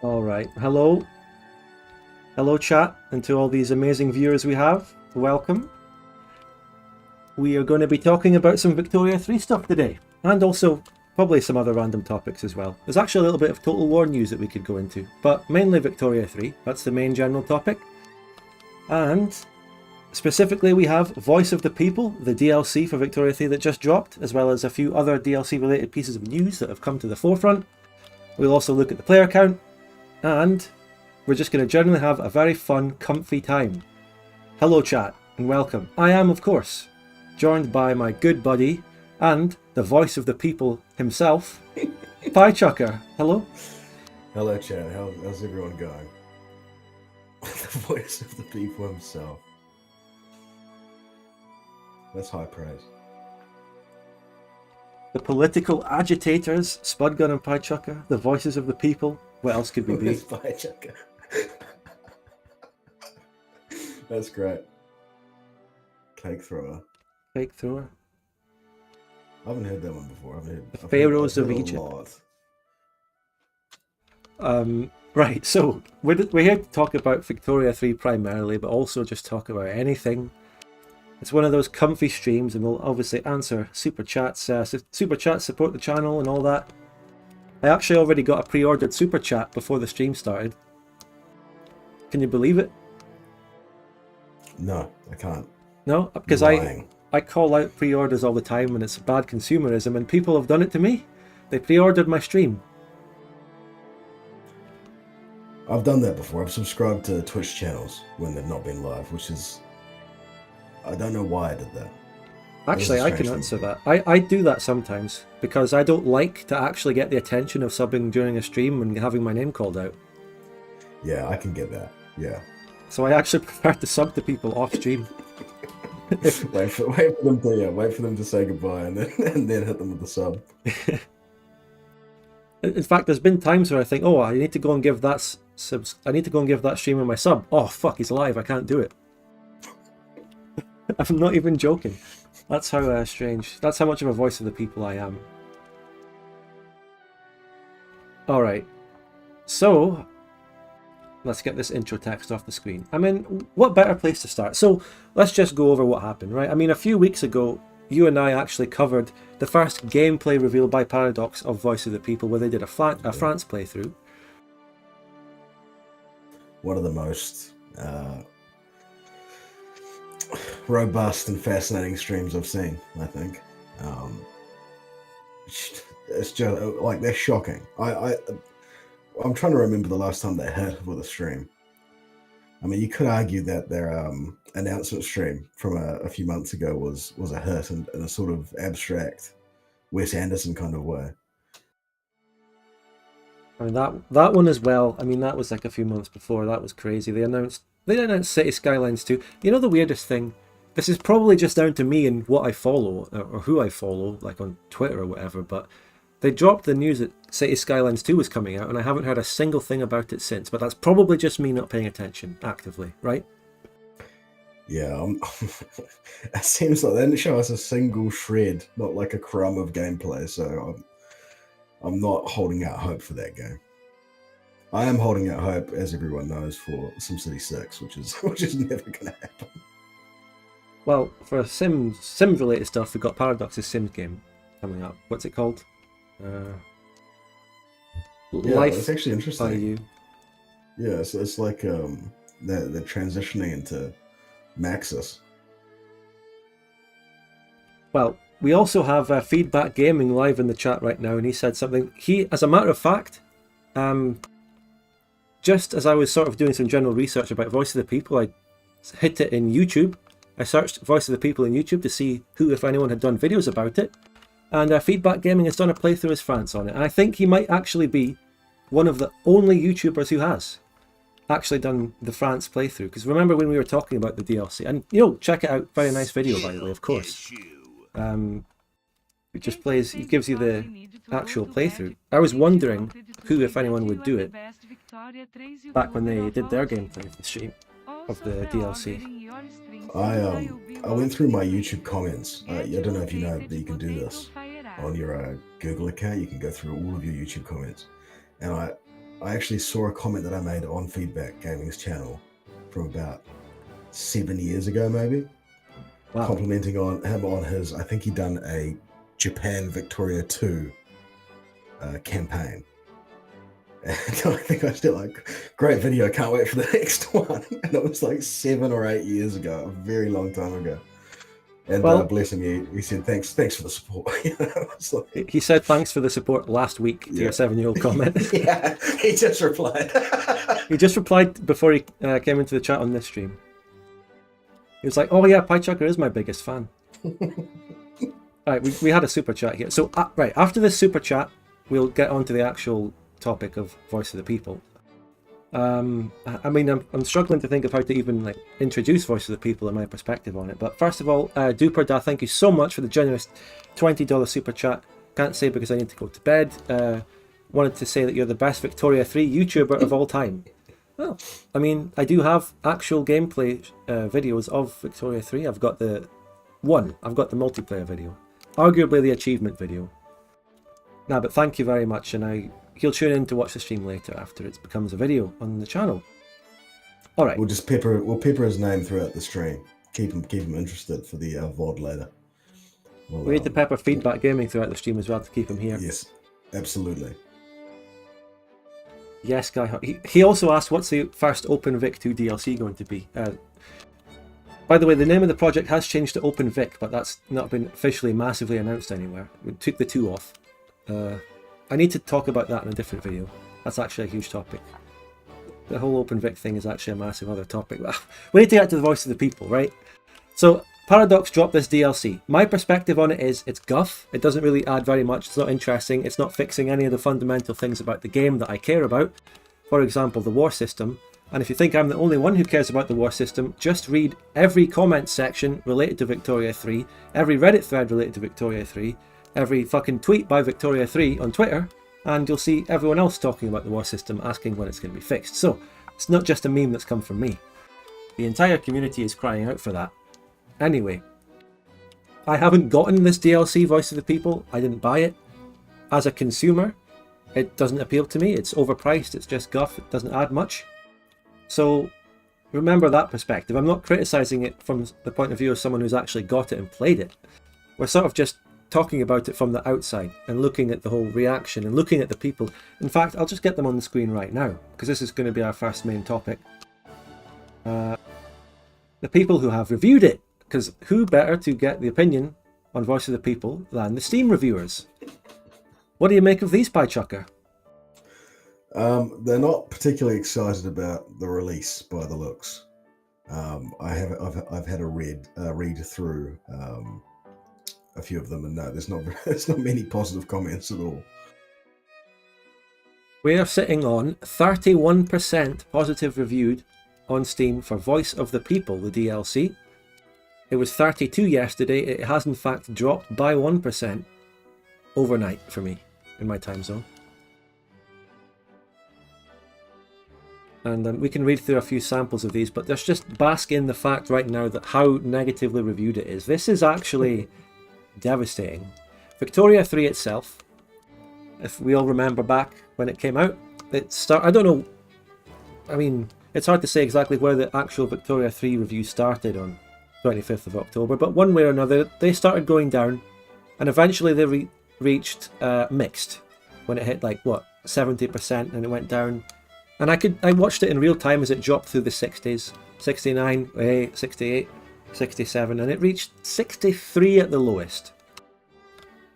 All right. Hello. Hello, chat, and to all these amazing viewers we have. Welcome. We are going to be talking about some Victoria 3 stuff today, and also probably some other random topics as well. There's actually a little bit of Total War news that we could go into, but mainly Victoria 3. That's the main general topic. And specifically, we have Voice of the People, the DLC for Victoria 3 that just dropped, as well as a few other DLC related pieces of news that have come to the forefront. We'll also look at the player count, and we're just going to generally have a very fun, comfy time. Hello chat, and welcome. I am, of course, joined by my good buddy, and the voice of the people himself, Piechucker. Hello? Hello chat, how's everyone going? The voice of the people himself. That's high praise. The political agitators, Spudgun and Piechucker, the voices of the people. What else could we be? Piechucker. That's great. Cake thrower. Cake thrower. I haven't heard that one before. The Pharaohs of Egypt. Right, so we're here to talk about Victoria 3 primarily, but also just talk about anything. It's one of those comfy streams, and we'll obviously answer super chats. Super chats support the channel and all that. I actually already got a pre-ordered super chat before the stream started. Can you believe it? No, I can't. No, because I call out pre-orders all the time, and it's bad consumerism, and people have done it to me. They pre-ordered my stream. I've done that before. I've subscribed to Twitch channels when they've not been live, which is... I don't know why I did that. Actually, I can answer that. I do that sometimes, because I don't like to actually get the attention of subbing during a stream and having my name called out. Yeah, I can get that. Yeah. So I actually prefer to sub to people off stream. wait for them to say goodbye and then hit them with the sub. In fact, there's been times where I think, oh, I need to go and give that streamer my sub. Oh fuck, he's live. I can't do it. I'm not even joking. That's how strange. That's how much of a voice of the people I am. All right. So let's get this intro text off the screen. I mean, what better place to start? So let's just go over what happened, right? I mean, a few weeks ago, you and I actually covered the first gameplay reveal by Paradox of Voice of the People, where they did a France playthrough. One of the most robust and fascinating streams I've seen, I think. It's just like, they're shocking. I'm trying to remember the last time they hit with a stream. I mean, you could argue that their announcement stream from a few months ago was a hit in a sort of abstract Wes Anderson kind of way. I mean, that one as well. I mean, that was like a few months before. That was crazy. They announced City Skylines 2. You know the weirdest thing? This is probably just down to me and what I follow, or who I follow, like on Twitter or whatever, but they dropped the news that City Skylines 2 was coming out, and I haven't heard a single thing about it since, but that's probably just me not paying attention actively, right? Yeah, it seems like they didn't show us a single shred, not like a crumb of gameplay, so I'm not holding out hope for that game. I am holding out hope, as everyone knows, for SimCity 6, which is never going to happen. Well, for Sims-related stuff, we've got Paradox's Sims game coming up. What's it called? Life. It's actually interesting. By You. Yeah, so it's like they're transitioning into Maxis. Well, we also have Feedback Gaming live in the chat right now, and he said something. As a matter of fact, just as I was sort of doing some general research about Voice of the People, I hit it in YouTube. I searched Voice of the People in YouTube to see who, if anyone, had done videos about it. And Feedback Gaming has done a playthrough as France on it. And I think he might actually be one of the only YouTubers who has actually done the France playthrough. Because remember when we were talking about the DLC? And, check it out. Very nice video, by the way, of course. It just plays, it gives you the actual playthrough. I was wondering who, if anyone, would do it back when they did their gameplay of the stream, of the DLC. I went through my YouTube comments. I don't know if you know that you can do this on your Google account. You can go through all of your YouTube comments, and I actually saw a comment that I made on Feedback Gaming's channel from about 7 years ago, maybe, Wow. complimenting on him on his. I think he'd done a Japan Victoria 2 campaign. And I think I still like, great video, can't wait for the next one. And it was like 7 or 8 years ago, a very long time ago. And Well, bless him, he said, thanks for the support. You know, it's like, he said thanks for the support last week to Yeah. your 7-year-old comment. yeah, he just replied. He just replied before he came into the chat on this stream. He was like, oh yeah, Piechucker is my biggest fan. Right, we had a super chat here. So, right, after this super chat, we'll get on to the actual topic of Voice of the People. I mean, I'm struggling to think of how to even like introduce Voice of the People and my perspective on it. But first of all, Duperda, thank you so much for the generous $20 super chat. Can't say because I need to go to bed. Wanted to say that you're the best Victoria 3 YouTuber of all time. Well, I mean, I do have actual gameplay videos of Victoria 3. I've got the multiplayer video, arguably the achievement video. Nah, but thank you very much, and he'll tune in to watch the stream later after it becomes a video on the channel. All right. We'll pepper his name throughout the stream. Keep him interested for the VOD later. We need to pepper Feedback Gaming throughout the stream as well to keep him here. Yes, absolutely. Yes, Guy. He also asked, what's the first OpenVic 2 DLC going to be? By the way, the name of the project has changed to OpenVic, but that's not been officially massively announced anywhere. We took the 2 off. I need to talk about that in a different video. That's actually a huge topic. The whole OpenVic thing is actually a massive other topic. We need to get to the Voice of the People, right? So, Paradox dropped this DLC. My perspective on it is, it's guff. It doesn't really add very much. It's not interesting. It's not fixing any of the fundamental things about the game that I care about. For example, the war system. And if you think I'm the only one who cares about the war system, just read every comment section related to Victoria 3, every Reddit thread related to Victoria 3, every fucking tweet by Victoria 3 on Twitter, and you'll see everyone else talking about the war system, asking when it's going to be fixed. So, it's not just a meme that's come from me. The entire community is crying out for that. Anyway, I haven't gotten this DLC, Voice of the People. I didn't buy it. As a consumer, it doesn't appeal to me. It's overpriced. It's just guff. It doesn't add much. So, remember that perspective. I'm not criticising it from the point of view of someone who's actually got it and played it. We're sort of just talking about it from the outside and looking at the whole reaction and looking at the people. In fact, I'll just get them on the screen right now because this is going to be our first main topic. The people who have reviewed it, because who better to get the opinion on Voice of the People than the Steam reviewers? What do you make of these, Piechucker? They're not particularly excited about the release by the looks. I've had a read through a few of them, and no, there's not many positive comments at all. We are sitting on 31% positive reviewed on Steam for Voice of the People, the DLC. It was 32 yesterday. It has in fact dropped by 1% overnight for me in my time zone. And we can read through a few samples of these, but let's just bask in the fact right now that how negatively reviewed it is. This is actually devastating. Victoria 3 itself, if we all remember back when it came out, I don't know, I mean, it's hard to say exactly where the actual Victoria 3 review started on 25th of October, but one way or another, they started going down, and eventually they reached mixed, when it hit like, what, 70%, and it went down. And I watched it in real time as it dropped through the 60s, 69, 68, 67, and it reached 63 at the lowest.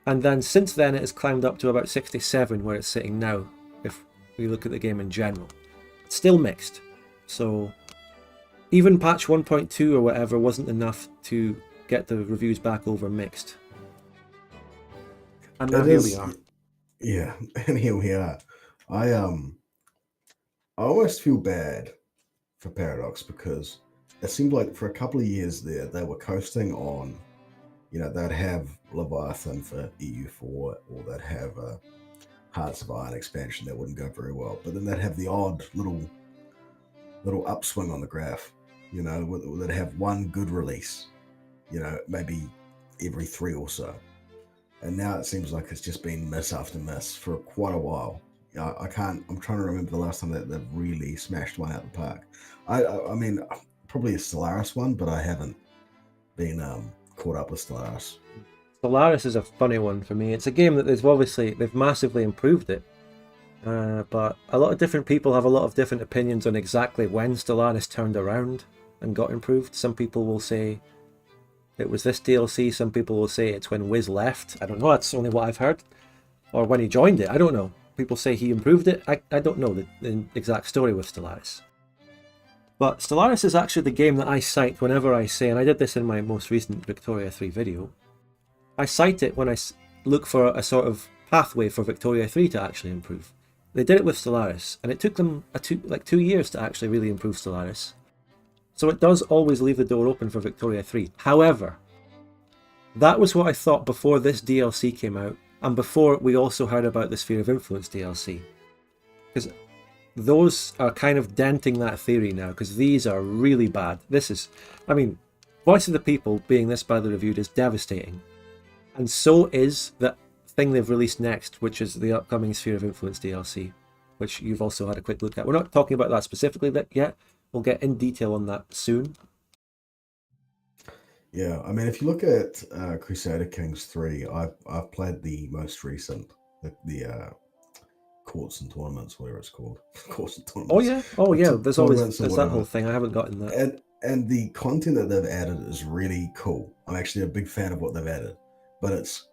And then since then it has climbed up to about 67 where it's sitting now, if we look at the game in general. It's still mixed. So even patch 1.2 or whatever wasn't enough to get the reviews back over mixed. And now here we are. Yeah, and here we are. I almost feel bad for Paradox because it seemed like for a couple of years there, they were coasting on, they'd have Leviathan for EU4, or they'd have a Hearts of Iron expansion that wouldn't go very well. But then they'd have the odd little upswing on the graph, they'd have one good release, maybe every 3 or so. And now it seems like it's just been miss after miss for quite a while, I can't. I'm trying to remember the last time that they've really smashed one out of the park. I mean, probably a Stellaris one, but I haven't been caught up with Stellaris. Stellaris is a funny one for me. It's a game that they've massively improved it. But a lot of different people have a lot of different opinions on exactly when Stellaris turned around and got improved. Some people will say it was this DLC, some people will say it's when Wiz left. I don't know, that's only what I've heard. Or when he joined it, I don't know. People say he improved it. I don't know the exact story with Stellaris. But Stellaris is actually the game that I cite whenever I say, and I did this in my most recent Victoria 3 video, I cite it when I look for a sort of pathway for Victoria 3 to actually improve. They did it with Stellaris, and it took them 2 years to actually really improve Stellaris. So it does always leave the door open for Victoria 3. However, that was what I thought before this DLC came out, and before we also heard about the Sphere of Influence DLC. Because those are kind of denting that theory now, because these are really bad. Voice of the People being this badly reviewed is devastating. And so is the thing they've released next, which is the upcoming Sphere of Influence DLC, which you've also had a quick look at. We're not talking about that specifically yet. We'll get in detail on that soon. Yeah, I mean, if you look at Crusader Kings 3, I've played the most recent, the courts and tournaments, whatever it's called. Courts and tournaments. Oh yeah. There's that whole thing. I haven't gotten that. And the content that they've added is really cool. I'm actually a big fan of what they've added, but it's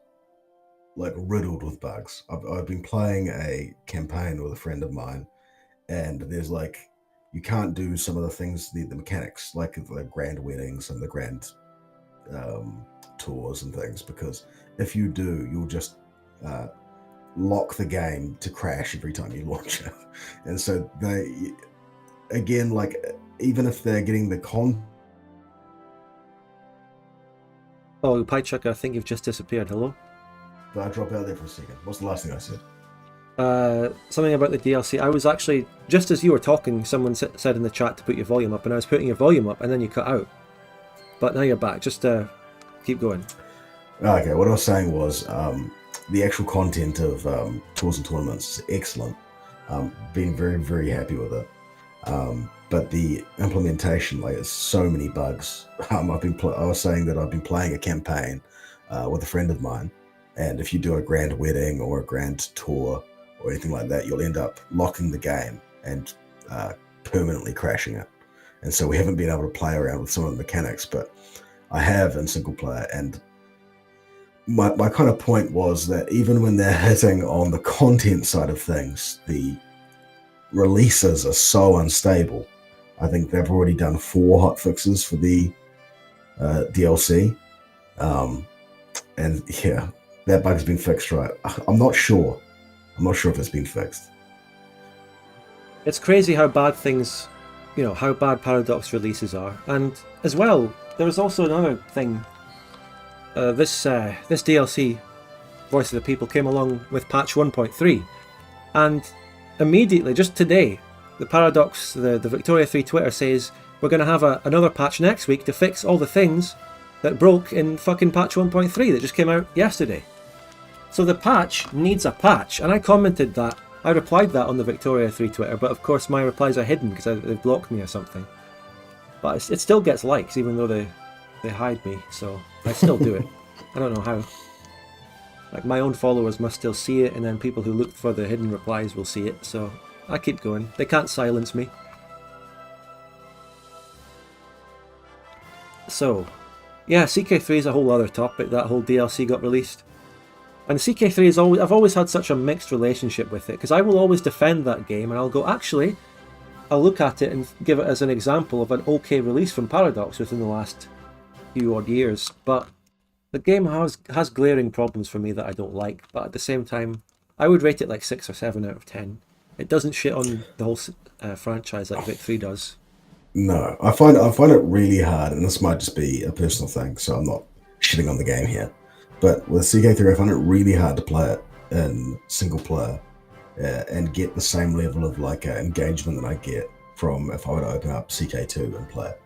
like riddled with bugs. I've been playing a campaign with a friend of mine, and there's like, you can't do some of the things, the mechanics, like the grand weddings and the grand tours and things, because if you do, you'll just lock the game to crash every time you launch it. And so they, again, like, even if they're getting the Oh, Piechucker, I think you've just disappeared. Hello? Did I drop out there for a second? What's the last thing I said? Something about the DLC. I was actually, just as you were talking, someone said in the chat to put your volume up, and I was putting your volume up, and then you cut out. But now you're back. Just keep going. Okay, what I was saying was the actual content of tours and tournaments is excellent. Been very, very happy with it. But the implementation, like, there's so many bugs. I was saying that I've been playing a campaign with a friend of mine, and if you do a grand wedding or a grand tour or anything like that, you'll end up locking the game and permanently crashing it. And so we haven't been able to play around with some of the mechanics, but I have in single player. And my kind of point was that even when they're hitting on the content side of things, the releases are so unstable. I think they've already done 4 hotfixes for the DLC. And yeah, that bug's been fixed, right? I'm not sure if it's been fixed. It's crazy how bad things, how bad Paradox releases are. And as well, there was also another thing. This DLC, Voice of the People, came along with patch 1.3. And immediately, just today, the Paradox, the Victoria 3 Twitter says, we're going to have another patch next week to fix all the things that broke in fucking patch 1.3 that just came out yesterday. So the patch needs a patch, and I commented that. I replied that on the Victoria 3 Twitter, but of course my replies are hidden because they've blocked me or something. But it still gets likes, even though they hide me, so I still do it. I don't know how. Like, my own followers must still see it, and then people who look for the hidden replies will see it, so I keep going. They can't silence me. So, yeah, CK3 is a whole other topic. That whole DLC got released. And CK3 is I've always had such a mixed relationship with it, because I will always defend that game, and I'll go, actually, I'll look at it and give it as an example of an okay release from Paradox within the last few odd years. But the game has glaring problems for me that I don't like, but at the same time, I would rate it like 6 or 7 out of 10. It doesn't shit on the whole franchise like Vic 3 does. No, I find it really hard, and this might just be a personal thing, so I'm not shitting on the game here. But with CK3, I find it really hard to play it in single player and get the same level of engagement that I get from if I were to open up CK2 and play it.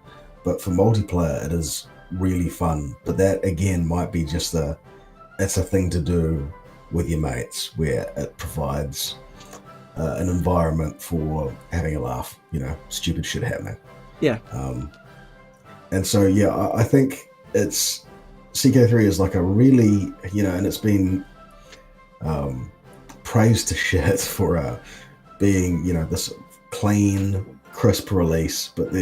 But for multiplayer, it is really fun. But that, again, might be just it's a thing to do with your mates, where it provides an environment for having a laugh, stupid shit happening. Yeah. And so, yeah, I think it's CK3 is like a really, and it's been praised to shit for being, this clean, crisp release, but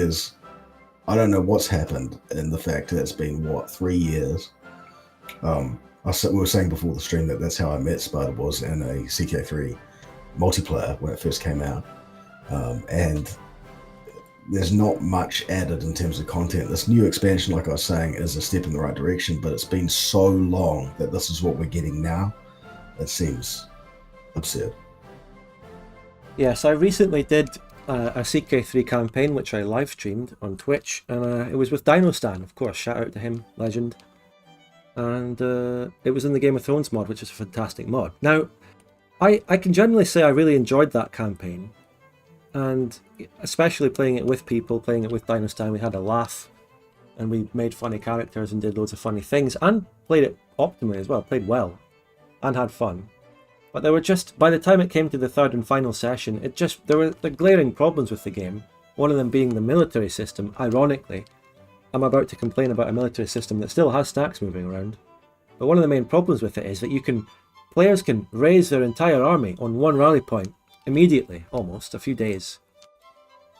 I don't know what's happened in the fact that it's been, 3 years. We were saying before the stream that's how I met Sparta, was in a CK3 multiplayer when it first came out. And there's not much added in terms of content. This new expansion, like I was saying, is a step in the right direction, but it's been so long that this is what we're getting now. It seems absurd. Yes, I recently did a CK3 campaign, which I live streamed on Twitch, and it was with Dinostan, of course. Shout out to him, legend. And it was in the Game of Thrones mod, which is a fantastic mod. Now, I can generally say I really enjoyed that campaign, and especially playing it with people, playing it with Dinostan, we had a laugh, and we made funny characters and did loads of funny things, and played it optimally as well, played well, and had fun. But there were just, by the time it came to the third and final session, there were the glaring problems with the game, one of them being the military system. Ironically, I'm about to complain about a military system that still has stacks moving around, but one of the main problems with it is that players can raise their entire army on one rally point immediately, almost, a few days.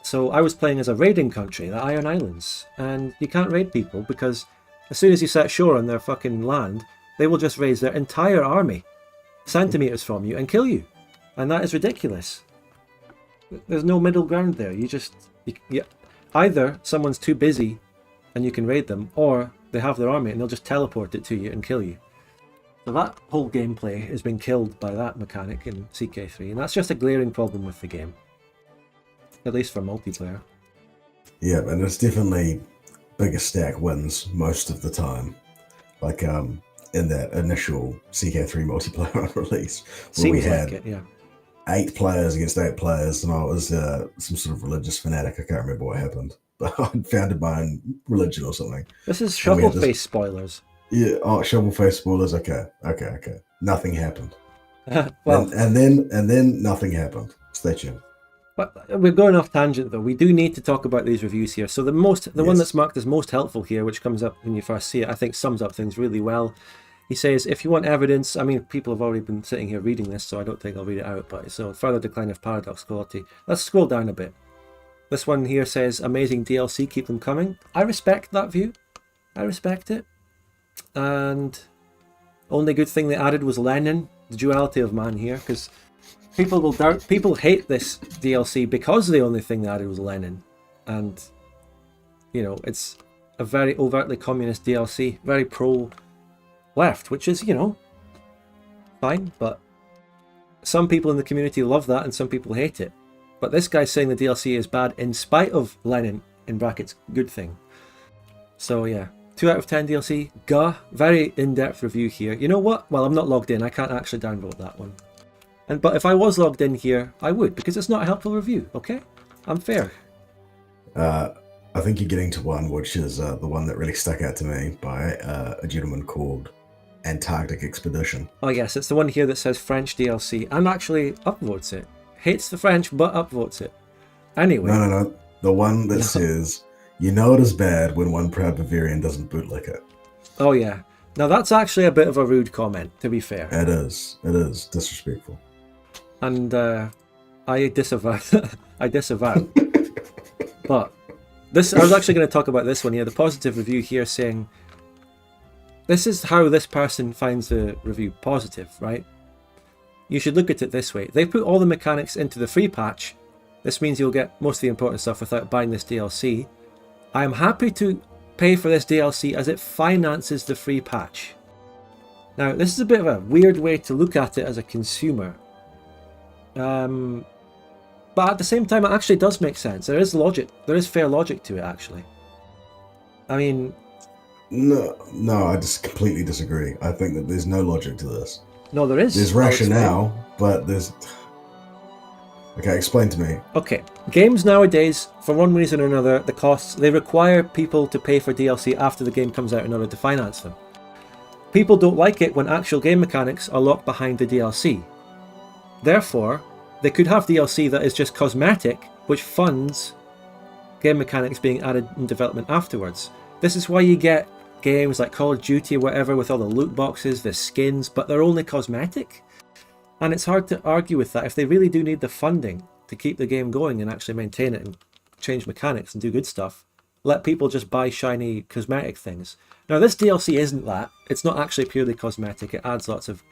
So I was playing as a raiding country, the Iron Islands, and you can't raid people because as soon as you set shore on their fucking land, they will just raise their entire army centimeters from you and kill you. And that is ridiculous. There's no middle ground there. Either someone's too busy and you can raid them, or they have their army and they'll just teleport it to you and kill you. So that whole gameplay has been killed by that mechanic in CK3, and that's just a glaring problem with the game. At least for multiplayer. Yeah, and it's definitely bigger stack wins most of the time. Like in that initial CK3 multiplayer release, where Seems we had like it, yeah. 8 players against 8 players, and I was some sort of religious fanatic. I can't remember what happened, but I'd founded my own religion or something. This is shovel face spoilers. Yeah, shovel face spoilers. Okay. Nothing happened. Well, and then nothing happened. Stay tuned. But we're going off tangent though. We do need to talk about these reviews here. So the one that's marked as most helpful here, which comes up when you first see it, I think sums up things really well. He says, if you want evidence, I mean, people have already been sitting here reading this, so I don't think I'll read it out, but so further decline of paradox quality. Let's scroll down a bit. This one here says, amazing DLC, keep them coming. I respect that view. I respect it. And only good thing they added was Lenin, the duality of man here, because people hate this DLC because the only thing they added was Lenin. And, it's a very overtly communist DLC, very pro-left, which is, fine, but some people in the community love that and some people hate it. But this guy's saying the DLC is bad in spite of Lenin, in brackets, good thing. So yeah, 2 out of 10 DLC, gah, very in-depth review here. You know what? Well, I'm not logged in, I can't actually download that one. But if I was logged in here, I would, because it's not a helpful review, okay? I'm fair. I think you're getting to one, which is the one that really stuck out to me by a gentleman called Antarctic Expedition. Oh yes, it's the one here that says French DLC, and actually upvotes it. Hates the French, but upvotes it. Anyway. No. The one that says, it is bad when one proud Bavarian doesn't bootlick it. Oh yeah. Now that's actually a bit of a rude comment, to be fair. It is disrespectful. And I disavow. I disavow. But I was actually going to talk about this one here. The positive review here saying, this is how this person finds the review positive, right? You should look at it this way. They put all the mechanics into the free patch. This means you'll get most of the important stuff without buying this DLC. I am happy to pay for this DLC as it finances the free patch. Now, this is a bit of a weird way to look at it as a consumer. But at the same time, it actually does make sense. There is logic. There is fair logic to it, actually. I mean... No, I just completely disagree. I think that there's no logic to this. No, there is. There's rationale, but there's... Okay, explain to me. Okay, games nowadays, for one reason or another, the costs, they require people to pay for DLC after the game comes out in order to finance them. People don't like it when actual game mechanics are locked behind the DLC. Therefore, they could have DLC that is just cosmetic, which funds game mechanics being added in development afterwards. This is why you get games like Call of Duty or whatever with all the loot boxes, the skins, but they're only cosmetic. And it's hard to argue with that. If they really do need the funding to keep the game going and actually maintain it and change mechanics and do good stuff, let people just buy shiny cosmetic things. Now this DLC isn't that. It's not actually purely cosmetic. It adds lots of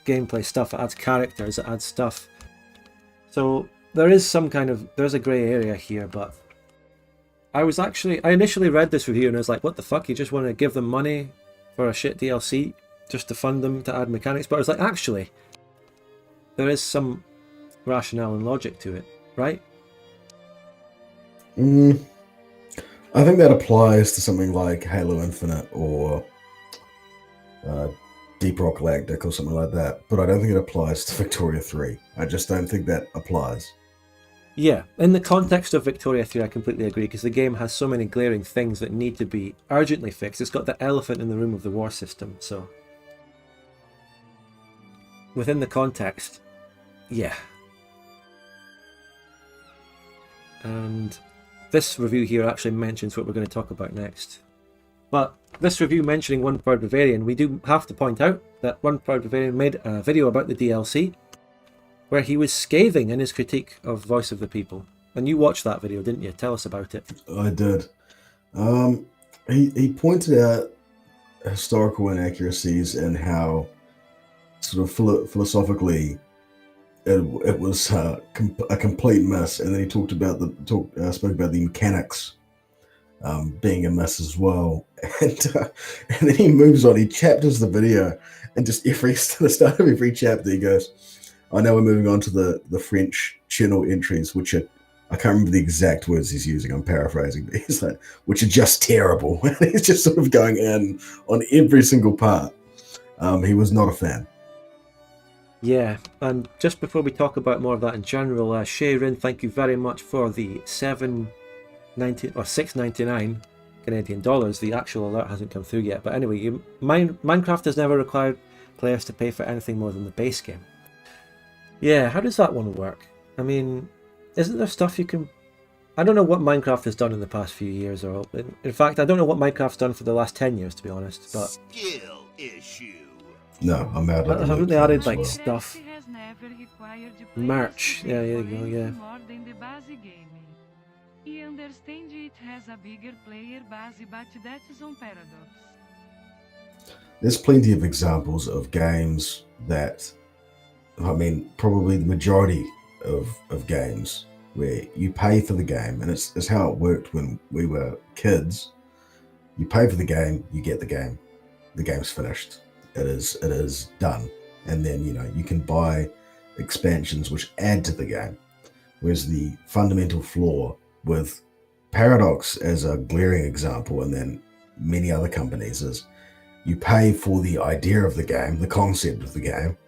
gameplay stuff. It adds characters. It adds stuff. So there's a grey area here, but I initially read this review and I was like, what the fuck? You just want to give them money for a shit DLC just to fund them to add mechanics? But I was like, actually, there is some rationale and logic to it, right? I think that applies to something like Halo Infinite or Deep Rock Galactic or something like that, but I don't think it applies to Victoria 3. I just don't think that applies. Yeah, in the context of Victoria 3, I completely agree, because the game has so many glaring things that need to be urgently fixed. It's got the elephant in the room of the war system, so within the context, yeah. And this review here actually mentions what we're going to talk about next. But this review mentioning One Proud Bavarian, we do have to point out that One Proud Bavarian made a video about the DLC where he was scathing in his critique of Voice of the People. And you watched that video, didn't you? Tell us about it. I did. He pointed out historical inaccuracies and how sort of philosophically it was a complete miss, and then he spoke about the mechanics being a miss as well, and then he moves on. He chapters the video, and just at the start of every chapter he goes, I know we're moving on to the French channel entries, which are, I can't remember the exact words he's using, I'm paraphrasing, but he's like, which are just terrible. He's just sort of going in on every single part. He was not a fan. Yeah, and just before we talk about more of that in general, Sharon, thank you very much for the $6.99 Canadian dollars. The actual alert hasn't come through yet, but anyway, Minecraft has never required players to pay for anything more than the base game. Yeah, how does that one work? I mean, isn't there stuff you can... I don't know what Minecraft has done in the past few years, or in fact, I don't know what Minecraft's done for the last 10 years, to be honest, but... Skill issue. No, I'm out of haven't they added, like, well. stuff? Merch. Yeah, there you go, yeah. He understands it has a bigger player base, but that's on paradox. There's plenty of examples of games that, I mean, probably the majority of games where you pay for the game, and it's how it worked when we were kids. You pay for the game, you get the game. The game's finished. It is done. And then, you can buy expansions which add to the game. Whereas the fundamental flaw with Paradox as a glaring example, and then many other companies, is you pay for the idea of the game, the concept of the game,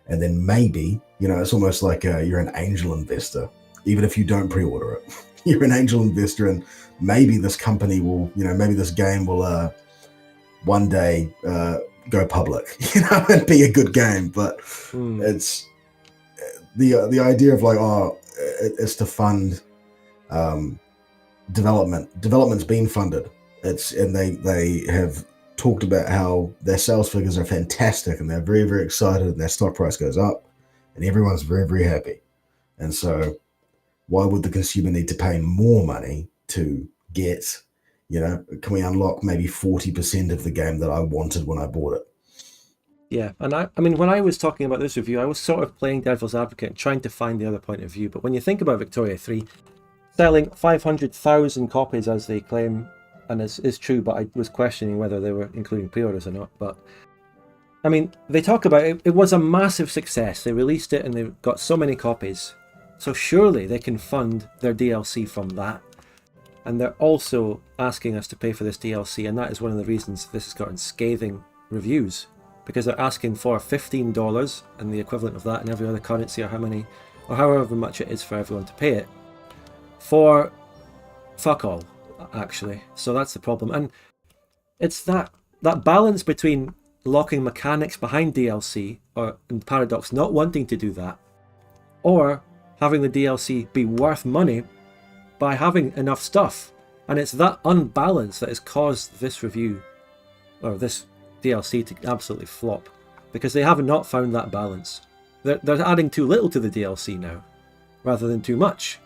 and then maybe, it's almost like you're an angel investor. Even if you don't pre-order it, you're an angel investor, and maybe this company will, maybe this game will one day go public, and be a good game. But it's the idea of like, it's to fund development. Development's been funded. And they have talked about how their sales figures are fantastic, and they're very, very excited, and their stock price goes up, and everyone's very, very happy. And so why would the consumer need to pay more money to get, can we unlock maybe 40% of the game that I wanted when I bought it? Yeah, and I mean, when I was talking about this review, I was sort of playing devil's advocate and trying to find the other point of view. But when you think about Victoria 3, selling 500,000 copies as they claim, and is true, but I was questioning whether they were including pre-orders or not. But I mean, they talk about it. It was a massive success. They released it and they got so many copies. So surely they can fund their DLC from that. And they're also asking us to pay for this DLC, and that is one of the reasons this has gotten scathing reviews, because they're asking for $15 and the equivalent of that in every other currency, or however much it is for everyone to pay it, for fuck all, actually. So that's the problem. And it's that balance between locking mechanics behind DLC, or in Paradox not wanting to do that, or having the DLC be worth money by having enough stuff. And it's that unbalance that has caused this review, or this DLC, to absolutely flop. Because they have not found that balance. They're adding too little to the DLC now, rather than too much.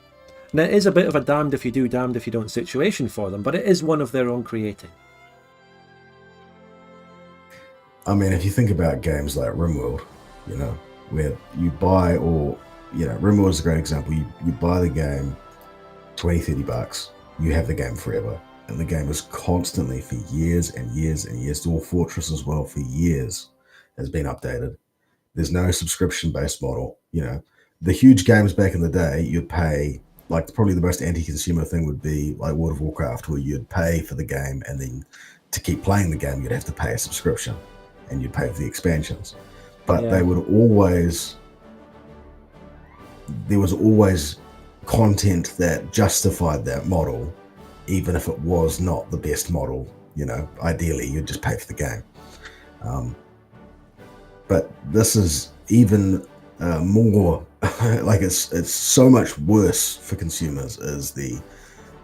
And it is a bit of a damned if you do, damned if you don't situation for them, but it is one of their own creating. I mean, if you think about games like RimWorld, you know, where you buy, or, you know, RimWorld is a great example. You buy the game, 20, 30 bucks, you have the game forever. And the game is constantly, for years and years and years, Dwarf Fortress as well, for years, has been updated. There's no subscription-based model. You know, the huge games back in the day, you'd pay, like, probably the most anti-consumer thing would be like World of Warcraft, where you'd pay for the game, and then to keep playing the game, you'd have to pay a subscription, and you'd pay for the expansions. But they would always, there was always content that justified that model, even if it was not the best model. You know, ideally, you'd just pay for the game. But this is even more, like, it's so much worse for consumers, is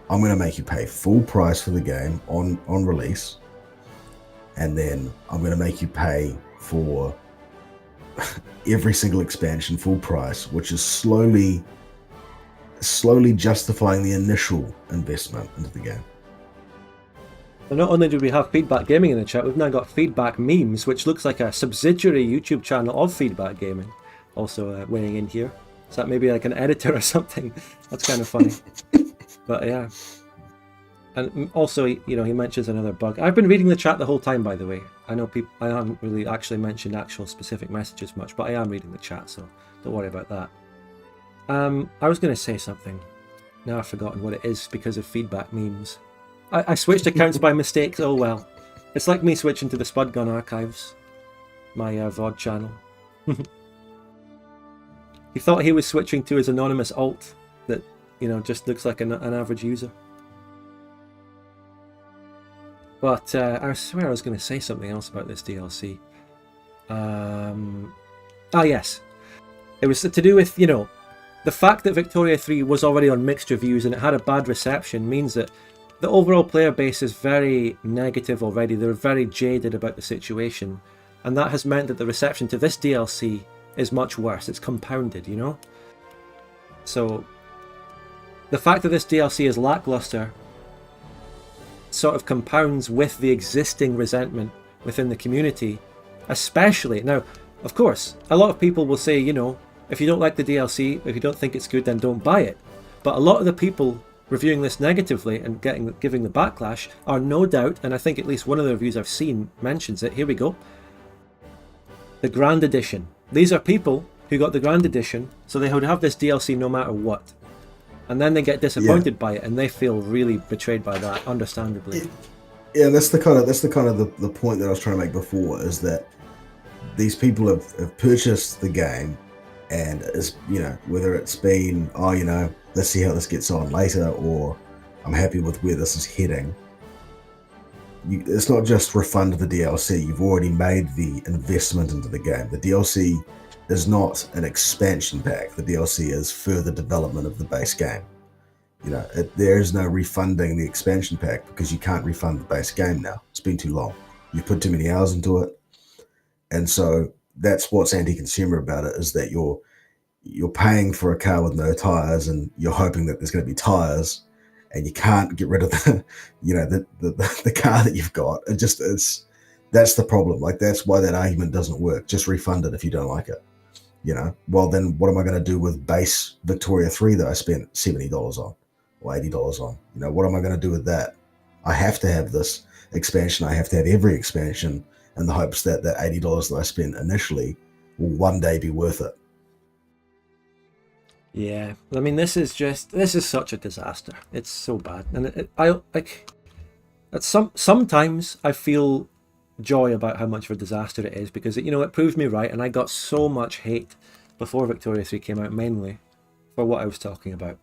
I'm going to make you pay full price for the game on release, and then I'm going to make you pay for every single expansion full price, which is slowly justifying the initial investment into the game. And not only do we have Feedback Gaming in the chat, we've now got Feedback Memes, which looks like a subsidiary YouTube channel of Feedback Gaming, also weighing in here. Is that maybe like an editor or something? That's kind of funny. But yeah. And also, you know, he mentions another bug. I've been reading the chat the whole time, by the way. I know people, I haven't really actually mentioned actual specific messages much, but I am reading the chat, so don't worry about that. I was going to say something. Now I've forgotten what it is because of Feedback Memes. I switched accounts by mistake. Oh well. It's like me switching to the Spud Gun Archives, my VOD channel. He thought he was switching to his anonymous alt that, you know, just looks like an average user. But I swear I was going to say something else about this DLC. Yes. It was to do with, you know, the fact that Victoria 3 was already on mixed reviews and it had a bad reception means that the overall player base is very negative already. They're very jaded about the situation. And that has meant that the reception to this DLC is much worse. It's compounded, you know? So, the fact that this DLC is lackluster sort of compounds with the existing resentment within the community, especially. Now, of course, a lot of people will say, you know, if you don't like the DLC, if you don't think it's good, then don't buy it. But a lot of the people reviewing this negatively and giving the backlash are no doubt, and I think at least one of the reviews I've seen mentions it. Here we go. The Grand Edition. These are people who got the Grand Edition, so they would have this DLC no matter what. And then they get disappointed by it, and they feel really betrayed by that, understandably. Yeah, that's the kind of the point that I was trying to make before, is that these people have purchased the game, and is, you know, whether it's been, oh, you know, let's see how this gets on later, or I'm happy with where this is heading. It's not just refund the DLC. You've already made the investment into the game. The DLC is not an expansion pack. The DLC is further development of the base game. You know, there is no refunding the expansion pack, because you can't refund the base game now. It's been too long. You've put too many hours into it. And so that's what's anti-consumer about it, is that you're paying for a car with no tires, and you're hoping that there's going to be tires, and you can't get rid of the, you know, the car that you've got. That's the problem. Like, that's why that argument doesn't work. Just refund it if you don't like it. You know, well, then what am I going to do with base Victoria 3 that I spent $70 on or $80 on? You know, what am I going to do with that? I have to have this expansion. I have to have every expansion in the hopes that that $80 that I spent initially will one day be worth it. Yeah, I mean, this is such a disaster. It's so bad, and sometimes I feel joy about how much of a disaster it is, because it proved me right, and I got so much hate before Victoria 3 came out, mainly for what I was talking about,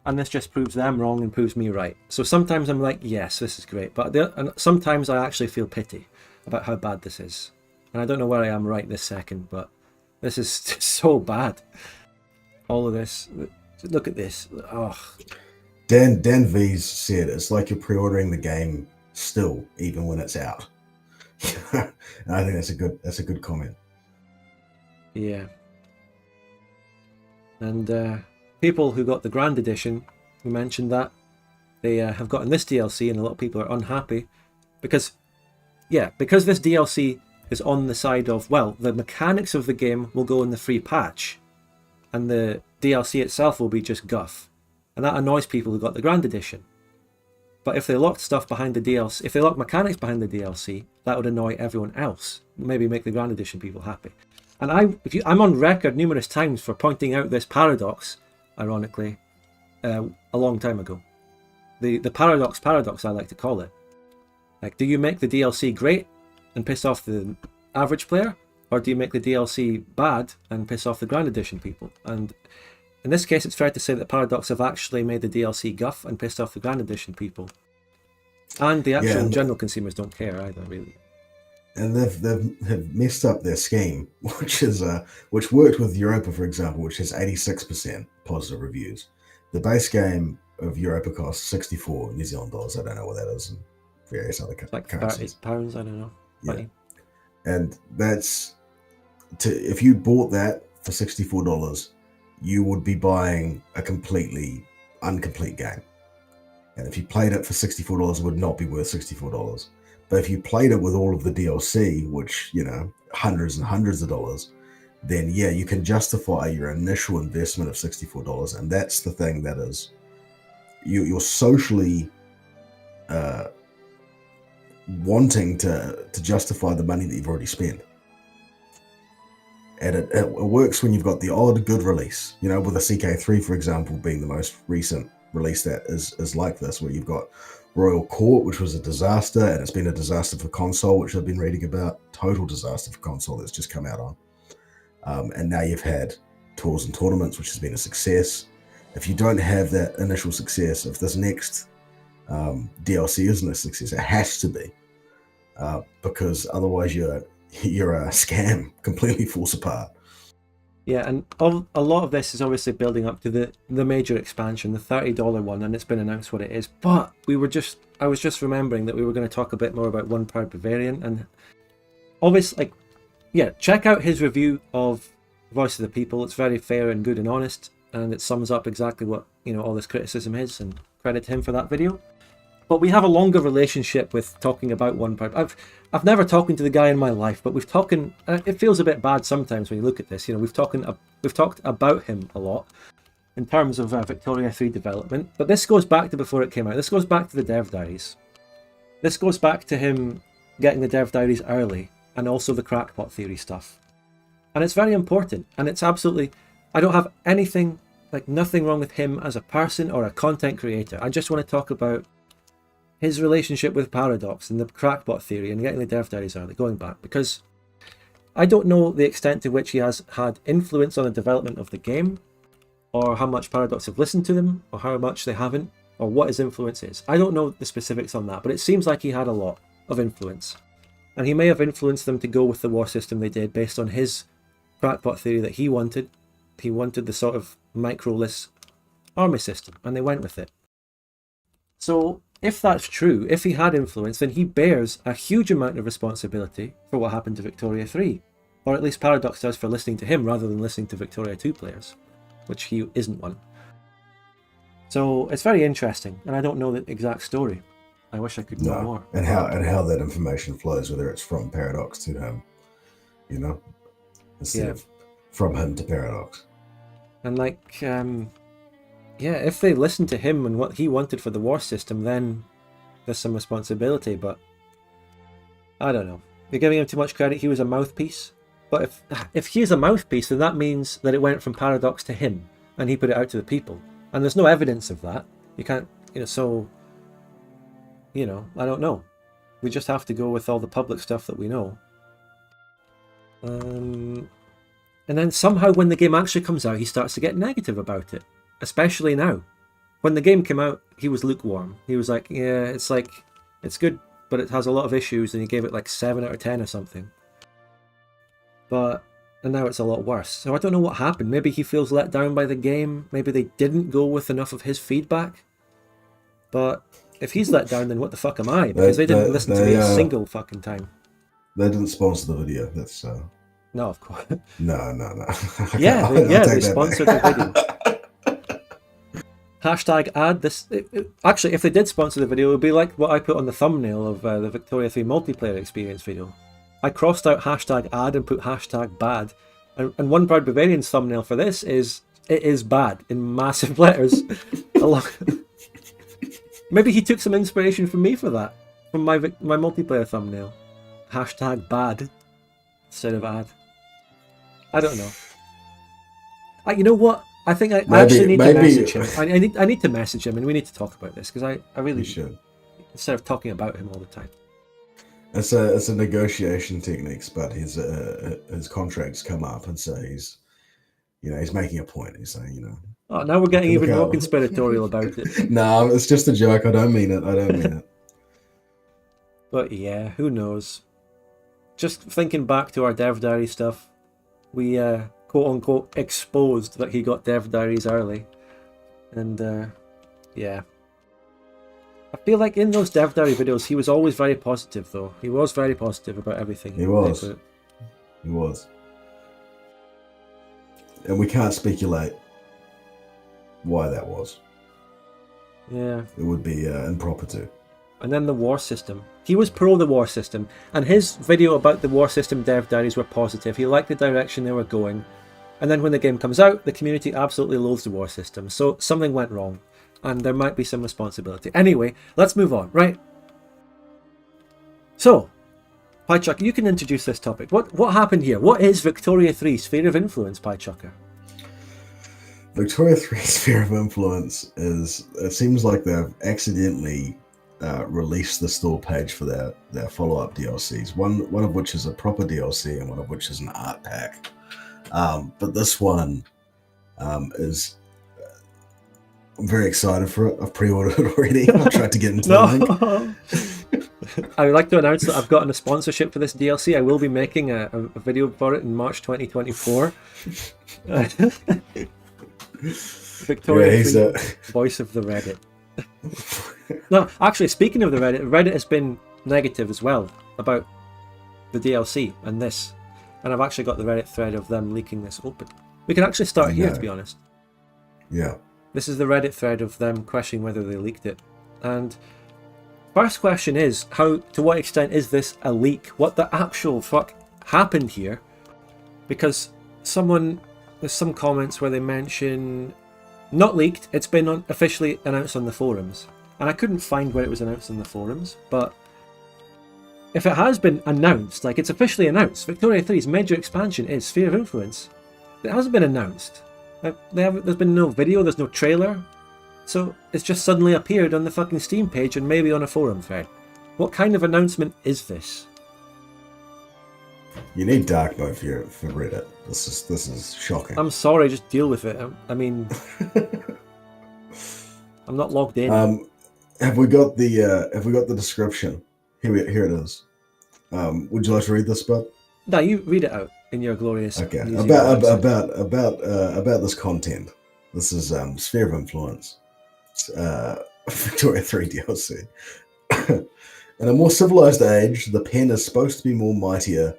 and this just proves them wrong and proves me right. So sometimes I'm like, yes, this is great, and sometimes I actually feel pity about how bad this is, and I don't know where I am right this second, but this is so bad. all of this. Look at this. Oh, Dan V's said it's like you're pre-ordering the game still, even when it's out. And I think that's a good comment. yeah. And people who got the Grand Edition, who mentioned that, they have gotten this DLC, and a lot of people are unhappy because this DLC is on the side of, well, the mechanics of the game will go in the free patch, and the DLC itself will be just guff. And that annoys people who got the Grand Edition. But if they locked stuff behind the DLC, if they locked mechanics behind the DLC, that would annoy everyone else. Maybe make the Grand Edition people happy. And I'm on record numerous times for pointing out this paradox, ironically, a long time ago. The paradox I like to call it. Like, do you make the DLC great and piss off the average player? Or do you make the DLC bad and piss off the Grand Edition people? And in this case, it's fair to say that Paradox have actually made the DLC guff and pissed off the Grand Edition people. And the actual general consumers don't care either, really. And they've messed up their scheme, which worked with Europa, for example, which has 86% positive reviews. The base game of Europa costs 64 New Zealand dollars. I don't know what that is in various other currencies. £30, I don't know. Yeah. And that's if you bought that for $64, you would be buying a completely incomplete game. And if you played it for $64, it would not be worth $64. But if you played it with all of the DLC, which, hundreds and hundreds of dollars, then yeah, you can justify your initial investment of $64. And that's the thing that is, you're socially wanting to justify the money that you've already spent. And it works when you've got the odd good release, with the CK3, for example, being the most recent release that is like this, where you've got Royal Court, which was a disaster, and it's been a disaster for console, which I've been reading about, total disaster for console that's just come out on. And now you've had Tours and Tournaments, which has been a success. If you don't have that initial success, if this next DLC isn't a success, it has to be, because otherwise you're a scam, completely falls apart. Yeah, and a lot of this is obviously building up to the major expansion, the $30 one, and it's been announced what it is. But I was just remembering that we were going to talk a bit more about One Proud Bavarian, and obviously, check out his review of Voice of the People. It's very fair and good and honest, and it sums up exactly what all this criticism is, and credit to him for that video. But we have a longer relationship with talking about One Proud. I've never talked to the guy in my life, but we've talked. It feels a bit bad sometimes when you look at this. We've talked about him a lot in terms of Victoria 3 development. But this goes back to before it came out. This goes back to the dev diaries. This goes back to him getting the dev diaries early, and also the crackpot theory stuff. And it's very important. And it's absolutely. I don't have nothing wrong with him as a person or a content creator. I just want to talk about his relationship with Paradox and the crackpot theory and getting the dev diaries early, going back, because I don't know the extent to which he has had influence on the development of the game, or how much Paradox have listened to them, or how much they haven't, or what his influence is. I don't know the specifics on that, but it seems like he had a lot of influence. And he may have influenced them to go with the war system they did based on his crackpot theory that he wanted. He wanted the sort of microless army system, and they went with it. So if that's true, if he had influence, then he bears a huge amount of responsibility for what happened to Victoria 3. Or at least Paradox does for listening to him rather than listening to Victoria 2 players, which he isn't one. So it's very interesting, and I don't know the exact story. I wish I could know more. And how that information flows, whether it's from Paradox to him, instead of from him to Paradox. And if they listen to him and what he wanted for the war system, then there's some responsibility, but I don't know. You're giving him too much credit. He was a mouthpiece. But if he's a mouthpiece, then that means that it went from Paradox to him, and he put it out to the people. And there's no evidence of that. You can't, I don't know. We just have to go with all the public stuff that we know. And then somehow when the game actually comes out, he starts to get negative about it. Especially now. When the game came out, he was lukewarm. He was like, yeah, it's good, but it has a lot of issues, and he gave it 7 out of 10 or something. But and now it's a lot worse. So I don't know what happened. Maybe he feels let down by the game. Maybe they didn't go with enough of his feedback. But if he's let down, then what the fuck am I? Because they didn't listen to me a single fucking time. They didn't sponsor the video. That's No, of course. no. Yeah, they sponsored the video. Hashtag ad this. Actually, if they did sponsor the video, it would be like what I put on the thumbnail of the Victoria 3 multiplayer experience video. I crossed out hashtag ad and put hashtag bad. And One Proud Bavarian's thumbnail for this is, it is bad, in massive letters. Maybe he took some inspiration from me for that. From my multiplayer thumbnail. Hashtag bad instead of ad. I don't know. You know what? I think I actually need to message him. I need to message him, and we need to talk about this, because I really should. Instead of talking about him all the time. It's a negotiation techniques, but his contracts come up, and so he's making a point. He's saying, Oh, now we're getting even more conspiratorial about it. No, it's just a joke. I don't mean it. But yeah, who knows? Just thinking back to our Dev Diary stuff, we quote-unquote exposed that he got Dev Diaries early. And yeah. I feel like in those Dev Diary videos, he was always very positive, though. He was very positive about everything. He was. And we can't speculate why that was. Yeah. It would be improper to. And then the war system. He was pro the war system, and his video about the war system Dev Diaries were positive. He liked the direction they were going. And then when the game comes out, the community absolutely loathes the war system. So something went wrong, and there might be some responsibility. Anyway, let's move on, right? So, Piechucker, you can introduce this topic. What happened here? What is Victoria 3 Sphere of Influence, Piechucker? Victoria 3 Sphere of Influence is, it seems like they've accidentally released the store page for their follow-up DLCs. One of which is a proper DLC and one of which is an art pack. But this one is... I'm very excited for it. I've pre-ordered it already. I've tried to get into the link. I would like to announce that I've gotten a sponsorship for this DLC. I will be making a video for it in March 2024. Victoria, voice of the Reddit. No, actually, speaking of the Reddit has been negative as well about the DLC and this. And I've actually got the Reddit thread of them leaking this open. We can actually start here, to be honest. Yeah. This is the Reddit thread of them questioning whether they leaked it. And first question is, to what extent is this a leak? What the actual fuck happened here? Because there's some comments where they mention, not leaked, it's been officially announced on the forums. And I couldn't find where it was announced on the forums, but if it has been announced, like it's officially announced, Victoria 3's major expansion is Sphere of Influence. It hasn't been announced. There's been no video, there's no trailer. So it's just suddenly appeared on the fucking Steam page and maybe on a forum thread. What kind of announcement is this? You need dark mode for Reddit. This is shocking. I'm sorry, just deal with it. I mean, I'm not logged in. Have we got the description? Here it is. Would you like to read this bit? No, you read it out in your glorious. Okay. About this content. This is Sphere of Influence. Victoria 3 DLC. In a more civilized age, the pen is supposed to be more mightier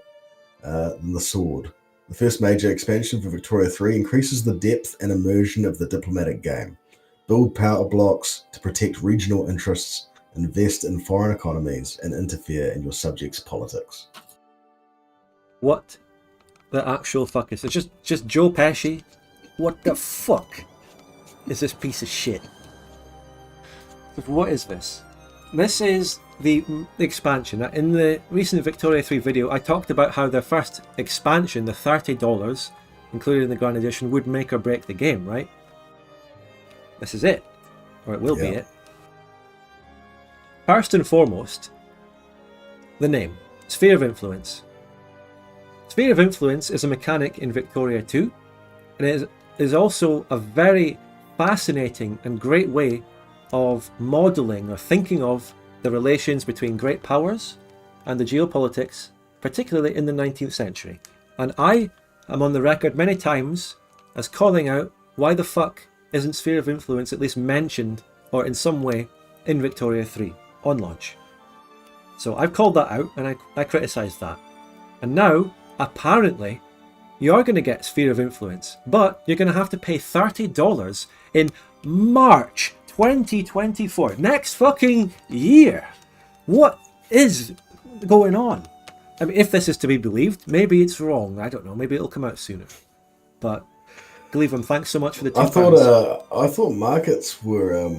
than the sword. The first major expansion for Victoria 3 increases the depth and immersion of the diplomatic game. Build power blocks to protect regional interests, invest in foreign economies, and interfere in your subjects' politics. What the actual fuck is it? Just Joe Pesci? What the fuck is this piece of shit? What is this? This is the expansion. In the recent Victoria 3 video, I talked about how their first expansion, the $30, included in the Grand Edition, would make or break the game, right? This is it. Or it will be it. First and foremost, the name, Sphere of Influence. Sphere of Influence is a mechanic in Victoria 2, and it is also a very fascinating and great way of modelling or thinking of the relations between great powers and the geopolitics, particularly in the 19th century. And I I'm on the record many times as calling out why the fuck isn't Sphere of Influence at least mentioned or in some way in Victoria 3 on launch. So I've called that out and I criticised that. And now, apparently, you are going to get Sphere of Influence, but you're going to have to pay $30 in March 2024. Next fucking year. What is going on? I mean, if this is to be believed, maybe it's wrong. I don't know. Maybe it'll come out sooner. But Gleevum, thanks so much for the £2. I thought markets were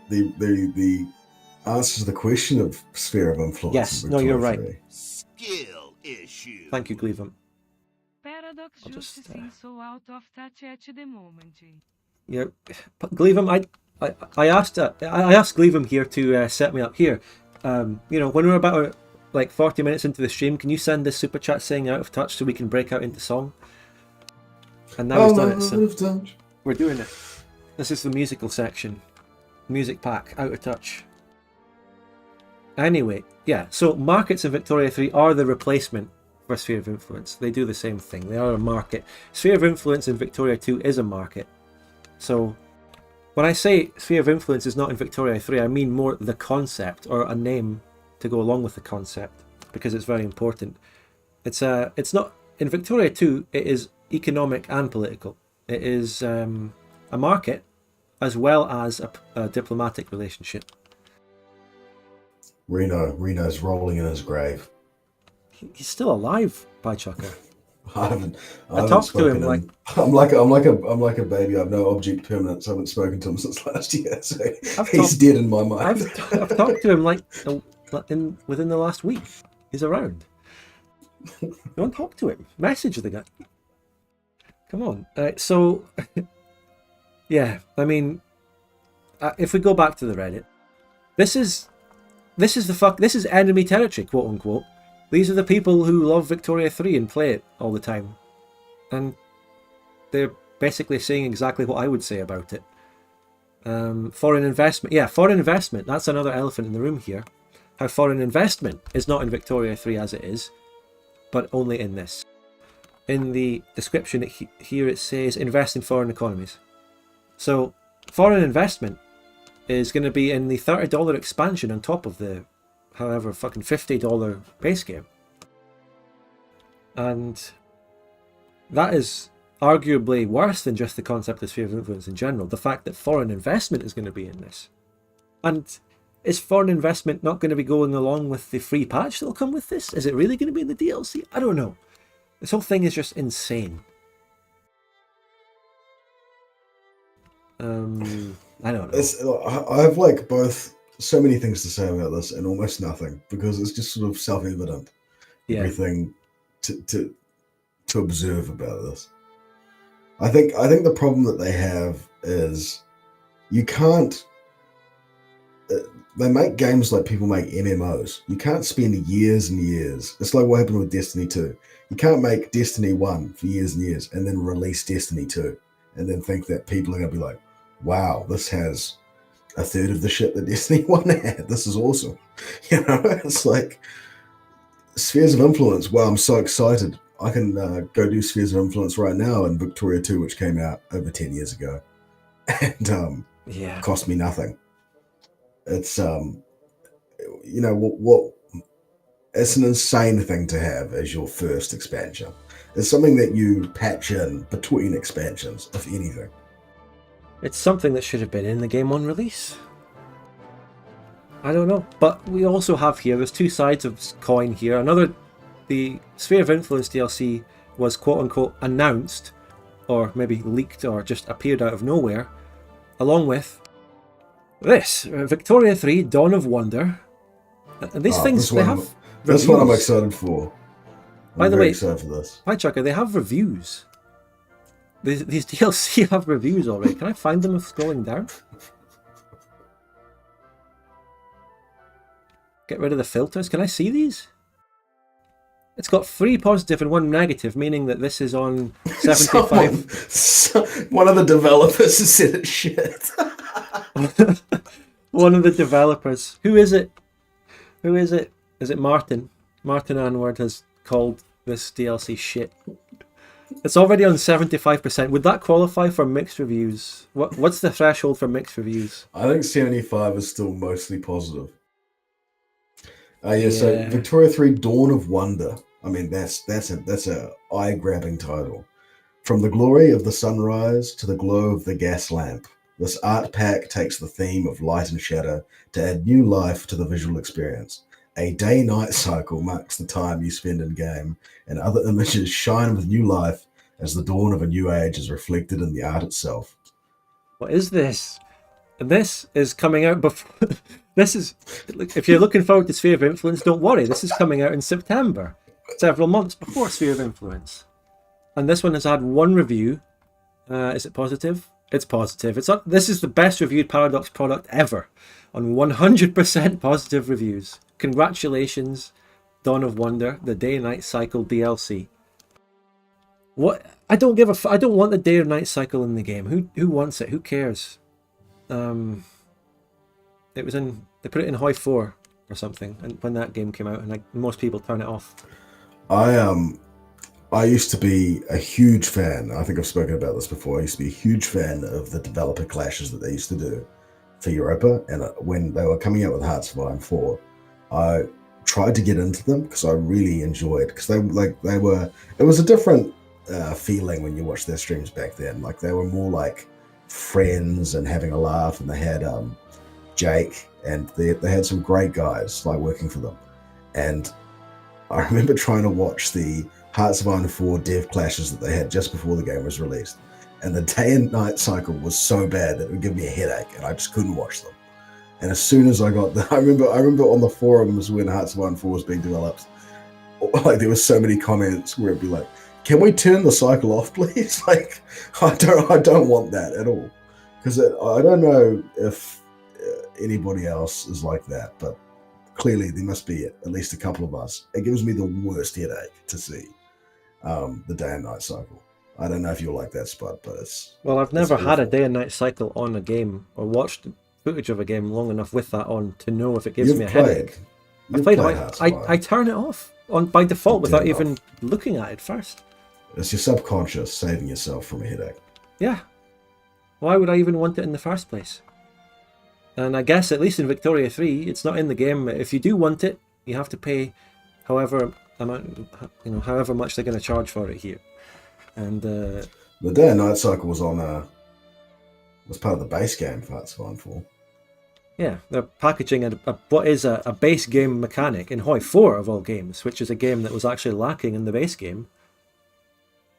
the answer to the question of Sphere of Influence. Yes, no, you're right. Skill issue. Thank you, Gleevum. Paradox just seems so out of touch at the moment. Yeah, Gleevum, I asked Gleevum here to set me up here. When we're about like 40 minutes into the stream, can you send this super chat saying out of touch so we can break out into song? And now he's done it, so we're doing it. This is the musical section. Music pack, out of touch. Anyway, yeah, so markets in Victoria 3 are the replacement for Sphere of Influence. They do the same thing. They are a market. Sphere of Influence in Victoria 2 is a market. So when I say Sphere of Influence is not in Victoria 3, I mean more the concept, or a name to go along with the concept, because it's very important. It's not in Victoria 2. It is economic and political. It is a market as well as a diplomatic relationship. Reno's rolling in his grave. He's still alive, Piechucker. I haven't talked to him like I'm like a baby. I've no object permanence. I haven't spoken to him since last year, so he's dead in my mind. I've talked to him like within the last week. He's around. Go and talk to him. Message the guy. Come on. So, yeah. I mean, if we go back to the Reddit, this is enemy territory, quote unquote. These are the people who love Victoria 3 and play it all the time. And they're basically saying exactly what I would say about it. Foreign investment. Yeah, foreign investment. That's another elephant in the room here. How foreign investment is not in Victoria 3 as it is, but only in this. In the description here it says invest in foreign economies. So foreign investment is going to be in the $30 expansion on top of the however fucking $50 base game. And that is arguably worse than just the concept of Sphere of Influence in general. The fact that foreign investment is going to be in this. And is foreign investment not going to be going along with the free patch that'll come with this? Is it really going to be in the DLC? I don't know. This whole thing is just insane. I don't know. I have like both so many things to say about this and almost nothing, because it's just sort of self-evident. Yeah. Everything to observe about this. I think the problem that they have is you can't. They make games like people make MMOs. You can't spend years and years. It's like what happened with Destiny 2. You can't make Destiny 1 for years and years and then release Destiny 2 and then think that people are going to be like, wow, this has a third of the shit that Destiny 1 had. This is awesome. You know, it's like Spheres of Influence. Wow, I'm so excited. I can go do Spheres of Influence right now in Victoria 2, which came out over 10 years ago. And cost me nothing. It's, you know, what it's an insane thing to have as your first expansion. It's something that you patch in between expansions, if anything. It's something that should have been in the game on release. I don't know. But we also have here, there's two sides of this coin here. The Sphere of Influence DLC was quote-unquote announced, or maybe leaked, or just appeared out of nowhere, along with this, Victoria 3, Dawn of Wonder. And these things, they have reviews. That's what I'm excited for. By the way, excited for this. Piechucker, they have reviews. These DLC have reviews already. Can I find them scrolling down? Get rid of the filters. Can I see these? It's got 3 positive and 1 negative, meaning that this is on 75. One of the developers has said it's shit. One of the developers. Who is it? Is it Martin? Martin Anward has called this DLC shit. It's already on 75%. Would that qualify for mixed reviews? What's the threshold for mixed reviews? I think 75 is still mostly positive. So Yeah. Victoria 3 Dawn of Wonder. I mean, that's a eye-grabbing title. From the glory of the sunrise to the glow of the gas lamp, this art pack takes the theme of light and shadow to add new life to the visual experience. A day-night cycle marks the time you spend in game, and other images shine with new life as the dawn of a new age is reflected in the art itself. What is this? This is coming out before. This is. If you're looking forward to Sphere of Influence, don't worry. This is coming out in September, several months before Sphere of Influence. And this one has had one review. Is it positive? It's positive. This is the best reviewed Paradox product ever, on 100% positive reviews. Congratulations, Dawn of Wonder, the Day-Night Cycle DLC. What? I don't want the day or night cycle in the game. Who wants it? Who cares? It was in. They put it in Hoi 4 or something, and when that game came out, and most people turn it off. I used to be a huge fan. I think I've spoken about this before. I used to be a huge fan of the developer clashes that they used to do for Europa, and when they were coming out with Hearts of Iron 4, I tried to get into them because I really enjoyed. Because they were. It was a different feeling when you watched their streams back then. Like they were more like friends and having a laugh, and they had Jake, and they had some great guys like working for them. And I remember trying to watch the Hearts of Iron 4 dev clashes that they had just before the game was released, and the day and night cycle was so bad that it would give me a headache, and I just couldn't watch them. And as soon as I got I remember on the forums when Hearts of Iron 4 was being developed, like there were so many comments where it'd be like, "Can we turn the cycle off, please?" Like, I don't want that at all, because I don't know if anybody else is like that, but clearly there must be at least a couple of us. It gives me the worst headache to see the day and night cycle. I don't know if you're like that, Spud, but it's... Well, I've never had a day and night cycle on a game, or watched footage of a game long enough with that on to know if it gives me a headache. I turn it off by default without even looking at it first. It's your subconscious saving yourself from a headache. Yeah. Why would I even want it in the first place? And I guess at least in Victoria 3, it's not in the game. If you do want it, you have to pay however much they're going to charge for it here. And the day and night cycle was was part of the base game for Hearts of Iron 4. Yeah, they're packaging what is a base game mechanic in Hoi 4 of all games, which is a game that was actually lacking in the base game,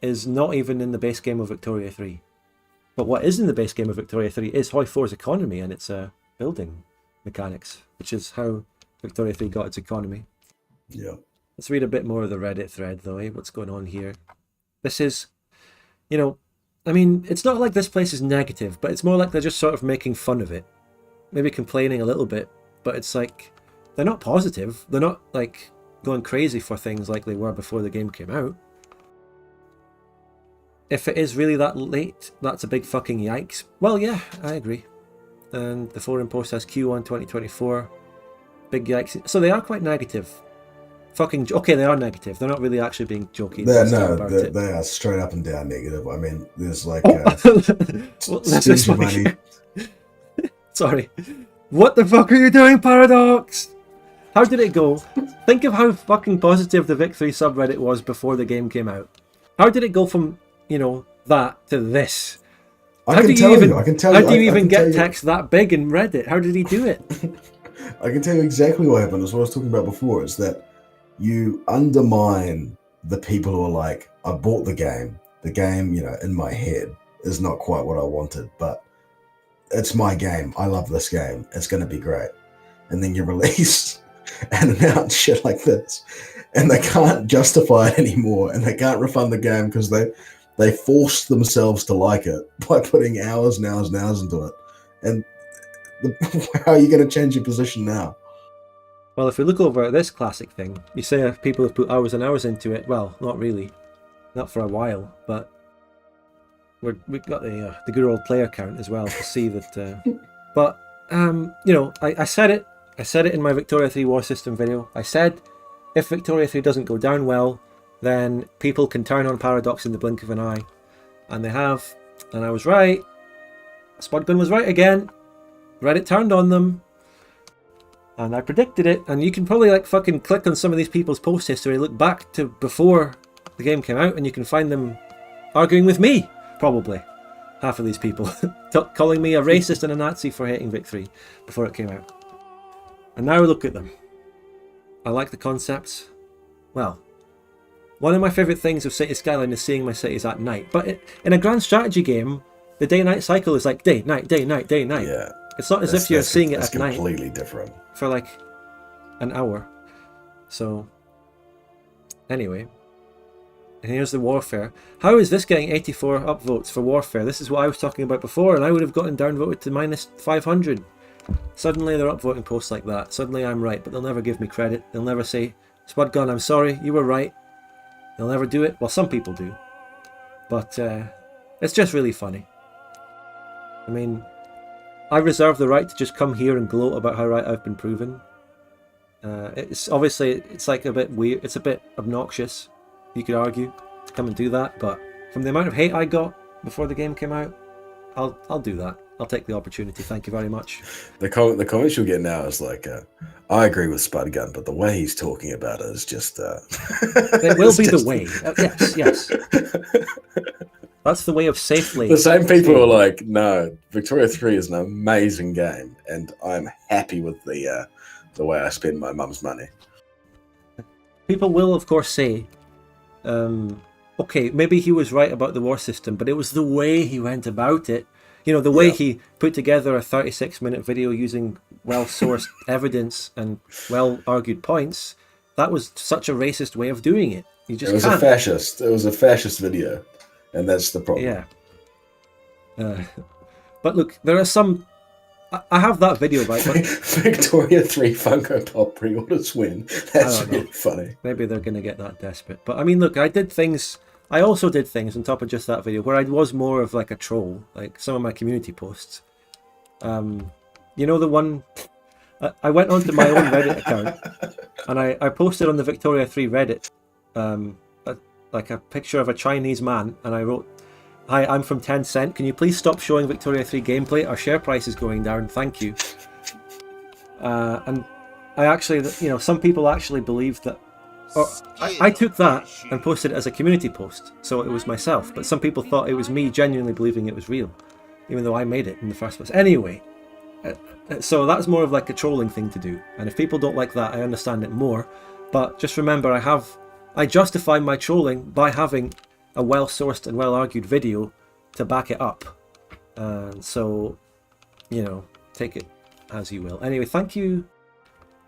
is not even in the base game of Victoria 3. But what is in the base game of Victoria 3 is Hoi 4's economy and its building mechanics, which is how Victoria 3 got its economy. Yeah. Let's read a bit more of the Reddit thread, though. What's going on here? This is, I mean, it's not like this place is negative, but it's more like they're just sort of making fun of it. Maybe complaining a little bit, but it's like, they're not positive. They're not, like, going crazy for things like they were before the game came out. If it is really that late, that's a big fucking yikes. Well, yeah, I agree. And the forum post has Q1 2024. Big yikes. So they are quite negative. Okay, they are negative. They're not really actually being jokey. They are straight up and down negative. I mean, there's like... money. Sorry. What the fuck are you doing, Paradox? How did it go? Think of how fucking positive the Vic 3 subreddit was before the game came out. How did it go from, that to this? How do you even get text that big in Reddit? How did he do it? I can tell you exactly what happened. It's what I was talking about before. Is that you undermine the people who are like, I bought the game. The game, in my head is not quite what I wanted, but it's my game. I love this game. It's going to be great. And then you release and announce shit like this, and they can't justify it anymore, and they can't refund the game because they forced themselves to like it by putting hours and hours and hours into it. And how are you going to change your position now? Well, if we look over at this classic thing, you say people have put hours and hours into it. Well, not really. Not for a while, but we've got the good old player count as well to see that. But, I said it. I said it in my Victoria 3 War System video. I said, if Victoria 3 doesn't go down well, then people can turn on Paradox in the blink of an eye. And they have. And I was right. Spudgun was right again. Reddit turned on them. And I predicted it. And you can probably like fucking click on some of these people's post history, look back to before the game came out, and you can find them arguing with me, probably. Half of these people. Calling me a racist and a Nazi for hating Vic 3 before it came out. And now look at them. I like the concepts. Well, one of my favourite things of City Skyline is seeing my cities at night. But in a grand strategy game, the day-night cycle is like day, night, day, night, day, night. Yeah. It's not as if you're seeing it at night. It's completely different. For like an hour. So, anyway. And here's the War Pharaoh. How is this getting 84 upvotes for War Pharaoh? This is what I was talking about before, and I would have gotten downvoted to minus 500. Suddenly they're upvoting posts like that. Suddenly I'm right, but they'll never give me credit. They'll never say, Spudgun, I'm sorry, you were right. They'll never do it. Well, some people do. But it's just really funny. I mean, I reserve the right to just come here and gloat about how right I've been proven. It's obviously, it's like a bit weird. It's a bit obnoxious, you could argue, to come and do that. But from the amount of hate I got before the game came out, I'll do that. I'll take the opportunity. Thank you very much. The comments you'll get now is like, I agree with Spudgun, but the way he's talking about it is just... It will be the way. Yes. That's the way of safely... The same people are like, no, Victoria 3 is an amazing game, and I'm happy with the way I spend my mum's money. People will, of course, say, okay, maybe he was right about the war system, but it was the way he went about it. You know, the way he put together a 36-minute video using well-sourced evidence and well-argued points, that was such a racist way of doing it. You just can't. It was a fascist video, and that's the problem. Yeah. But look, there are some... I have that video, right? But Victoria 3 Funko Pop pre-orders win. That's really funny. Maybe they're going to get that desperate. But I mean, look, I also did things on top of just that video where I was more of like a troll, like some of my community posts. You know the one... I went onto my own Reddit account and I posted on the Victoria 3 Reddit like a picture of a Chinese man, and I wrote, "Hi, I'm from Tencent. Can you please stop showing Victoria 3 gameplay? Our share price is going down. Thank you." And I actually, you know, some people actually believed that... I took that and posted it as a community post, so it was myself. But some people thought it was me genuinely believing it was real, even though I made it in the first place. Anyway, so that's more of like a trolling thing to do. And if people don't like that, I understand it more. But just remember, I justify my trolling by having a well-sourced and well-argued video to back it up. So, you know, take it as you will. Anyway, thank you,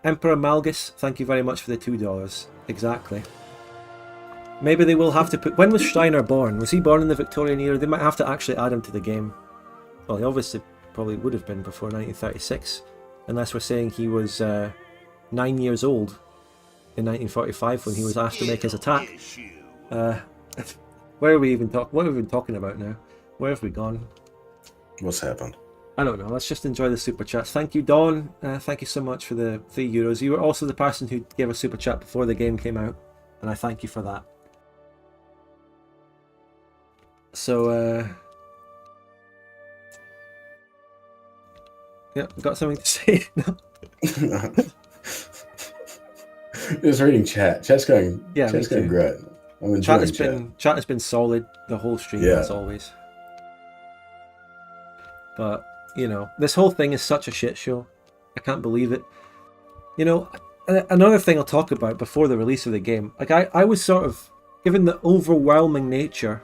Emperor Malgus. Thank you very much for the $2. Exactly. Maybe they will have to put... When was Steiner born? Was he born in the Victorian era? They might have to actually add him to the game. Well, he obviously probably would have been before 1936, unless we're saying he was 9 years old in 1945 when he was asked to make his attack. Where are we even what are we even talking about now? Where have we gone? What's happened? I don't know. Let's just enjoy the super chats. Thank you, Dawn. Thank you so much for the €3. You were also the person who gave a super chat before the game came out, and I thank you for that. So, yeah, got something to say? No? Just reading chat. Chat's going. Yeah, chat's going great. I'm enjoying chat has been solid the whole stream, as always. But you know, this whole thing is such a shit show. I can't believe it. You know, another thing I'll talk about before the release of the game. Like I was sort of, given the overwhelming nature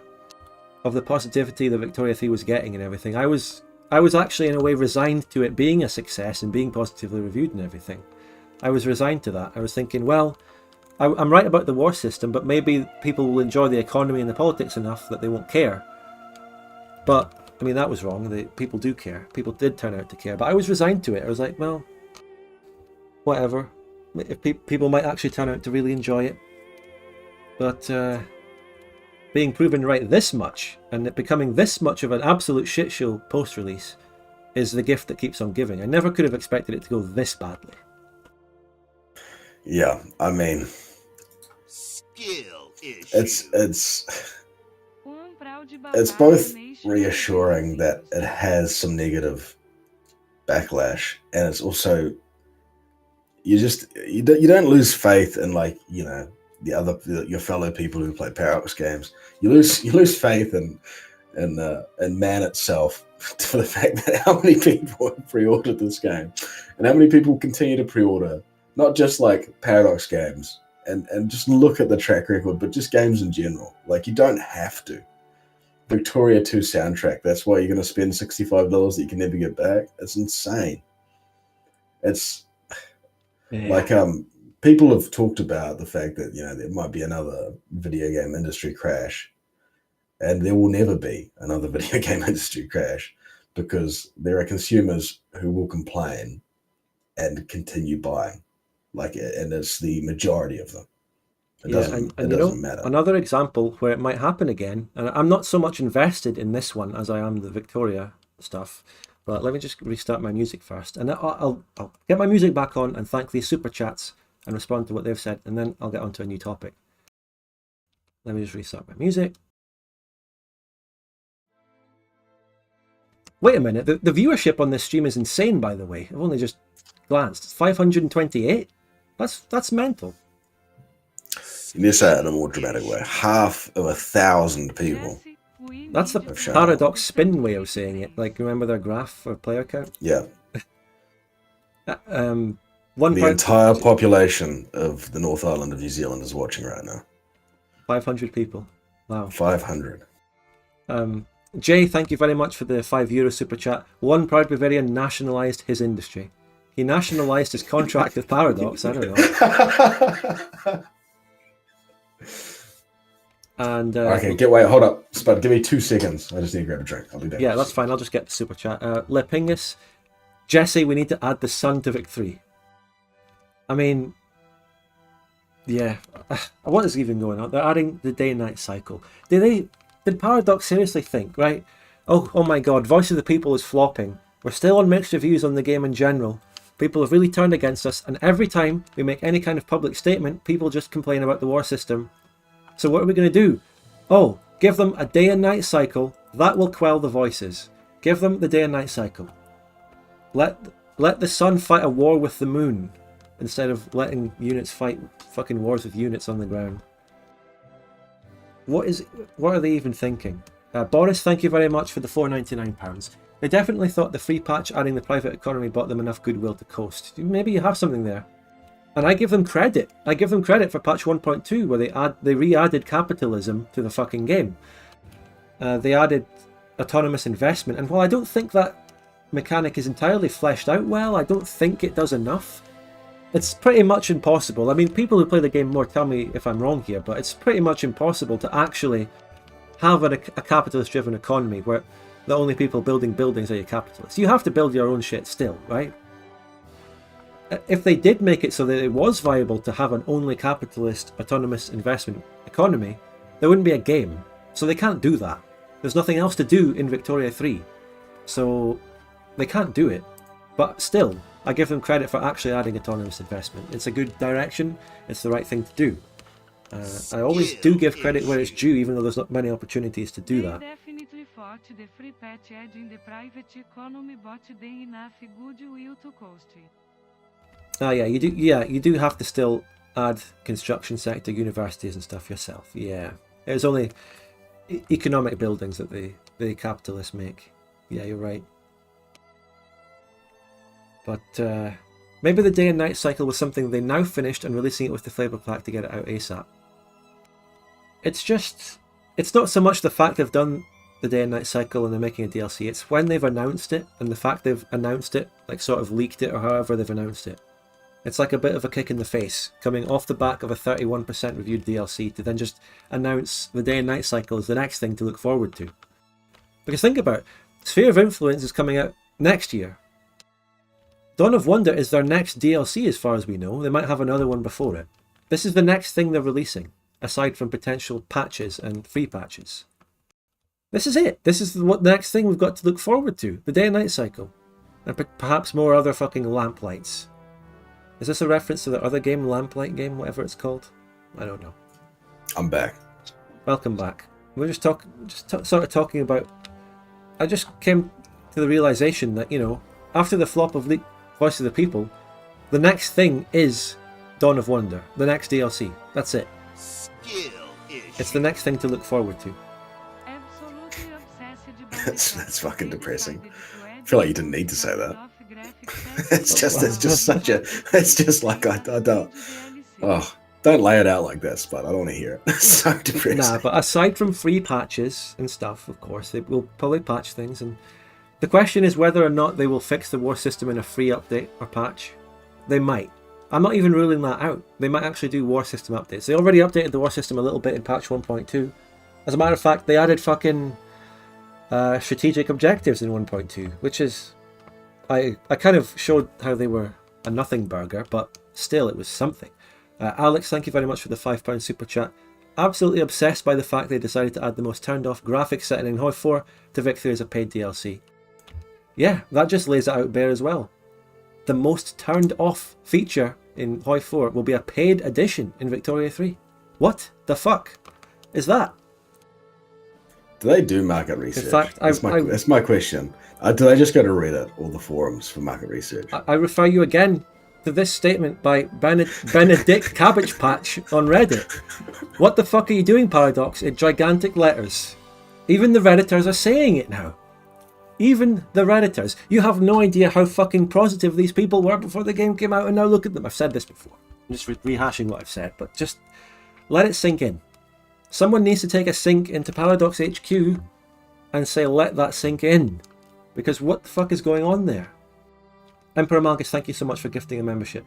of the positivity that Victoria 3 was getting and everything, I was actually in a way resigned to it being a success and being positively reviewed and everything. I was resigned to that. I was thinking, well, I'm right about the war system, but maybe people will enjoy the economy and the politics enough that they won't care. But I mean, that was wrong. People do care. People did turn out to care. But I was resigned to it. I was like, well, whatever. If people might actually turn out to really enjoy it. But being proven right this much, and it becoming this much of an absolute shit show post-release, is the gift that keeps on giving. I never could have expected it to go this badly. Yeah, I mean... Skill it's issue. it's both reassuring that it has some negative backlash, and it's also you don't lose faith in, like, your fellow people who play Paradox games. You lose faith in man itself for the fact that how many people have pre-ordered this game, and how many people continue to pre-order, not just like Paradox games, and just look at the track record, but just games in general. Like, you don't have to. Victoria 2 soundtrack, that's why you're going to spend $65 that you can never get back. It's insane. It's like, people have talked about the fact that, there might be another video game industry crash, and there will never be another video game industry crash, because there are consumers who will complain and continue buying, and it's the majority of them. It doesn't matter. Another example where it might happen again, and I'm not so much invested in this one as I am the Victoria stuff, but let me just restart my music first, and I'll get my music back on and thank these super chats and respond to what they've said, and then I'll get on to a new topic. Let me just restart my music. Wait a minute, the viewership on this stream is insane, by the way. I've only just glanced. It's 528? That's mental. You need to say it in a more dramatic way. 1,000 people. That's the Paradox spin way of saying it. Like, remember their graph for player count? Yeah. The entire population of the North Island of New Zealand is watching right now. 500 people. Wow. 500. Jay, thank you very much for the €5 super chat. One proud Bavarian nationalised his industry. He nationalised his contract with Paradox. I don't know. And okay, hold up, Spud. Give me 2 seconds. I just need to grab a drink. I'll be back. Yeah, that's fine. I'll just get the super chat. Lepingus, Jesse, we need to add the sun to Vic 3. I mean, yeah. What is even going on? They're adding the day-night cycle. Did Paradox seriously think, right? Oh my God, Voice of the People is flopping. We're still on mixed reviews on the game in general. People have really turned against us, and every time we make any kind of public statement, people just complain about the war system. So what are we going to do? Oh, give them a day and night cycle. That will quell the voices. Give them the day and night cycle. Let the sun fight a war with the moon, instead of letting units fight fucking wars with units on the ground. What are they even thinking? Boris, thank you very much for the £4.99. They definitely thought the free patch adding the private economy bought them enough goodwill to coast. Maybe you have something there. And I give them credit. I give them credit for patch 1.2, where they re-added capitalism to the fucking game. They added autonomous investment, and while I don't think that mechanic is entirely fleshed out well, I don't think it does enough. It's pretty much impossible. I mean, people who play the game more tell me if I'm wrong here, but it's pretty much impossible to actually have a capitalist-driven economy where the only people building buildings are your capitalists. You have to build your own shit still, right? If they did make it so that it was viable to have an only capitalist autonomous investment economy, there wouldn't be a game. So they can't do that. There's nothing else to do in Victoria 3. So they can't do it. But still, I give them credit for actually adding autonomous investment. It's a good direction. It's the right thing to do. I always do give credit where it's due, even though there's not many opportunities to do that. Definitely fought the free patch adding the private economy bought them enough goodwill to coast. Oh yeah, you do have to still add construction sector, universities and stuff yourself. Yeah, it's only economic buildings that the capitalists make. Yeah, you're right. But maybe the day and night cycle was something they now finished and releasing it with the flavor pack to get it out ASAP. It's not so much the fact they've done the day and night cycle and they're making a DLC, it's when they've announced it, and the fact they've announced it, like sort of leaked it or however they've announced it. It's like a bit of a kick in the face, coming off the back of a 31% reviewed DLC to then just announce the day and night cycle as the next thing to look forward to. Because think about it, Sphere of Influence is coming out next year. Dawn of Wonder is their next DLC as far as we know. They might have another one before it. This is the next thing they're releasing, aside from potential patches and free patches. This is it. This is the next thing we've got to look forward to. The day and night cycle. And perhaps more other fucking lamplights. Is this a reference to the other game, Lamplight game, whatever it's called? I don't know. I'm back. Welcome back. We're just sort of talking about. I just came to the realization that, you know, after the flop of Voice of the People, the next thing is Dawn of Wonder, the next DLC. That's it. Skill issue. It's the next thing to look forward to. That's fucking depressing. I feel like you didn't need to say that. It's just such a. It's just like I don't. Oh, don't lay it out like this, but I don't want to hear it. It's so depressing. Nah, but aside from free patches and stuff, of course, they will probably patch things. And the question is whether or not they will fix the war system in a free update or patch. They might. I'm not even ruling that out. They might actually do war system updates. They already updated the war system a little bit in patch 1.2. As a matter of fact, they added fucking strategic objectives in 1.2, which is... I kind of showed how they were a nothing burger, but still it was something. Alex, thank you very much for the £5 super chat. Absolutely obsessed by the fact they decided to add the most turned off graphics setting in HoI 4 to Victory as a paid DLC. Yeah, that just lays it out bare as well. The most turned off feature in HoI 4 will be a paid edition in Victoria 3. What the fuck is that? Do they do market research? In fact, that's my question. Do they just go to Reddit or the forums for market research? I refer you again to this statement by Benedict Cabbage Patch on Reddit. What the fuck are you doing, Paradox, in gigantic letters? Even the Redditors are saying it now. Even the Redditors. You have no idea how fucking positive these people were before the game came out, and now look at them. I've said this before. I'm just rehashing what I've said, but just let it sink in. Someone needs to take a sink into Paradox HQ and say, let that sink in. Because what the fuck is going on there? Emperor Malgus, thank you so much for gifting a membership.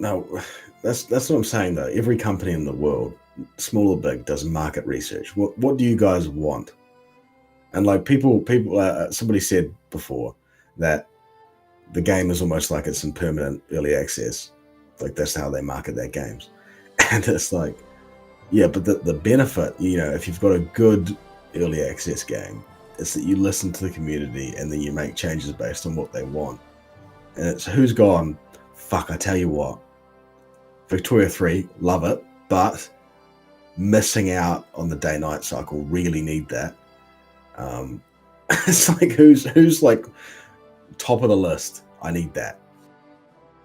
No, that's what I'm saying though. Every company in the world, small or big, does market research. What do you guys want? And like people, somebody said before that the game is almost like it's in permanent early access. Like that's how they market their games. And it's like, yeah, but the benefit, you know, if you've got a good early access game, it's that you listen to the community and then you make changes based on what they want. And it's who's gone, fuck, I tell you what, Victoria 3, love it, but missing out on the day-night cycle, really need that. It's like, who's like top of the list? I need that.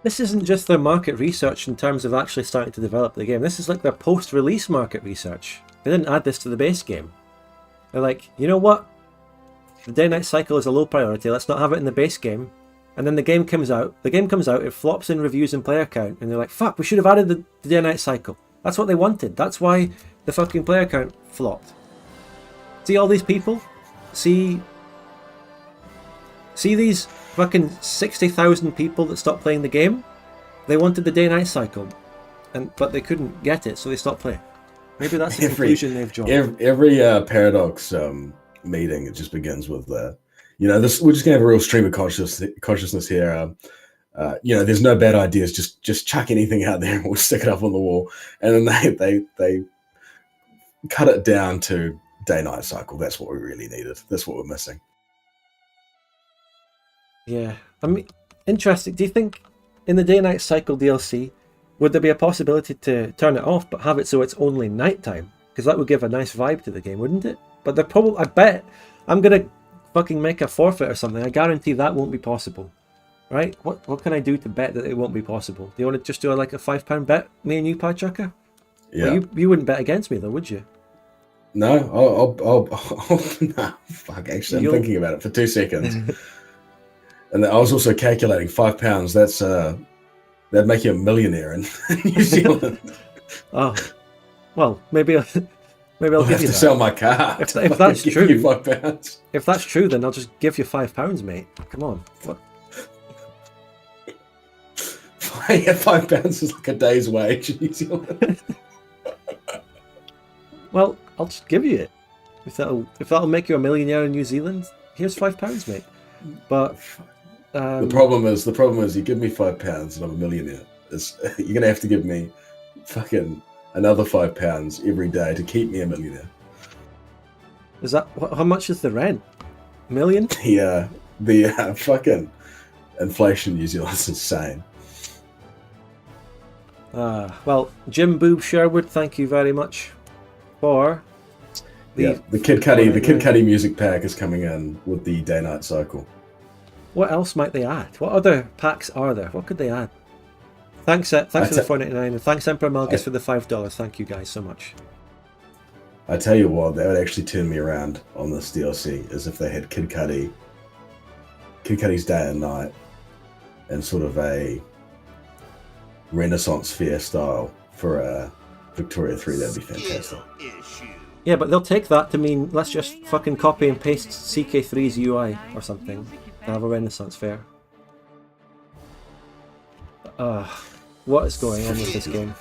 This isn't just their market research in terms of actually starting to develop the game. This is like their post-release market research. They didn't add this to the base game. They're like, you know what? The day-night cycle is a low priority. Let's not have it in the base game. And then the game comes out. It flops in reviews and player count. And they're like, fuck, we should have added the day-night cycle. That's what they wanted. That's why the fucking player count flopped. See all these people? See these fucking 60,000 people that stopped playing the game? They wanted the day-night cycle, but they couldn't get it, so they stopped playing. Maybe that's the conclusion they've drawn. Every Paradox meeting, it just begins with, you know, this. We're just gonna have a real stream of consciousness here. You know, there's no bad ideas. Just chuck anything out there, and we'll stick it up on the wall. And then they cut it down to day-night cycle. That's what we really needed. That's what we're missing. Yeah, I mean, interesting. Do you think in the day-night cycle DLC, would there be a possibility to turn it off but have it so it's only nighttime? Because that would give a nice vibe to the game, wouldn't it? But they're probably, I bet, I'm gonna fucking make a forfeit or something. I guarantee that won't be possible. Right? What can I do to bet that it won't be possible? Do you want to just do like a £5 bet, me and you, Piechucker? Yeah. Well, you wouldn't bet against me though, would you? No, I'll nah, fuck, actually, I'm thinking about it for 2 seconds. And I was also calculating £5, that's that'd make you a millionaire in New Zealand. Oh. Well, maybe I'll give have you to that. sell my car. If that's give true, you £5. If that's true, then I'll just give you £5, mate. Come on. What? Yeah, £5 is like a day's wage in New Zealand. Well, I'll just give you it. If that'll make you a millionaire in New Zealand, here's £5, mate. But the problem is you give me £5 and I'm a millionaire. You're gonna have to give me fucking another £5 every day to keep me a millionaire. Is that how much is the rent? $1 million? Yeah, the fucking inflation in New Zealand is insane. Well, Jim Boob Sherwood, thank you very much for the Kid Cudi music pack is coming in with the day-night cycle. What else might they add? What other packs are there? What could they add? Thanks for the $4.99, and thanks Emperor Malgus for the $5. Thank you guys so much. I tell you what, that would actually turn me around on this DLC, is if they had Kid Cudi's Day and Night, and sort of a Renaissance fair style for a Victoria 3. That'd be fantastic. Yeah, but they'll take that to mean let's just fucking copy and paste CK3's UI or something to have a Renaissance fair. What is going on with this game?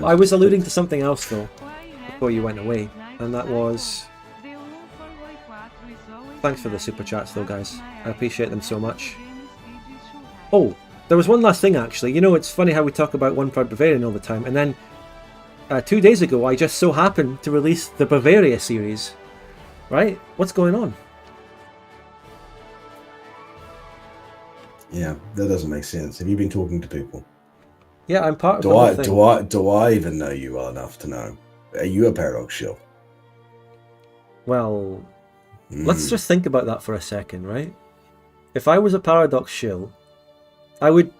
I was alluding to something else though before you went away, and that was... Thanks for the super chats though, guys. I appreciate them so much. Oh, there was one last thing actually. You know, it's funny how we talk about One Proud Bavarian all the time, and then 2 days ago I just so happened to release the Bavaria series. Right? What's going on? Yeah, that doesn't make sense. Have you been talking to people? Yeah, I'm part of the whole thing. Do I even know you well enough to know? Are you a Paradox shill? Well, let's just think about that for a second, right? If I was a Paradox shill, I'm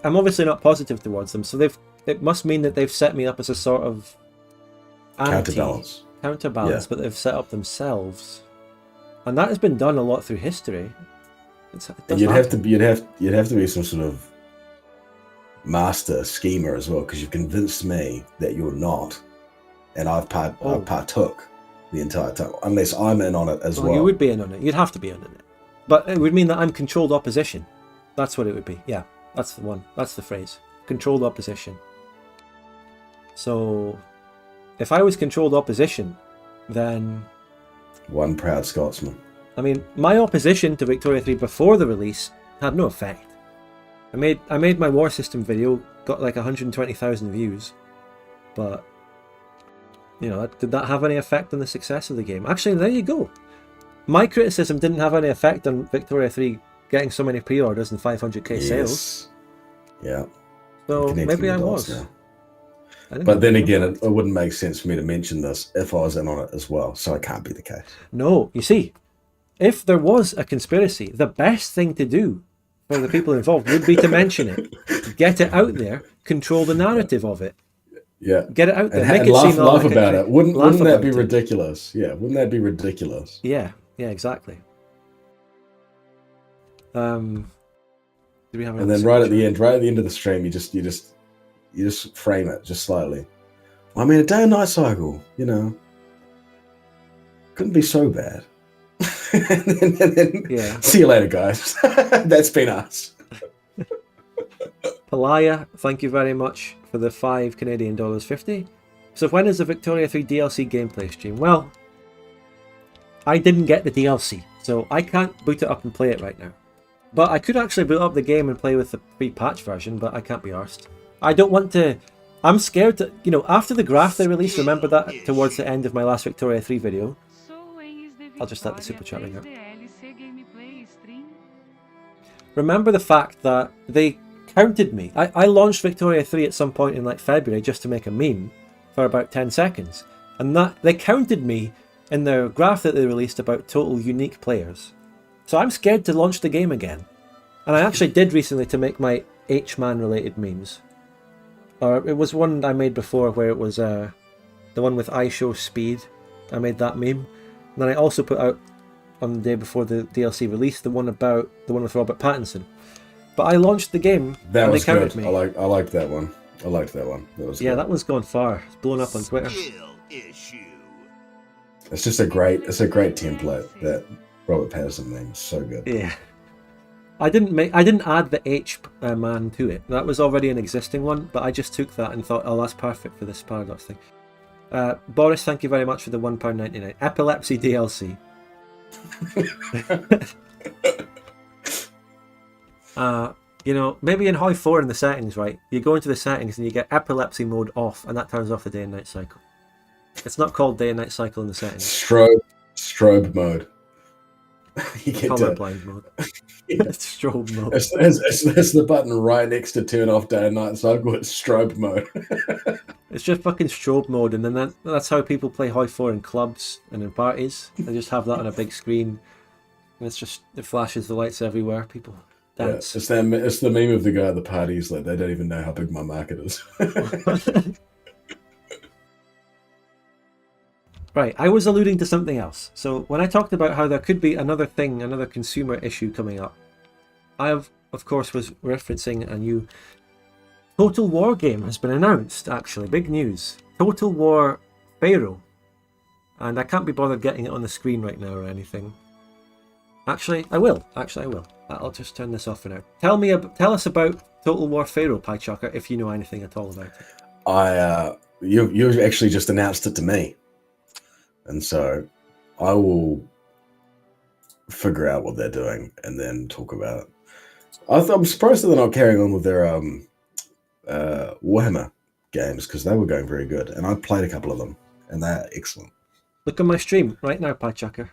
obviously not positive towards them, so it must mean that they've set me up as a sort of counterbalance, yeah. But they've set up themselves, and that has been done a lot through history. You'd have to be some sort of master schemer as well, because you've convinced me that you're not, and I've partook the entire time, unless I'm in on it as well. You would be in on it. You'd have to be in on it, but it would mean that I'm controlled opposition. That's what it would be. Yeah, that's the one. That's the phrase. Controlled opposition. So, if I was controlled opposition, then... One proud Scotsman. I mean, my opposition to Victoria 3 before the release had no effect. I made my war system video, got like 120,000 views, but, you know, did that have any effect on the success of the game? Actually, there you go. My criticism didn't have any effect on Victoria 3 getting so many pre-orders and 500k sales. Yeah. So maybe I was. Now. But then again, it wouldn't make sense for me to mention this if I was in on it as well, so it can't be the case. No, you see, if there was a conspiracy, the best thing to do for the people involved would be to mention it, get it out there, control the narrative of it. Yeah, get it out there, make it seem laugh like about it. Wouldn't that be ridiculous? Yeah, wouldn't that be ridiculous? Yeah, exactly. Do we have? And then right at the end of the stream, you just frame it just slightly. I mean, a day and night cycle, you know, couldn't be so bad. and then yeah. See you later, guys. That's been us. Palaya, thank you very much for the $5.50. So when is the Victoria 3 DLC gameplay stream? Well, I didn't get the DLC, so I can't boot it up and play it right now. But I could actually boot up the game and play with the free patch version, but I can't be arsed. I don't want to... I'm scared to... You know, after the graph they released, remember that towards the end of my last Victoria 3 video? I'll just let the super chat ring out. Remember the fact that they counted me. I launched Victoria 3 at some point in like February just to make a meme for about 10 seconds. And that they counted me in their graph that they released about total unique players. So I'm scared to launch the game again. And I actually did recently to make my H-Man related memes. Or it was one I made before where it was the one with I Show Speed. I made that meme. And then I also put out on the day before the DLC release the one with Robert Pattinson. But I launched the game and they counted me. I liked that one. I liked that one. That was good. That one's gone far. It's blown up on Twitter. It's just a great template. That Robert Pattinson name is so good. Yeah. I didn't add the H man to it. That was already an existing one, but I just took that and thought, oh, that's perfect for this Paradox thing. Boris, thank you very much for the £1.99. Epilepsy DLC. You know, maybe in Hoi 4 in the settings, right? You go into the settings and you get epilepsy mode off, and that turns off the day and night cycle. It's not called day and night cycle in the settings. Strobe mode. You get Color to, blind mode. yeah. Strobe mode. It's the button right next to turn off day and night cycle. It's strobe mode. It's just fucking strobe mode, and then that's how people play Hoi 4 in clubs and in parties. They just have that on a big screen. And it flashes the lights everywhere. People dance. Yeah, it's the meme of the guy at the parties, like they don't even know how big my market is. Right, I was alluding to something else. So when I talked about how there could be another consumer issue coming up, I of course was referencing a new Total War game has been announced, actually. Big news. Total War Pharaoh. And I can't be bothered getting it on the screen right now or anything. Actually, I will. I'll just turn this off for now. Tell us about Total War Pharaoh, Piechucker, if you know anything at all about it. You actually just announced it to me. And so I will figure out what they're doing and then talk about it. I'm surprised that they're not carrying on with their Warhammer games, because they were going very good. And I played a couple of them, and they're excellent. Look at my stream right now, Piechucker.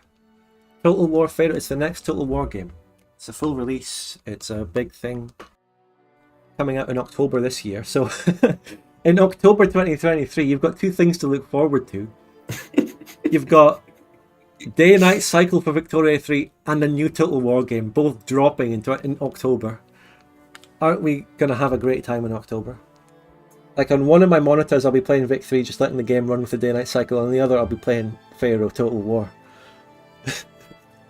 Total War Pharaoh, it's the next Total War game. It's a full release, it's a big thing. Coming out in October this year. So in October 2023, you've got two things to look forward to. You've got Day and Night Cycle for Victoria 3 and a new Total War game, both dropping in October. Aren't we going to have a great time in October? Like on one of my monitors I'll be playing Vic 3, just letting the game run with the Day and Night Cycle, and on the other I'll be playing Pharaoh Total War.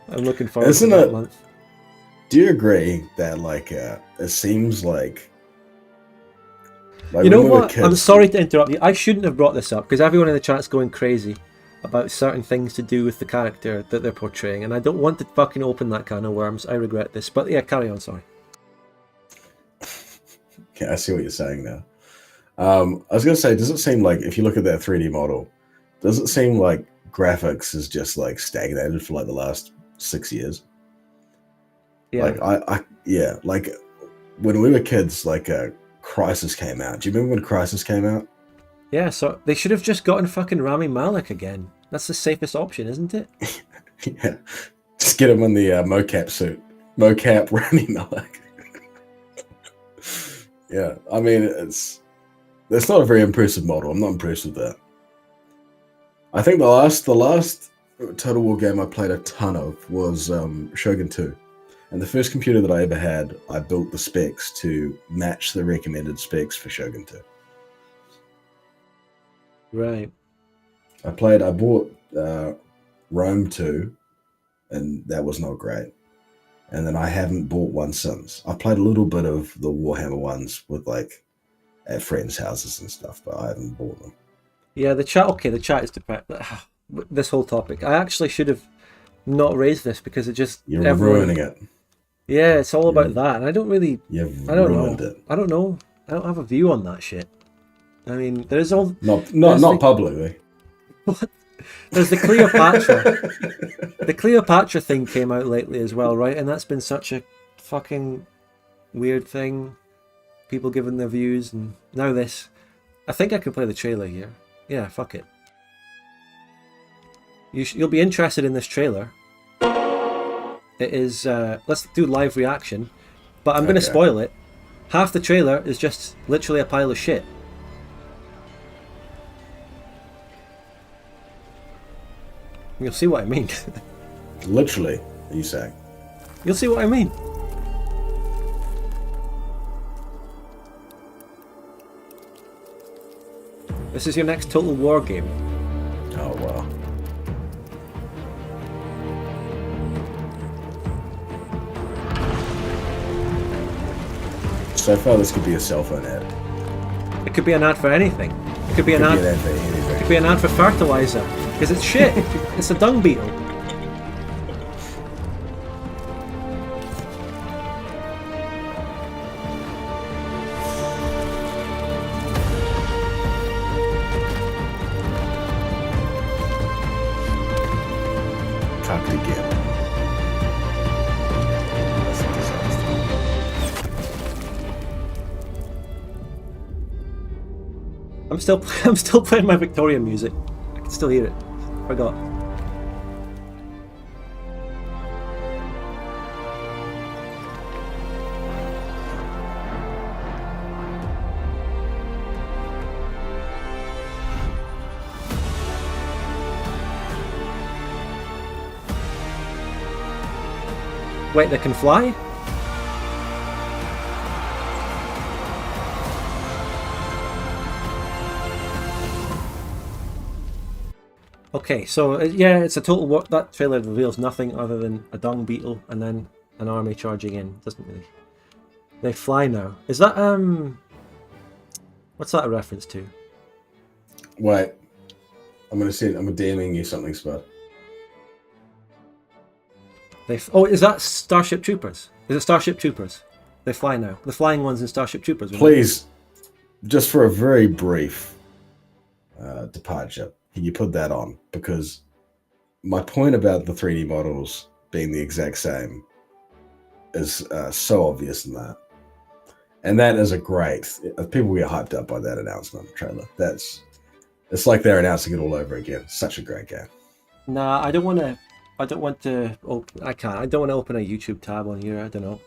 I'm looking forward to that month. Do you agree that it seems like you know what? I'm sorry to interrupt you. I shouldn't have brought this up because everyone in the chat's going crazy about certain things to do with the character that they're portraying, and I don't want to fucking open that can of worms. I regret this, but yeah, carry on. Sorry. Okay, I see what you're saying now. I was going to say, does it seem like, if you look at that 3D model, does it seem like graphics is just like stagnated for like the last 6 years? Yeah. Like when we were kids, like Crisis came out. Do you remember when Crisis came out? Yeah, so they should have just gotten fucking Rami Malek again. That's the safest option, isn't it? Yeah. Just get him in the mocap suit. Mocap Rami Malek. Yeah, I mean, it's not a very impressive model. I'm not impressed with that. I think the last Total War game I played a ton of was Shogun 2. And the first computer that I ever had, I built the specs to match the recommended specs for Shogun 2. Right. I bought Rome 2, and that was not great. And then I haven't bought one since. I played a little bit of the Warhammer ones with at friends' houses and stuff, but I haven't bought them. Yeah, the chat is depressed. This whole topic. I actually should have not raised this because it just... You're ruining it. Yeah, it's all about that. And I don't really... You've I don't ruined know. it. I don't know. I don't have a view on that shit. I mean, there's all... Not publicly. What? There's the Cleopatra. The Cleopatra thing came out lately as well, right? And that's been such a fucking weird thing. People giving their views, and now this. I think I can play the trailer here. Yeah, fuck it. You'll be interested in this trailer. It is... let's do live reaction. But I'm going to spoil it. Half the trailer is just literally a pile of shit. You'll see what I mean. Literally, are you saying? You'll see what I mean. This is your next Total War game. Oh, wow. So far, this could be a cell phone ad. It could be an ad for anything. It could be an ad for anything. It could be an ad for fertilizer. Because it's shit. It's a dung beetle. Cocked again. That's a disaster. I'm still playing my Victorian music. I can still hear it. Forgot. Wait, they can fly? Okay, so yeah, it's a total war. That trailer reveals nothing other than a dung beetle and then an army charging in. Doesn't really. They fly now. Is that what's that a reference to? Wait, I'm DMing you something, Spud. Oh, is that Starship Troopers? Is it Starship Troopers? They fly now. The flying ones in Starship Troopers. Please, just for a very brief departure, can you put that on? Because my point about the 3D models being the exact same is so obvious in that. And that is a great... People get hyped up by that announcement trailer. It's like they're announcing it all over again. Such a great game. Nah, I don't want to open... I can't. I don't want to open a YouTube tab on here. I don't know.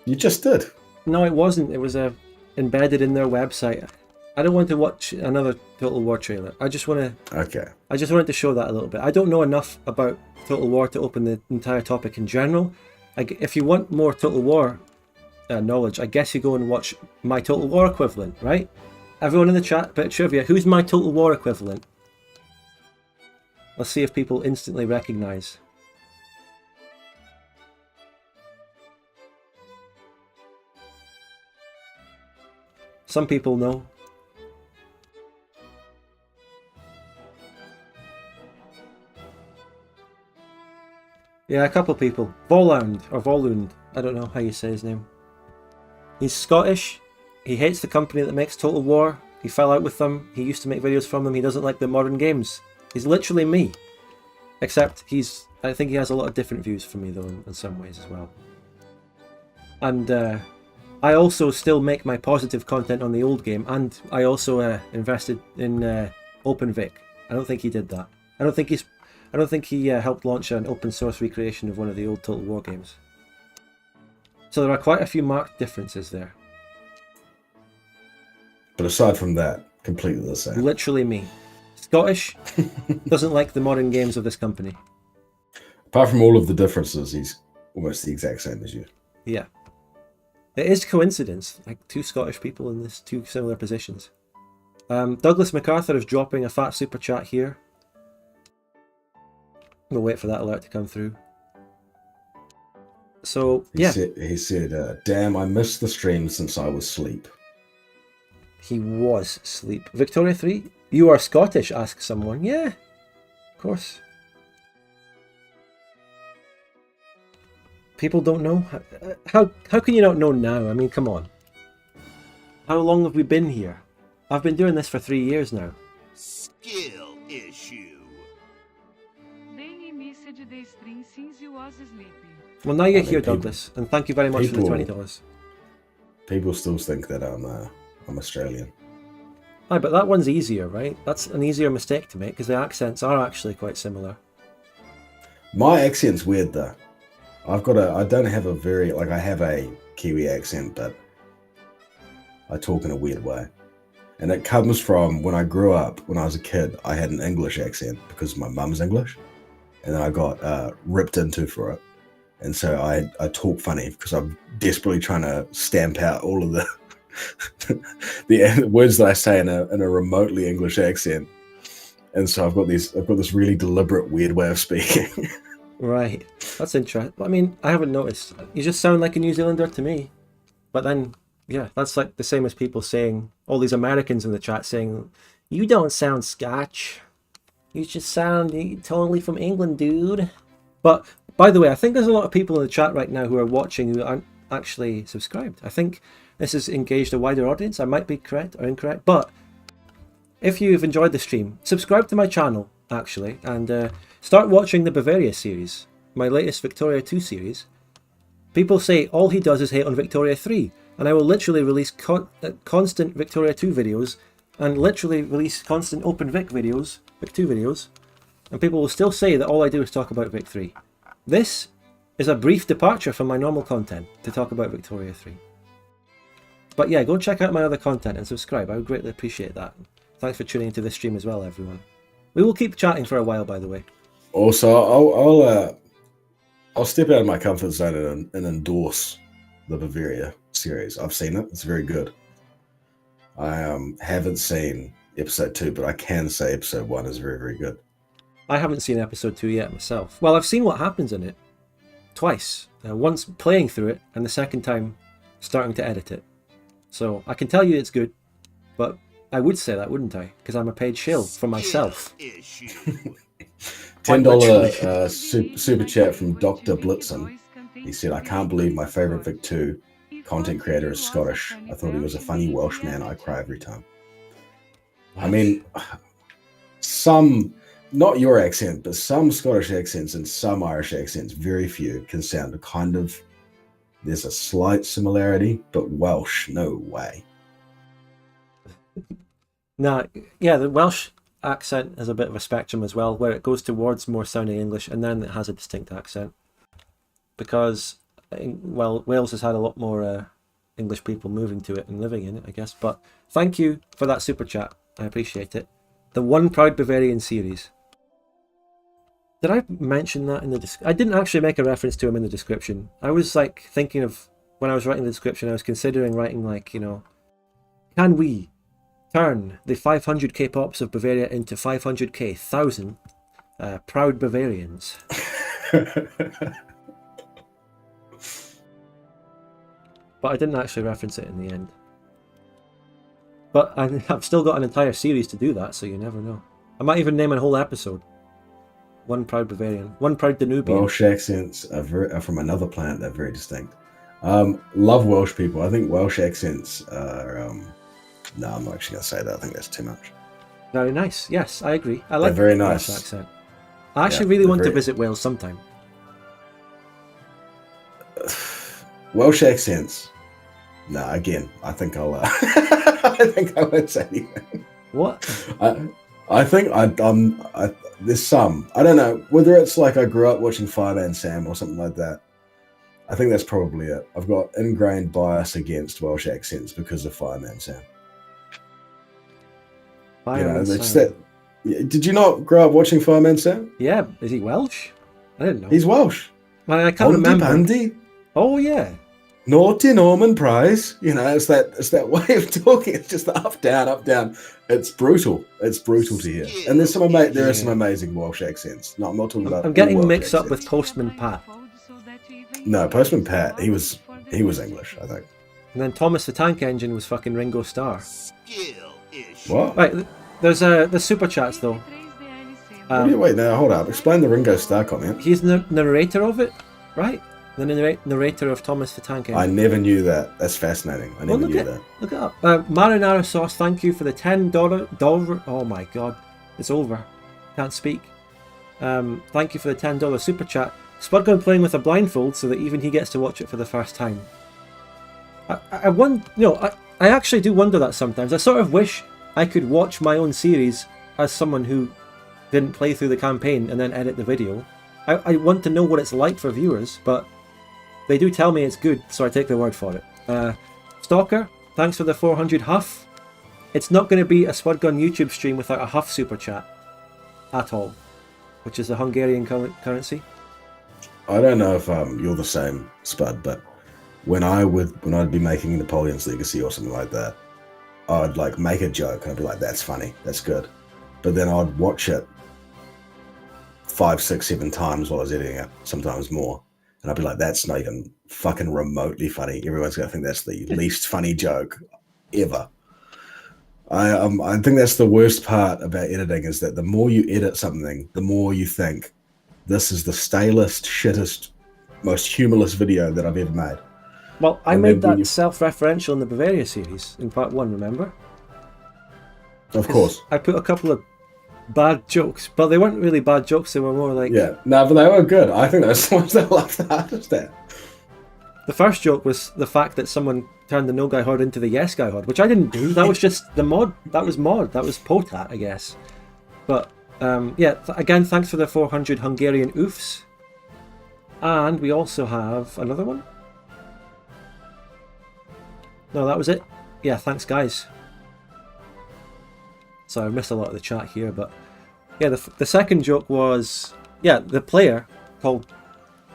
You just did. No, it wasn't. It was embedded in their website. I don't want to watch another Total War trailer. I just want to... Okay. I just wanted to show that a little bit. I don't know enough about Total War to open the entire topic in general. If you want more Total War knowledge, I guess you go and watch my Total War equivalent, right? Everyone in the chat, bit of trivia. Who's my Total War equivalent? Let's see if people instantly recognize. Some people know. Yeah, a couple people. Volund, or Volund, I don't know how you say his name. He's Scottish. He hates the company that makes Total War. He fell out with them. He used to make videos from them. He doesn't like the modern games. He's literally me. Except I think he has a lot of different views from me though in some ways as well. And I also still make my positive content on the old game, and I also invested in OpenVic. I don't think he did that. I don't think he helped launch an open source recreation of one of the old Total War games. So there are quite a few marked differences there. But aside from that, completely the same. Literally me. Scottish, doesn't like the modern games of this company. Apart from all of the differences, he's almost the exact same as you. Yeah. It is coincidence, like two Scottish people in this two similar positions. Douglas MacArthur is dropping a fat super chat here. We'll wait for that alert to come through. So, yeah. He said, damn, I missed the stream since I was asleep. He was asleep. Victoria 3, you are Scottish, asks someone. Yeah, of course. People don't know? How can you not know now? I mean, come on. How long have we been here? I've been doing this for 3 years now. Skill issue. Well, now you're here, Douglas, and thank you very much for the $20. People still think that I'm Australian. Aye, but that one's easier, right? That's an easier mistake to make because the accents are actually quite similar. My accent's weird though. I don't have a very, I have a Kiwi accent, but I talk in a weird way. And it comes from when I grew up, when I was a kid, I had an English accent because my mum's English. And then I got ripped into for it. And so I talk funny because I'm desperately trying to stamp out all of the the words that I say in a remotely English accent. And so I've got this really deliberate, weird way of speaking. Right. That's interesting. I mean, I haven't noticed. You just sound like a New Zealander to me. But then, yeah, that's like the same as people saying, all these Americans in the chat saying, you don't sound Scotch. You just sound totally from England, dude. But, by the way, I think there's a lot of people in the chat right now who are watching who aren't actually subscribed. I think this has engaged a wider audience. I might be correct or incorrect. But if you've enjoyed the stream, subscribe to my channel, actually, and start watching the Bavaria series, my latest Victoria 2 series. People say all he does is hate on Victoria 3, and I will literally release constant Victoria 2 videos and literally release constant OpenVic videos, Vic 2 videos, and people will still say that all I do is talk about Vic 3. This is a brief departure from my normal content to talk about Victoria 3. But yeah, go check out my other content and subscribe. I would greatly appreciate that. Thanks for tuning into this stream as well, everyone. We will keep chatting for a while, by the way. Also, I'll I'll step out of my comfort zone and endorse the Bavaria series. I've seen it. It's very good. I haven't seen episode 2, but I can say episode 1 is very, very good. I haven't seen episode 2 yet myself. Well, I've seen what happens in it twice. Once playing through it, and the second time starting to edit it. So I can tell you it's good, but I would say that, wouldn't I? Because I'm a paid shill for myself. $10 super chat from Dr. Blitzen. He said, I can't believe my favourite Vic 2 content creator is Scottish. I thought he was a funny Welsh man. I cry every time. I mean, some, not your accent, but some Scottish accents and some Irish accents, very few, can sound kind of, there's a slight similarity, but Welsh, no way. Nah, yeah, the Welsh accent has a bit of a spectrum as well, where it goes towards more sounding English and then it has a distinct accent. Because, well, Wales has had a lot more English people moving to it and living in it, I guess. But thank you for that super chat. I appreciate it. The One Proud Bavarian series. Did I mention that in the description? I didn't actually make a reference to him in the description. I was like thinking of, when I was writing the description, I was considering writing like, you know, can we turn the 500k pops of Bavaria into 500k thousand proud Bavarians? But I didn't actually reference it in the end. But I've still got an entire series to do that, so you never know. I might even name a whole episode. One proud Bavarian. One proud Danubian. Welsh accents are from another planet. They're very distinct. Love Welsh people. I think Welsh accents are... no, I'm not actually going to say that. I think that's too much. Very nice. Yes, I agree. I like they're very the nice. Welsh accent. I actually really want to visit Wales sometime. Welsh accents. No, again, I think I'll. I think I won't say anything. What? I think there's some. I don't know whether it's like I grew up watching Fireman Sam or something like that. I think that's probably it. I've got ingrained bias against Welsh accents because of Fireman Sam. Fireman Sam. It's that. Did you not grow up watching Fireman Sam? Yeah, is he Welsh? I didn't know. He's Welsh. Well, I can't remember. Bandy. Oh yeah. Naughty Norman Prize. You know, it's that way of talking. It's just the up down, up down. It's brutal. It's brutal to hear. And there's there are some amazing Welsh accents. No, I'm not talking about. I'm getting Welsh mixed up accents. with Postman Pat. No, Postman Pat. He was English, I think. And then Thomas the Tank Engine was fucking Ringo Starr. What? Right, there's super chats though. Wait, now hold up. Explain the Ringo Starr comment. He's the narrator of it, right? The narrator of Thomas the Tank Engine. I never knew that. That's fascinating. I never knew that. Look it up. Marinara Sauce, thank you for the $10. Oh my god, it's over. Can't speak. Thank you for the $10 super chat. Spudgun playing with a blindfold so that even he gets to watch it for the first time. I actually do wonder that sometimes. I sort of wish I could watch my own series as someone who didn't play through the campaign and then edit the video. I want to know what it's like for viewers, but they do tell me it's good, so I take their word for it. Stalker, thanks for the 400 Huff. It's not going to be a Spudgun YouTube stream without a Huff super chat. At all. Which is the Hungarian currency. I don't know if you're the same, Spud, but when I'd be making Napoleon's Legacy or something like that, I'd like make a joke and I'd be like, that's funny, that's good. But then I'd watch it 5, 6, 7 times while I was editing it, sometimes more. And I'd be like, that's not even fucking remotely funny. Everyone's going to think that's the least funny joke ever. I think that's the worst part about editing is that the more you edit something, the more you think, this is the stalest, shittest, most humorless video that I've ever made. Well, I made that self-referential in the Bavaria series, in part 1, remember? Of course. I put a couple of bad jokes, but they weren't really bad jokes, they were more like... Yeah, no, but they were good. I think those ones I laughed the hardest at. The first joke was the fact that someone turned the no guy horde into the yes guy horde, which I didn't do. That was just the mod. That was Potat, I guess. But, yeah, again, thanks for the 400 Hungarian oofs. And we also have another one. No, that was it. Yeah, thanks, guys. So I missed a lot of the chat here, but yeah, the second joke was, yeah, the player called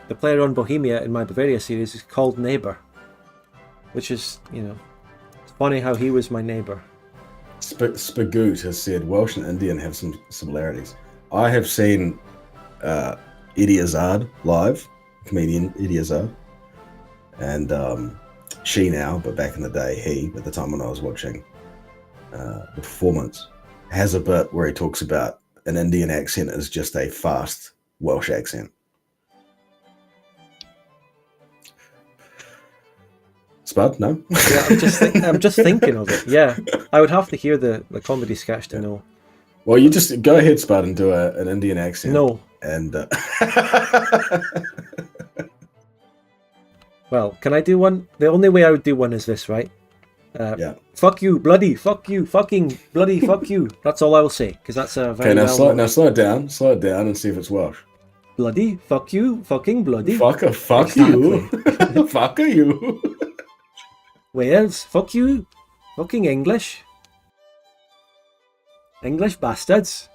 the player on Bohemia in my Bavaria series is called Neighbour, which is, it's funny how he was my neighbour. Spagoot has said Welsh and Indian have some similarities. I have seen Eddie Izzard live, comedian Eddie Izzard, and she now, but back in the day, he, at the time when I was watching the performance, has a bit where he talks about an Indian accent is just a fast Welsh accent. Spud, no? Yeah, I'm just thinking of it. Yeah, I would have to hear the comedy sketch to know. Well, you just go ahead, Spud, and do an Indian accent. No. And well, can I do one? The only way I would do one is this, right? Yeah. Fuck you, bloody, fuck you, fucking, bloody, fuck you. That's all I will say, because that's a very okay. Now slow it down, and see if it's Welsh. Bloody, fuck you, fucking bloody. Fuck you, fuck you. Wales, fuck you, fucking English bastards.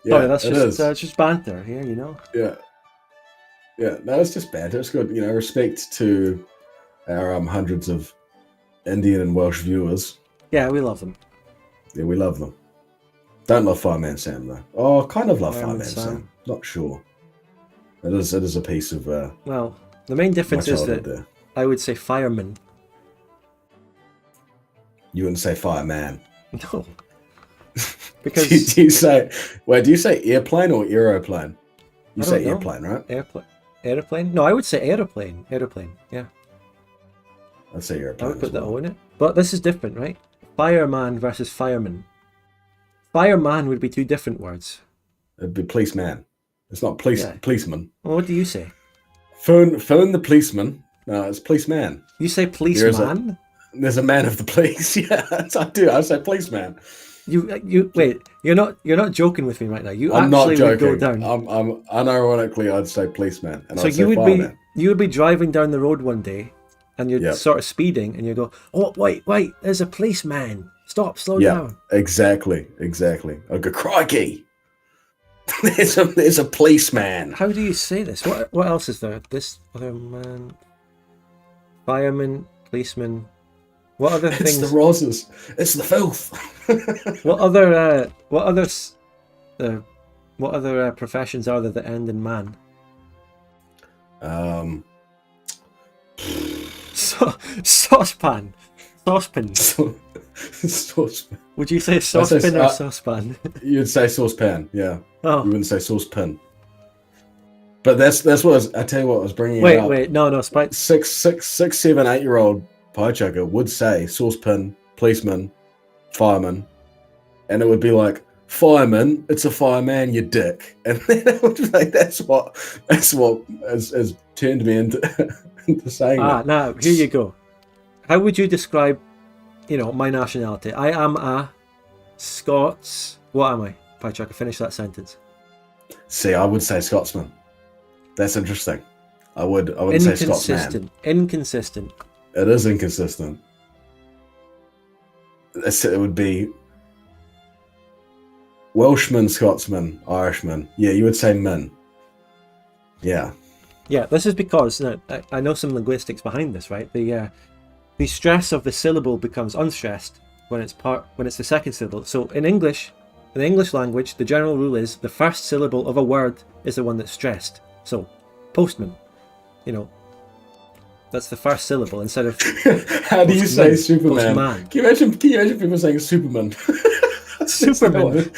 Yeah, sorry, that's just banter here, Yeah, no, it's just banter. It's good, respect to our hundreds of Indian and Welsh viewers. Yeah, we love them. Yeah, we love them. Don't love Fireman Sam though. Oh, kind of love Fireman Fireman Sam. Sam. Not sure. It is a piece of well, the main difference is that there. I would say fireman. You wouldn't say fireman. No. Because do you say airplane or aeroplane? You say know. airplane, right? Airplane? No, I would say aeroplane. Aeroplane, yeah. I'd say airplane. I would put that O in it. But this is different, right? Fireman versus fireman. Fireman would be two different words. It'd be policeman. It's not policeman. Well, what do you say? Phone the policeman. No, it's policeman. You say policeman? There's a man of the police. Yeah, I do. I say policeman. You wait. You're not joking with me right now. I'm not joking. Would go down. I'm unironically, I'd say policeman. And so you would be driving down the road one day, and you're sort of speeding, and you go, oh wait, there's a policeman. Stop, slow down. Exactly. I go, crikey. there's a policeman. How do you say this? What else is there? This other man, fireman, policeman. What other things? It's the roses. It's the filth. What other professions are there that end in man? Saucepan. Saucepan. Would you say saucepan or saucepan? You'd say saucepan. Yeah. Oh. You wouldn't say saucepan. But that's what I tell you what I was bringing. Wait, no, Spike. 6, 7, 8-year-old Piechucker would say saucepan, policeman, fireman, and it would be like, fireman, it's a fireman, you dick. And then it would be like, that's what has turned me into saying that. Now here you go. How would you describe, my nationality? I am a Scots. What am I? Piechucker, finish that sentence. See, I would say Scotsman. That's interesting. I wouldn't say Scotsman. Inconsistent. It is inconsistent. It would be Welshman, Scotsman, Irishman. Yeah, you would say min. Yeah. Yeah, this is because I know some linguistics behind this, right? The stress of the syllable becomes unstressed when it's the second syllable. So in the English language, the general rule is the first syllable of a word is the one that's stressed. So, postman, that's the first syllable instead of. How do you say Superman? Postman. Can you imagine people saying Superman? Superman.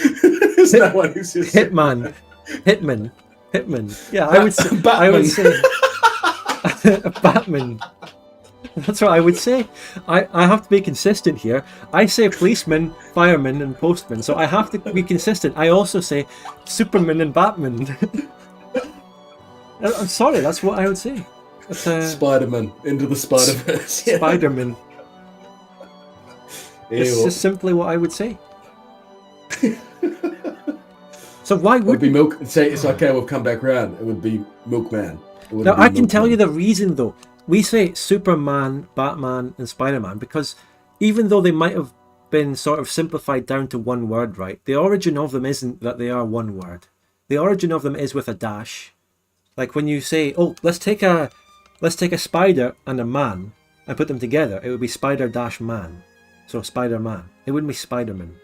There's no one who says Hitman. Yeah, I would say. Batman. That's what I would say. I have to be consistent here. I say policeman, fireman, and postman, so I have to be consistent. I also say Superman and Batman. I'm sorry, that's what I would say. Spider-Man into the Spider-Verse. Yeah. Spider-Man. It's just simply what I would say. So why would it be milk? Say it's okay. We'll come back round. It would be Milkman. Now I can tell you the reason though. We say Superman, Batman, and Spider-Man because even though they might have been sort of simplified down to one word, right? The origin of them isn't that they are one word. The origin of them is with a dash. Like when you say, "Oh, let's take a spider and a man and put them together," it would be spider-man. So Spider-Man. It wouldn't be Spider-Man.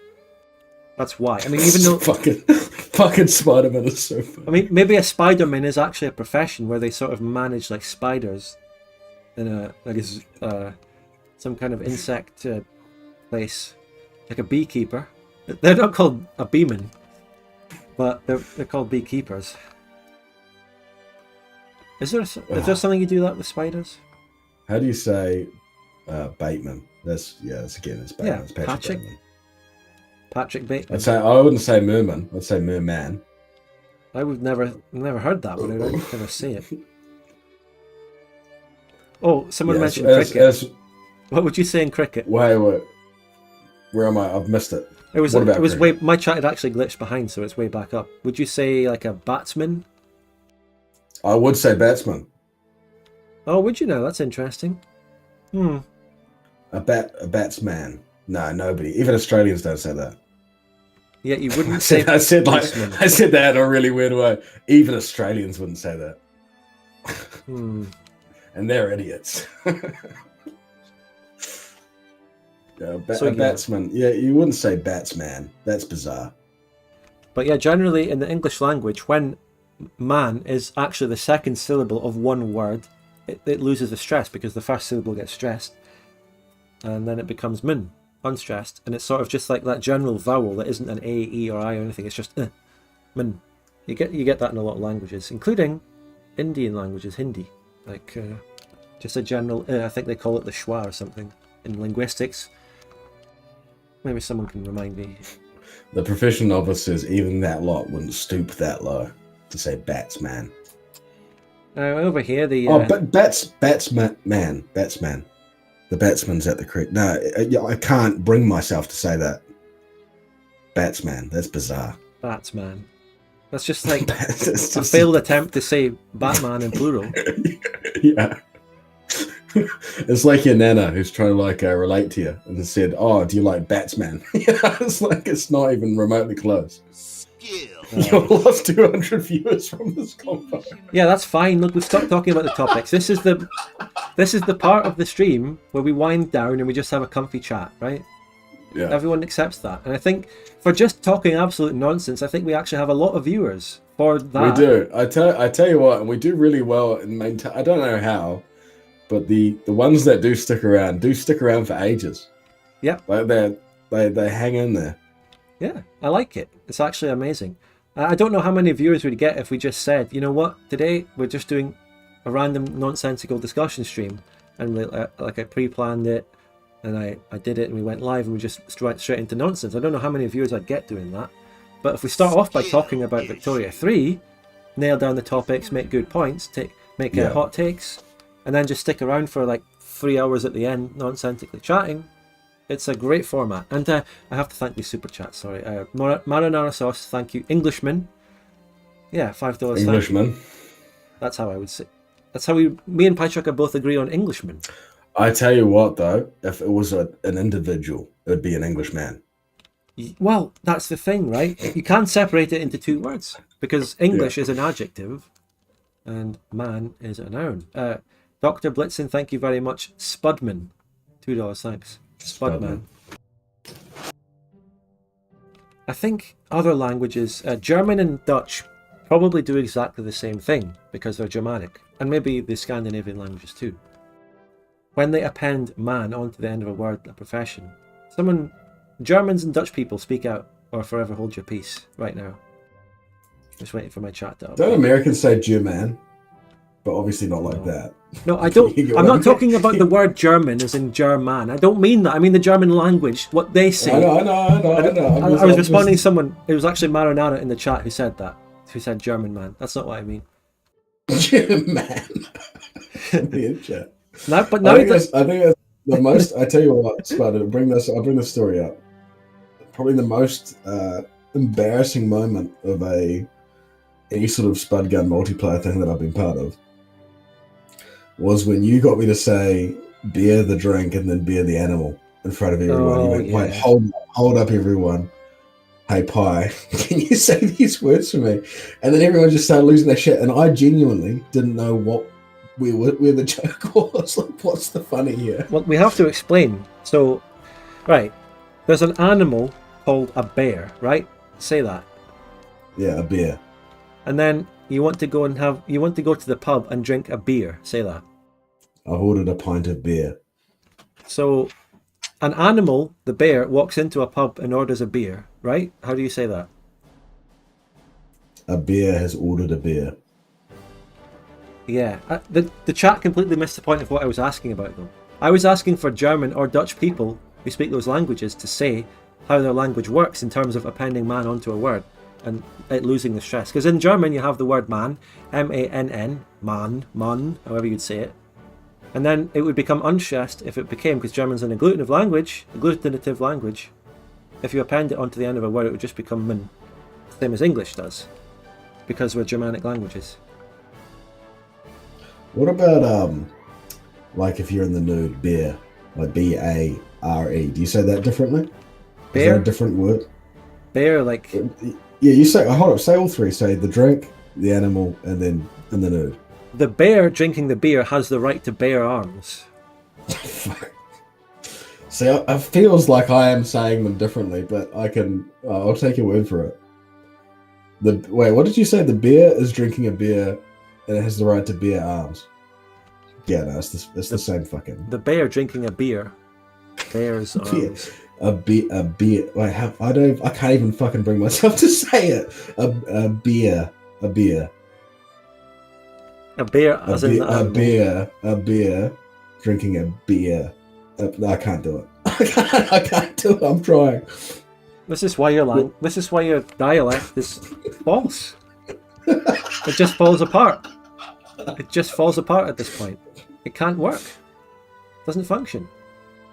That's why. I mean, even though fucking Spider-Man is so funny. I mean, maybe a Spider-Man is actually a profession where they sort of manage like spiders in some kind of insect place, like a beekeeper. They're not called a beeman, but they're called beekeepers. Is there something you do that with spiders? How do you say Bateman? That's Bateman. It's Patrick Patrick. Bateman. Patrick Bateman. I wouldn't say Merman. I'd say Merman. I would never heard that one. I would never say it. Oh, someone mentioned cricket. What would you say in cricket? Wait. Where am I? I've missed it. It was way. My chat had actually glitched behind, so it's way back up. Would you say like a batsman? I would say batsman. Oh, would you know? That's interesting. A batsman. No, nobody. Even Australians don't say that. Yeah, you wouldn't say. I said that in a really weird way. Even Australians wouldn't say that. And they're idiots. Batsman. Yeah, you wouldn't say batsman. That's bizarre. But yeah, generally in the English language, when man is actually the second syllable of one word, it loses the stress because the first syllable gets stressed, and then it becomes min, unstressed, and it's sort of just like that general vowel that isn't an A, E, or I or anything. It's just min. You get that in a lot of languages, including Indian languages, Hindi, like just a general. I think they call it the schwa or something in linguistics. Maybe someone can remind me. The proficient novice says even that lot wouldn't stoop that low to say batsman. Over here, the batsman. The batsman's at the creek. No, I can't bring myself to say that. Batsman. That's bizarre. Batsman. That's just like a failed attempt to say Batman in plural. Yeah. It's like your nana who's trying to relate to you and said, "Oh, do you like Batsman?" It's like it's not even remotely close. You lost 200 viewers from this combo. Yeah, that's fine. Look, we've stopped talking about the topics. This is the part of the stream where we wind down and we just have a comfy chat, right? Yeah. Everyone accepts that, and I think for just talking absolute nonsense, I think we actually have a lot of viewers for that. We do. I tell you what, and we do really well in maintain. I don't know how. But the ones that do stick around for ages. Yeah. Like they hang in there. Yeah, I like it. It's actually amazing. I don't know how many viewers we'd get if we just said, you know what, today we're just doing a random nonsensical discussion stream, and I pre-planned it, and I did it, and we went live, and we just went straight into nonsense. I don't know how many viewers I'd get doing that. But if we start off by talking about Victoria 3, nail down the topics, make good points, make hot takes, and then just stick around for like 3 hours at the end, nonsensically chatting. It's a great format. And I have to thank you, Super Chat, sorry. Marinara Sauce, thank you. Englishman. Yeah, $5. Englishman. That's how I would say. That's how me and Piechucker both agree on Englishman. I tell you what, though, if it was an individual, it would be an Englishman. Well, that's the thing, right? You can't separate it into two words, because English is an adjective and man is a noun. Dr. Blitzen, thank you very much. Spudman, $2, thanks. Spudman. I think other languages, German and Dutch, probably do exactly the same thing because they're Germanic, and maybe the Scandinavian languages too. When they append man onto the end of a word, a profession, Germans and Dutch people speak out or forever hold your peace right now. Just waiting for my chat to update. Don't Americans say German? But obviously not like that. No, I don't. I'm not talking about the word German as in German. I don't mean that. I mean the German language, what they say. I know. I was responding to someone. It was actually Marinara in the chat who said that. Who said German man. That's not what I mean. German man. In chat. I think that's the most. I tell you what, Spud, I'll bring this story up. Probably the most embarrassing moment of any sort of Spud Gun multiplayer thing that I've been part of was when you got me to say beer the drink and then beer the animal in front of everyone. You went, wait, hold up everyone. hey Pi, can you say these words for me? And then everyone just started losing their shit, and I genuinely didn't know where the joke was. Like, what's the funny here? Well, we have to explain. So, right, there's an animal called a bear, right? Say that. Yeah, a beer. And then you want to go to the pub and drink a beer. Say that. I ordered a pint of beer. So, an animal, the bear, walks into a pub and orders a beer, right? How do you say that? A bear has ordered a beer. Yeah. The chat completely missed the point of what I was asking about, though. I was asking for German or Dutch people who speak those languages to say how their language works in terms of appending man onto a word and it losing the stress. Because in German you have the word man, M-A-N-N, man, Mann, however you'd say it. And then it would become unstressed if it became, because German's an agglutinative language, if you append it onto the end of a word, it would just become min. Same as English does, because we're Germanic languages. What about, like if you're in the nude, beer, like B-A-R-E, do you say that differently? Bear? Is that a different word? Bear, like... Yeah, you say, hold up, say all three. Say the drink, the animal, and then in the nude. The bear drinking the beer has the right to bear arms. See, it feels like I am saying them differently, but I'll take your word for it. Wait, what did you say? The bear is drinking a beer, and it has the right to bear arms. Yeah, no, it's the same fucking... The bear drinking a beer bears arms. A beer. Wait, I can't even fucking bring myself to say it. A beer. A bear as in the animal. A beer, drinking a beer. No, I can't do it. I can't do it. I'm trying. This is why your dialect is false. It just falls apart. It just falls apart at this point. It can't work. It doesn't function.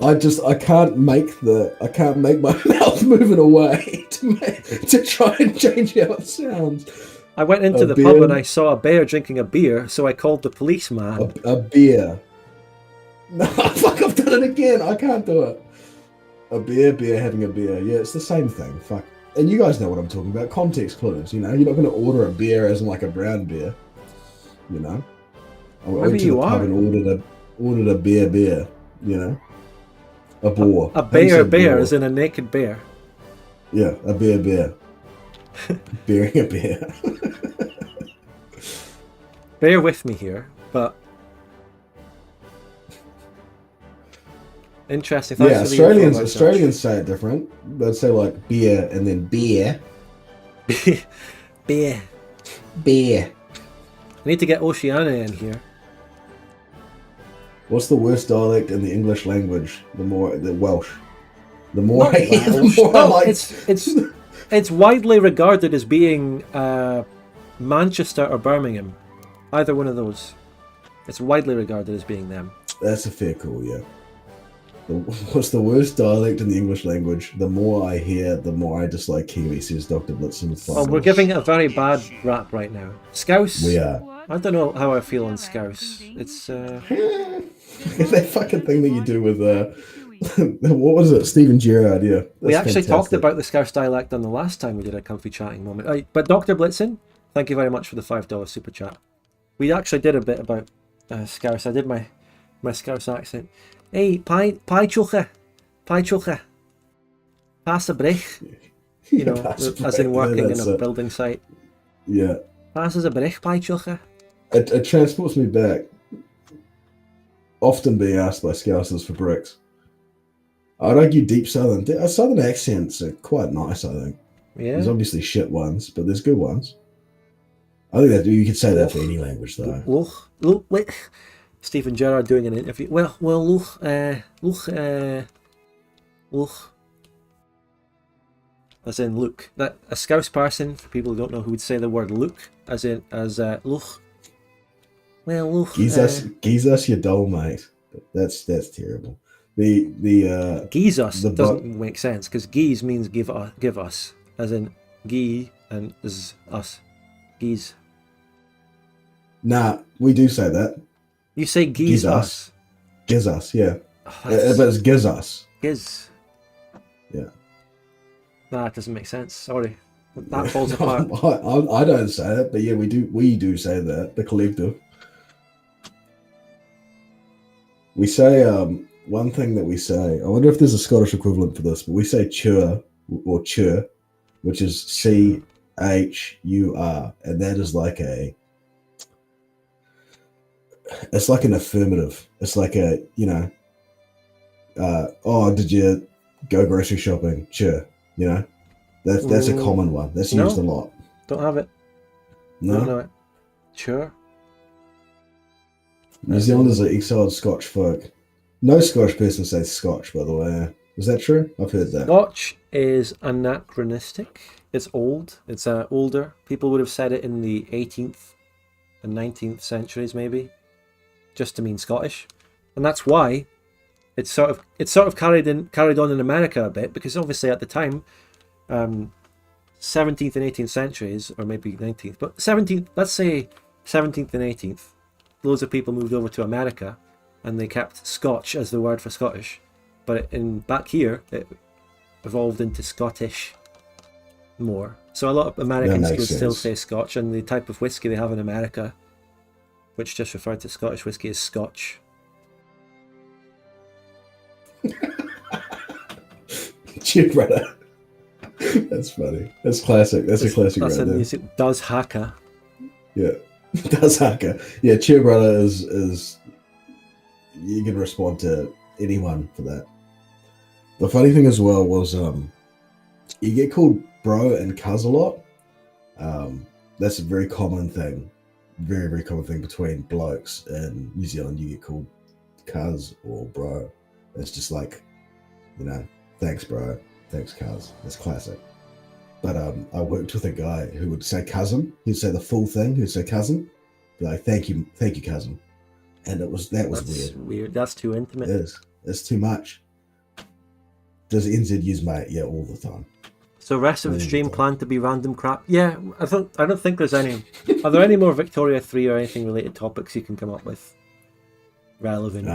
I can't make my mouth moving away to try and change how it sounds. I went into the pub and I saw a bear drinking a beer, so I called the policeman. A beer. No, fuck, I've done it again. I can't do it. A beer having a beer. Yeah, it's the same thing. Fuck. And you guys know what I'm talking about. Context clues, you know? You're not going to order a beer as in like a brown beer. You know? I went to the pub and ordered a beer, you know? A boar. A bear as in a naked bear. Yeah, a beer. Bearing a beer. Bear with me here, but interesting. Yeah, Australians say it different. They'd say like beer and then beer. Beer. I need to get Oceania in here. What's the worst dialect in the English language? The Welsh. It's widely regarded as being Manchester or Birmingham. Either one of those. It's widely regarded as being them. That's a fair call, yeah. What's the worst dialect in the English language? The more I hear, the more I dislike Kiwi, says Dr. Blitzen. Well, we're giving it a very bad rap right now. Scouse? We are. I don't know how I feel on Scouse. It's that fucking thing that you do with what was it? Stephen Gerrard, yeah. We actually talked about the Scouse dialect on the last time we did a comfy chatting moment. But Dr. Blitzen, thank you very much for the $5 super chat. We actually did a bit about Scouse. I did my Scouse accent. Hey, Piechucker, pass a brich. You know, as in working in a building site. Yeah. Pass us a brich, Piechucker. It transports me back. Often being asked by Scousers for bricks. I'd argue deep southern accents are quite nice, I think. Yeah. There's obviously shit ones, but there's good ones. I think that you could say that for any language, though. Look, wait. Stephen Gerrard doing an interview. Well, look. As in look. That a Scouse person, for people who don't know, who would say the word look, as look. Well, look. Geese us your doll, mate. That's terrible. The geese us doesn't make sense because geese means give us, as in gee and us. Geese. Nah, we do say that. You say geese us. Giz us, yeah. But it's giz us. Giz. Yeah. Nah, it doesn't make sense. Sorry. That falls apart. I don't say it, but yeah, we do say that, the collective. We say, one thing that we say, I wonder if there's a Scottish equivalent for this, but we say chur, or chur, which is CHUR, and that is like it's like an affirmative. It's like a, oh, did you go grocery shopping? Chur, that's a common one. That's used a lot. Don't have it. No? Don't know it. Sure. New Zealanders are exiled Scotch folk. No Scottish person says Scotch, by the way. Is that true? I've heard that. Scotch is anachronistic. It's old. It's older. People would have said it in the 18th and 19th centuries, maybe, just to mean Scottish, and that's why it's sort of carried on in America a bit, because obviously at the time, 17th and 18th centuries, or maybe 19th, but 17th, let's say 17th and 18th, loads of people moved over to America, and they kept Scotch as the word for Scottish. But back here, it evolved into Scottish more. So a lot of Americans would still say Scotch, and the type of whiskey they have in America, which just referred to Scottish whiskey, is Scotch. Cheer, brother. That's funny. That's classic. That's a classic right there. Does Haka. Yeah. Does Haka. Yeah, cheer, brother is you can respond to anyone for that. The funny thing as well was you get called bro and cuz a lot. That's a very common thing. Very, very common thing between blokes in New Zealand. You get called cuz or bro. It's just like, thanks bro, thanks cuz. It's classic. But I worked with a guy who would say cousin. He'd say the full thing. He'd say cousin. Be like, thank you cousin. And that was weird. That's too intimate. It is. It's too much. Does NZ use mate? Yeah, all the time. So rest of the stream planned to be random crap. Yeah, I don't think there's any. Are there any more Victoria 3 or anything related topics you can come up with? Relevant.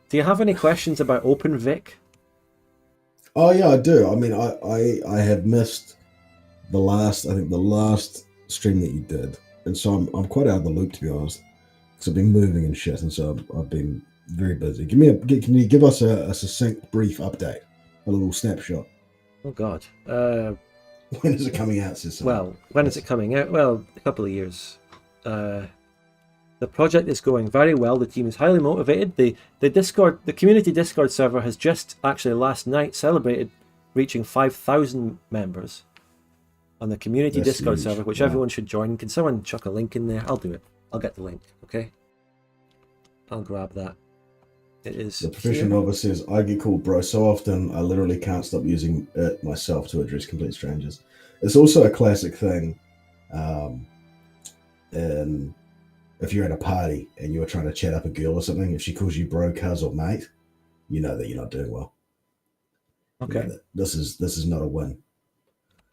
Do you have any questions about OpenVic? Oh yeah, I do. I mean, I have missed the last stream that you did, and so I'm quite out of the loop, to be honest, because I've been moving and shit, and so I've been very busy. Can you give us a succinct, brief update, a little snapshot? Oh God. When is it coming out, sister? Well, when is it coming out? Well, a couple of years. The project is going very well. The team is highly motivated. The community Discord server has just actually last night celebrated reaching 5,000 members on the community Discord server, which everyone should join. Can someone chuck a link in there? I'll do it. I'll get the link. Okay. I'll grab that. It is. The proficient novice says, I get called bro so often I literally can't stop using it myself to address complete strangers. It's also a classic thing. And if you're at a party and you're trying to chat up a girl or something, if she calls you bro, cuz, or mate, you know that you're not doing well. Okay. This is not a win.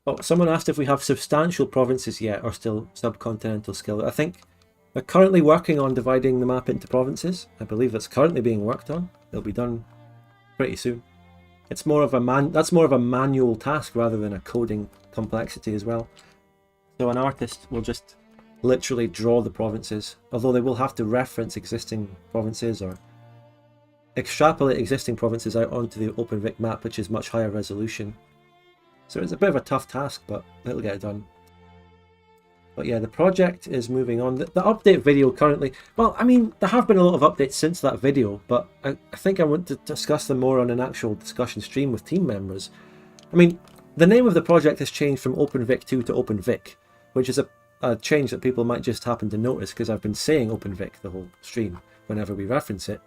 Oh, someone asked if we have substantial provinces yet or still subcontinental skill. I think they're currently working on dividing the map into provinces. I believe that's currently being worked on. It'll be done pretty soon. It's more of a manual task rather than a coding complexity as well. So an artist will just literally draw the provinces, although they will have to reference existing provinces or extrapolate existing provinces out onto the OpenVic map, which is much higher resolution. So it's a bit of a tough task, but it'll get it done. But yeah, the project is moving on. The update video currently, well, I mean, there have been a lot of updates since that video, but I think I want to discuss them more on an actual discussion stream with team members. I mean, the name of the project has changed from OpenVic 2 to OpenVic, which is a change that people might just happen to notice because I've been saying OpenVic the whole stream whenever we reference it.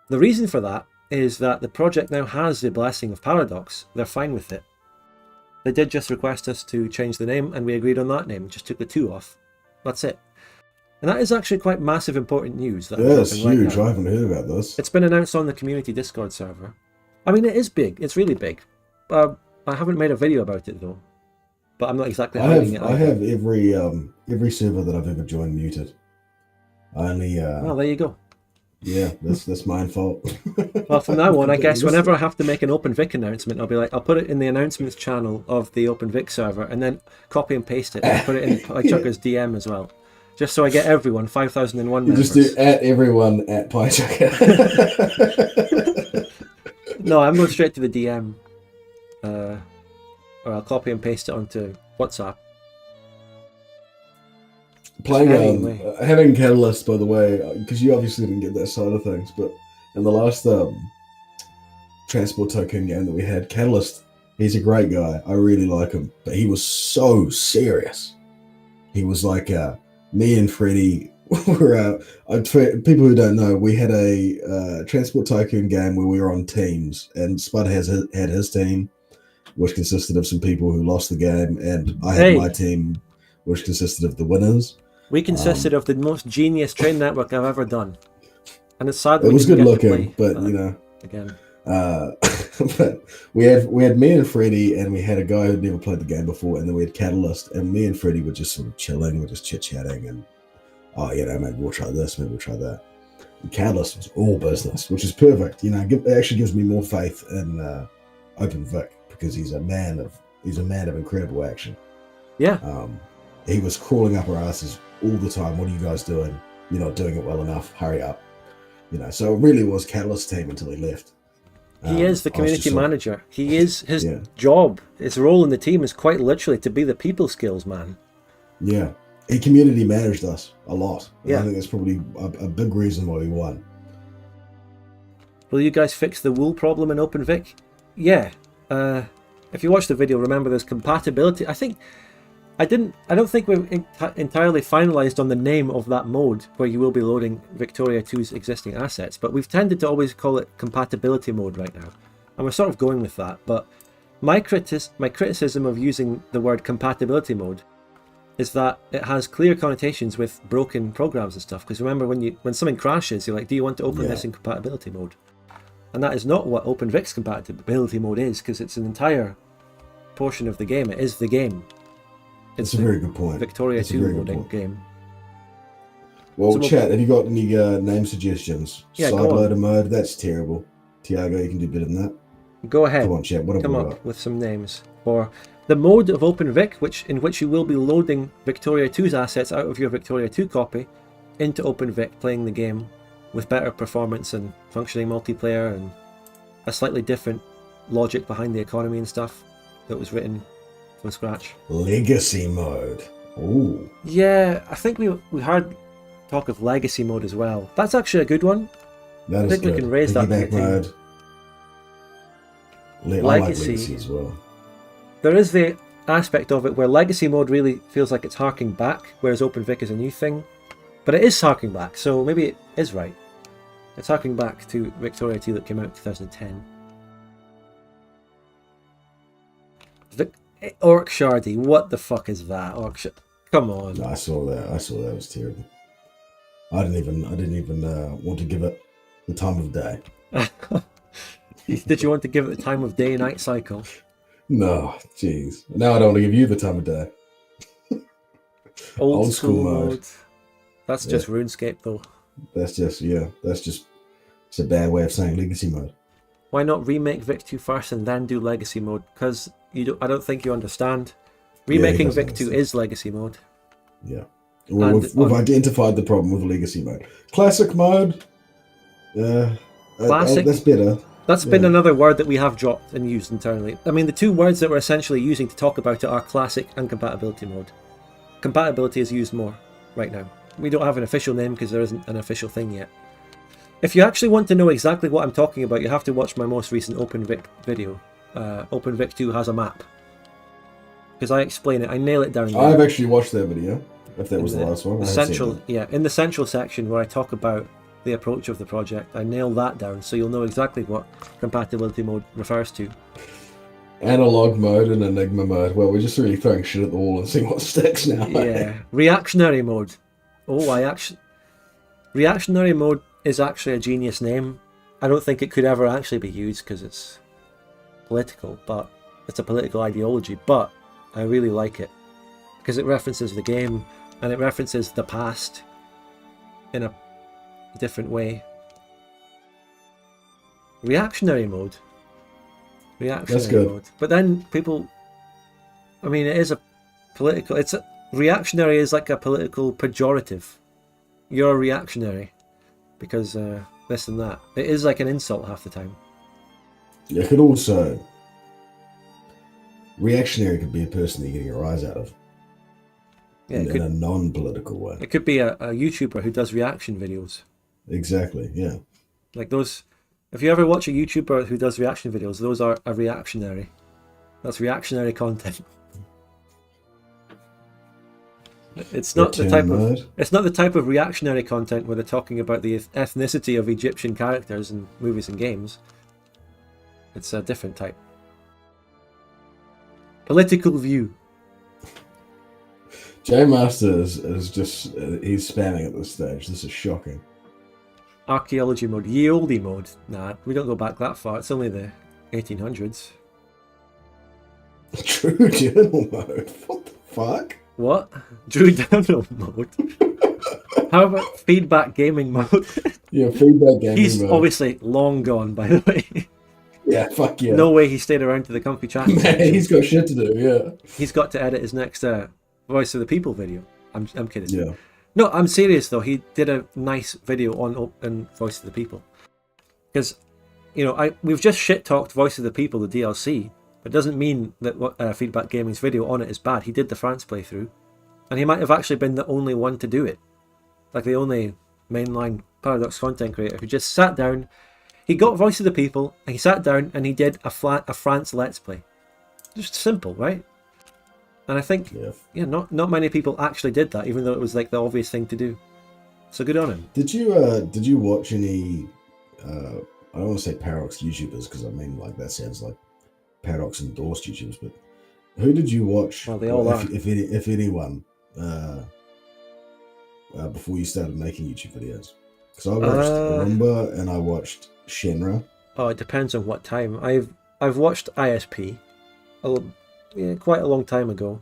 The reason for that is that the project now has the blessing of Paradox. They're fine with it. They did just request us to change the name, and we agreed on that name. Just took the 2 off. That's it. And that is actually quite massive, important news. Yeah, it's huge. I haven't heard about this. It's been announced on the community Discord server. I mean, it is big. It's really big. I haven't made a video about it though. But I'm not exactly hiding it. I have every server that I've ever joined muted. I only. Well, there you go. Yeah, that's my fault. Well, from now on, I guess Completely whenever I have to make an OpenVic announcement, I'll be like, I'll put it in the announcements channel of the OpenVic server, and then copy and paste it, and put it in Piechucker's DM as well, just so I get everyone 5,001 You members. just do at everyone at Piechucker. No, I'm going straight to the DM, or I'll copy and paste it onto WhatsApp. Playing Anyway. having Catalyst, by the way, because you obviously didn't get that side of things, but in the last Transport Tycoon game that we had, Catalyst, he's a great guy. I really like him, but he was so serious. He was like me and Freddie were people who don't know, we had a Transport Tycoon game where we were on teams, and Spud had his team, which consisted of some people who lost the game, and I had my team, which consisted of the winners. We consisted of the most genius train network I've ever done, and it's sad it was good get looking, to play but you know, again. but we had me and Freddie, and we had a guy who'd never played the game before, and then we had Catalyst, and me and Freddie were just sort of chilling, we're just chit chatting, and maybe we'll try this, maybe we'll try that. And Catalyst was all business, which is perfect. You know, it actually gives me more faith in OpenVic, because he's a man of incredible action. Yeah. He was crawling up our asses all the time. What are you guys doing? You're not doing it well enough. Hurry up. You know, so it really was Catalyst's team until he left. He is the community manager. He is his job. His role in the team is quite literally to be the people skills man. Yeah, he community managed us a lot. Yeah. I think that's probably a big reason why we won. Will you guys fix the wool problem in OpenVic? Yeah. If you watch the video, remember there's compatibility. I don't think we're entirely finalized on the name of that mode where you will be loading Victoria 2's existing assets, but we've tended to always call it compatibility mode right now, and we're sort of going with that. But my criticism of using the word compatibility mode is that it has clear connotations with broken programs and stuff, because remember when something crashes, you're like, do you want to open this in compatibility mode? And that is not what OpenVic's compatibility mode is, because it's an entire portion of the game. It is the game. It's a very good point. Victoria 2 loading game. Well, chat, have you got any name suggestions? Yeah, Sideloader mode, that's terrible. Tiago, you can do better than that. Go ahead. Come on, chat, what have Come we up got? with some names. For the mode of OpenVic, in which you will be loading Victoria 2's assets out of your Victoria 2 copy into OpenVic, playing the game with better performance and functioning multiplayer and a slightly different logic behind the economy and stuff that was written from scratch. Legacy mode. Ooh. Yeah, I think we heard talk of legacy mode as well. That's actually a good one. That I think we can raise that. Piggyback mode. I like legacy as well. There is the aspect of it where legacy mode really feels like it's harking back, whereas OpenVic is a new thing. But it is harking back, so maybe it is right. It's harking back to Victoria 2 that came out in 2010. Orc Shardy, what the fuck is that? Come on. No, I saw that. It was terrible. I didn't even want to give it the time of day. Did you want to give it the time of day night cycle? No, jeez. Now I don't want to give you the time of day. Old school mode. That's just RuneScape though. That's just it's a bad way of saying legacy mode. Why not remake Vic 2 first and then do legacy mode? Because I don't think you understand. Remaking Vic 2 is legacy mode. Yeah. Well, we've identified the problem with legacy mode. Classic mode. Classic. That's better. That's been another word that we have dropped and used internally. I mean, the two words that we're essentially using to talk about it are classic and compatibility mode. Compatibility is used more right now. We don't have an official name because there isn't an official thing yet. If you actually want to know exactly what I'm talking about, you have to watch my most recent OpenVic video. OpenVic 2 has a map. Because I explain it, I nail it down. I've actually watched that video, if that was the last one. In the central section where I talk about the approach of the project, I nail that down so you'll know exactly what compatibility mode refers to. Analog mode and Enigma mode. Well, we're just really throwing shit at the wall and seeing what sticks now. Yeah. Reactionary mode. Reactionary mode is actually a genius name. I don't think it could ever actually be used because it's political, but it's a political ideology, but I really like it because it references the game and it references the past in a different way. reactionary mode. Reactionary good. mode. But then people, I mean, it is a political. Reactionary is like a political pejorative. You're a reactionary because this and that. It is like an insult half the time. It could also reactionary could be a person you're getting a rise out of. Yeah, in a non-political way. It could be a YouTuber who does reaction videos. Exactly. Yeah. Like those. If you ever watch a YouTuber who does reaction videos, those are a reactionary. That's reactionary content. It's not the type of. It's not the type of reactionary content where they're talking about the ethnicity of Egyptian characters in movies and games. It's a different type. Political view. J Master is just he's spamming at this stage. This is shocking. Archaeology mode, ye olde mode. Nah, we don't go back that far. It's only the 1800s. True journal mode. What the fuck? What? Drew Journal mode. How about feedback gaming mode? Yeah, feedback gaming He's mode. obviously long gone, by the way. Yeah, fuck yeah. No way he stayed around to the comfy chat. Man, he's got shit to do. Yeah. He's got to edit his next Voice of the People video. I'm kidding. Yeah. No, I'm serious though. He did a nice video on Voice of the People, because we've just shit talked Voice of the People, the DLC, but it doesn't mean that Feedback Gaming's video on it is bad. He did the France playthrough, and he might have actually been the only one to do it, like the only mainline Paradox content creator who just sat down. He got Voice of the People, and he sat down and he did a France Let's Play. Just simple, right? And I think, not many people actually did that, even though it was like the obvious thing to do. So good on him. Did you watch any? I don't want to say Paradox YouTubers because I mean like that sounds like Paradox endorsed YouTubers, but who did you watch? Well, they all are. If anyone, before you started making YouTube videos, because I watched Rumba and I watched Shenra. Oh, it depends on what time. I've watched ISP. Quite a long time ago.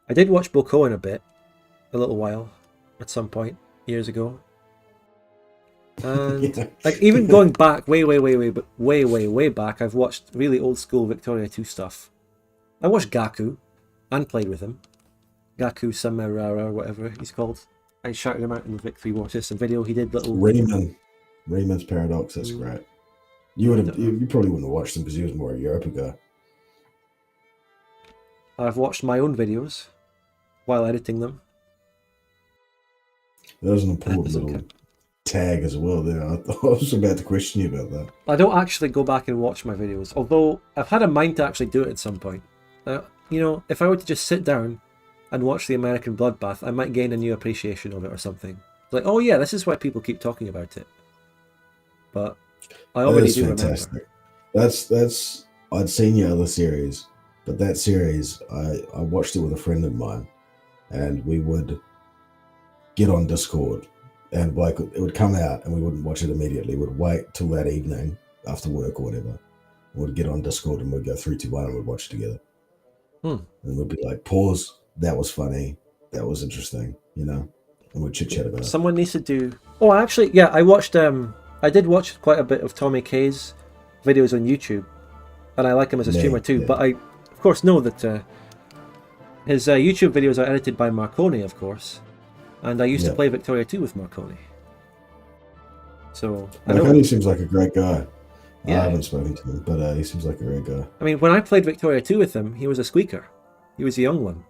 I did watch Bokoin a little while, at some point, years ago. And like even going back way back, I've watched really old school Victoria 2 stuff. I watched Gaku and played with him. Gaku Samerara, or whatever he's called. I shouted him out in the Victory War System video. He did little Raymond's Paradox, that's great. You probably wouldn't have watched him because he was more a Europa guy. I've watched my own videos while editing them. That was an important little tag as well there. I was about to question you about that. I don't actually go back and watch my videos, although I've had a mind to actually do it at some point. If I were to just sit down and watch the American Bloodbath, I might gain a new appreciation of it or something. Like, oh yeah, this is why people keep talking about it. But I already do fantastic. remember. That's I'd seen your other series. But that series, I watched it with a friend of mine, and we would get on Discord, and like it would come out, and we wouldn't watch it immediately. We'd wait till that evening after work or whatever. We'd get on Discord and we'd go 3, 2, 1, and we'd watch it together. And we'd be like, pause. That was funny. That was interesting. And we'd chit chat about it. Someone needs to do. Oh, actually, yeah, I watched. I did watch quite a bit of Tommy K's videos on YouTube, and I like him as a streamer too. Yeah. But I, of course, know that his YouTube videos are edited by Marconi, of course, and I used to play Victoria 2 with Marconi. So Marconi seems like a great guy. Yeah. I haven't spoken to him, but he seems like a great guy. I mean, when I played Victoria 2 with him, he was a squeaker. He was a young one.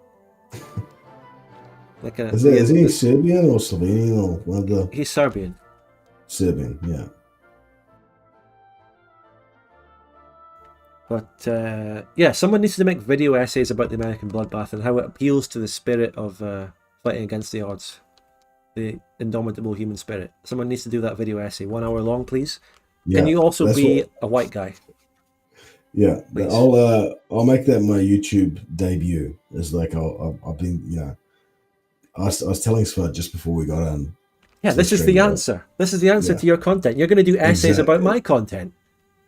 Is he Serbian or Slovenian or one of the? He's Serbian. Serbian, yeah. But someone needs to make video essays about the American Bloodbath and how it appeals to the spirit of fighting against the odds, the indomitable human spirit. Someone needs to do that video essay, 1 hour long, please. Yeah, can you also be a white guy? Yeah, please. I'll make that my YouTube debut. It's like I've been, I was telling Spud just before we got on. Yeah, this is the answer. This is the answer to your content. You're going to do essays about my content.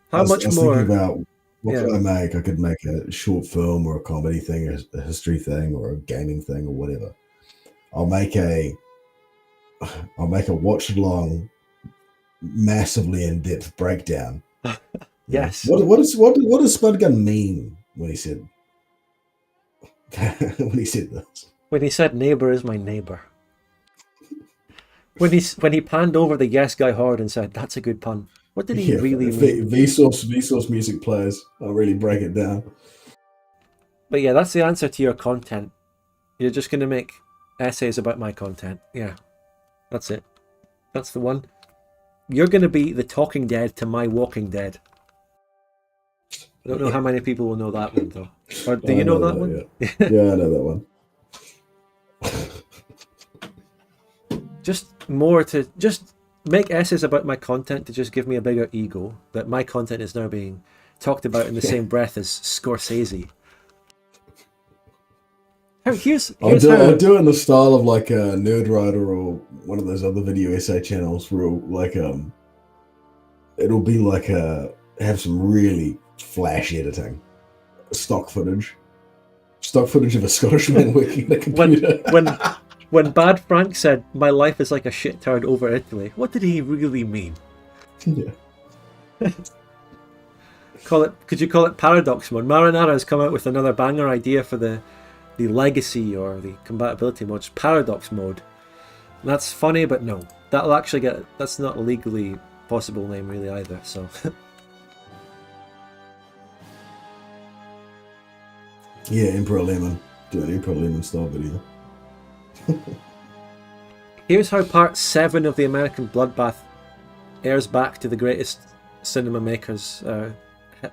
How much more? Thinking about what could I make? I could make a short film or a comedy thing, or a history thing, or a gaming thing, or whatever. I'll make a watch along, massively in depth breakdown Yes. What does Spud Gun mean when he said when he said this? When he said neighbor is my neighbor. When he panned over the yes guy hard and said, that's a good pun. What did he really mean? Vsauce music players. I'll really break it down. But yeah, that's the answer to your content. You're just going to make essays about my content. Yeah, that's it. That's the one. You're going to be the Talking Dead to my Walking Dead. I don't know how many people will know that one, though. Or do you know that one? Yeah. Yeah, I know that one. Just make essays about my content to just give me a bigger ego that my content is now being talked about in the same breath as Scorsese. I'll do it in the style of like a Nerd Writer or one of those other video essay channels where it'll be like have some really flash editing, stock footage of a Scottish man working at a computer. When Bad Frank said, my life is like a shit turd over Italy, what did he really mean? Yeah. Could you call it paradox mode? Marinara has come out with another banger idea for the legacy or the compatibility mode. It's paradox mode. And that's funny, but no. That's not a legally possible name really either, so. Yeah, Emperor Lemon. Do an Emperor Lemon style video. Here's how part 7 of the American Bloodbath airs back to the greatest cinema makers,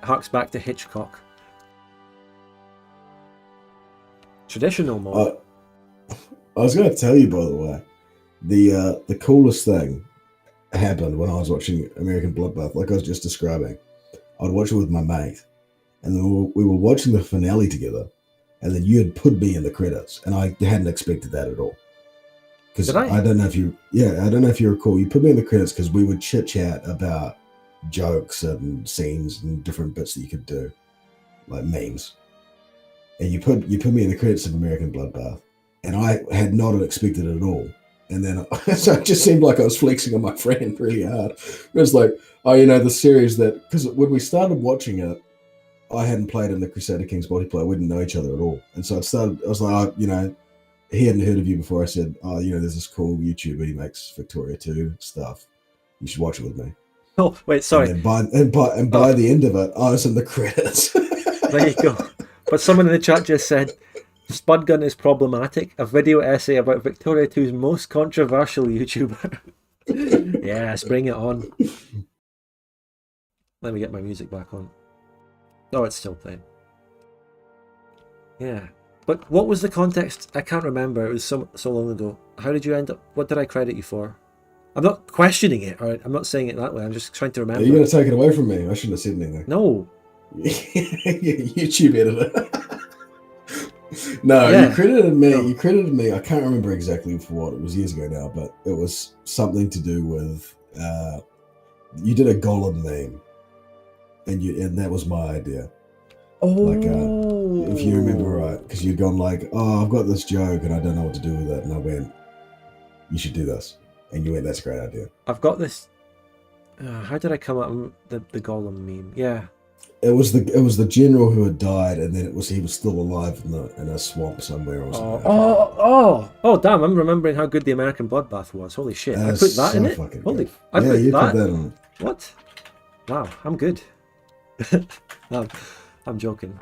harks back to Hitchcock. Traditional mode. I was going to tell you, by the way, the coolest thing happened when I was watching American Bloodbath, like I was just describing. I'd watch it with my mate, and then we were watching the finale together, and then you had put me in the credits, and I hadn't expected that at all. Because I don't know if you recall, you put me in the credits because we would chit chat about jokes and scenes and different bits that you could do, like memes. And you put me in the credits of American Bloodbath, and I had not expected it at all. And then so it just seemed like I was flexing on my friend really hard. It was like, the series that, because when we started watching it, I hadn't played in the Crusader Kings multiplayer. We didn't know each other at all. And so I was like, he hadn't heard of you before. I said, there's this cool YouTuber. He makes Victoria 2 stuff. You should watch it with me. Oh, wait, sorry. And by the end of it, I was in the credits. There you go. But someone in the chat just said, Spud Gun is problematic. A video essay about Victoria 2's most controversial YouTuber. Yes, bring it on. Let me get my music back on. Oh, it's still playing. Yeah. But what was the context? I can't remember. It was so long ago. How did you end up? What did I credit you for? I'm not questioning it, alright? I'm not saying it that way. I'm just trying to remember. Are you going to take it away from me? I shouldn't have said anything. No. YouTube editor. No, yeah. You credited me. No. You credited me. I can't remember exactly for what. It was years ago now, but it was something to do with you did a golem meme, and that was my idea. Oh, like if you remember right, because you'd gone like, I've got this joke and I don't know what to do with it, and I went, you should do this, and you went, that's a great idea. I've got this. How did I come up with the golem meme? Yeah. It was the general who had died, and then he was still alive in a swamp somewhere or something. Oh! Damn! I'm remembering how good the American Bloodbath was. Holy shit! I put that in it. Holy! I put that on. What? Wow! I'm good. I'm joking.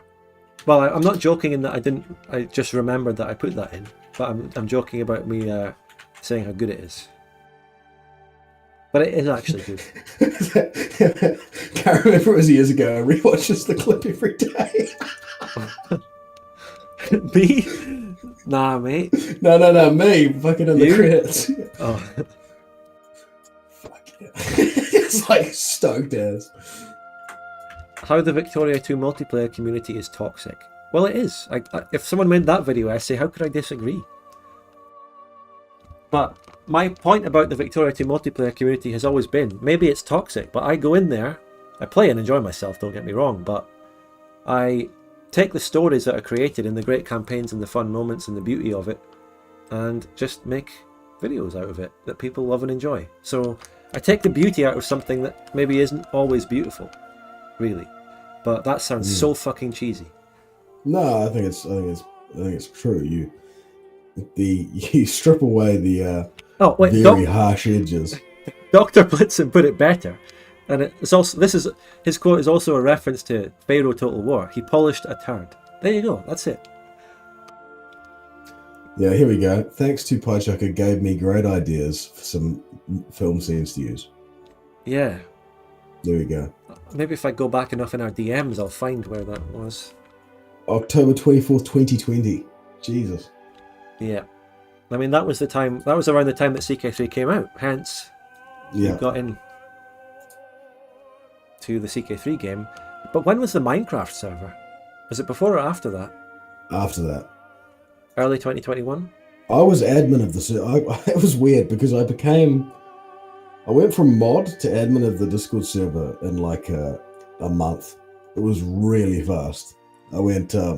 Well, I'm not joking in that I didn't. I just remembered that I put that in, but I'm joking about me saying how good it is. But it is actually good. Can't remember, it was years ago. I rewatches the clip every day. Me? Nah, mate. No, me. Fucking in the credits. Oh. Fuck yeah. It's like stoked as. How the Victoria 2 multiplayer community is toxic. Well, it is. If someone made that video essay, how could I disagree? But my point about the Victoria 2 multiplayer community has always been, maybe it's toxic, but I go in there, I play and enjoy myself, don't get me wrong, but I take the stories that are created in the great campaigns and the fun moments and the beauty of it, and just make videos out of it that people love and enjoy. So I take the beauty out of something that maybe isn't always beautiful. really. But that sounds so fucking cheesy. No, I think it's true. You strip away the Oh wait, very harsh edges. Dr. Blitzen put it better, and it's also his quote is also a reference to Pharaoh Total War. He polished a turd. There you go. That's it. Yeah, here we go. Thanks to Piechucker, gave me great ideas for some film scenes to use. Yeah. There we go. Maybe if I go back enough in our DMs, I'll find where that was. October 24th, 2020. Jesus. Yeah. I mean, that was around the time that CK3 came out. Hence, we got in to the CK3 game. But when was the Minecraft server? Was it before or after that? After that. Early 2021? I was admin of the server. It was weird because I went from mod to admin of the Discord server in like a month. It was really fast. I went, I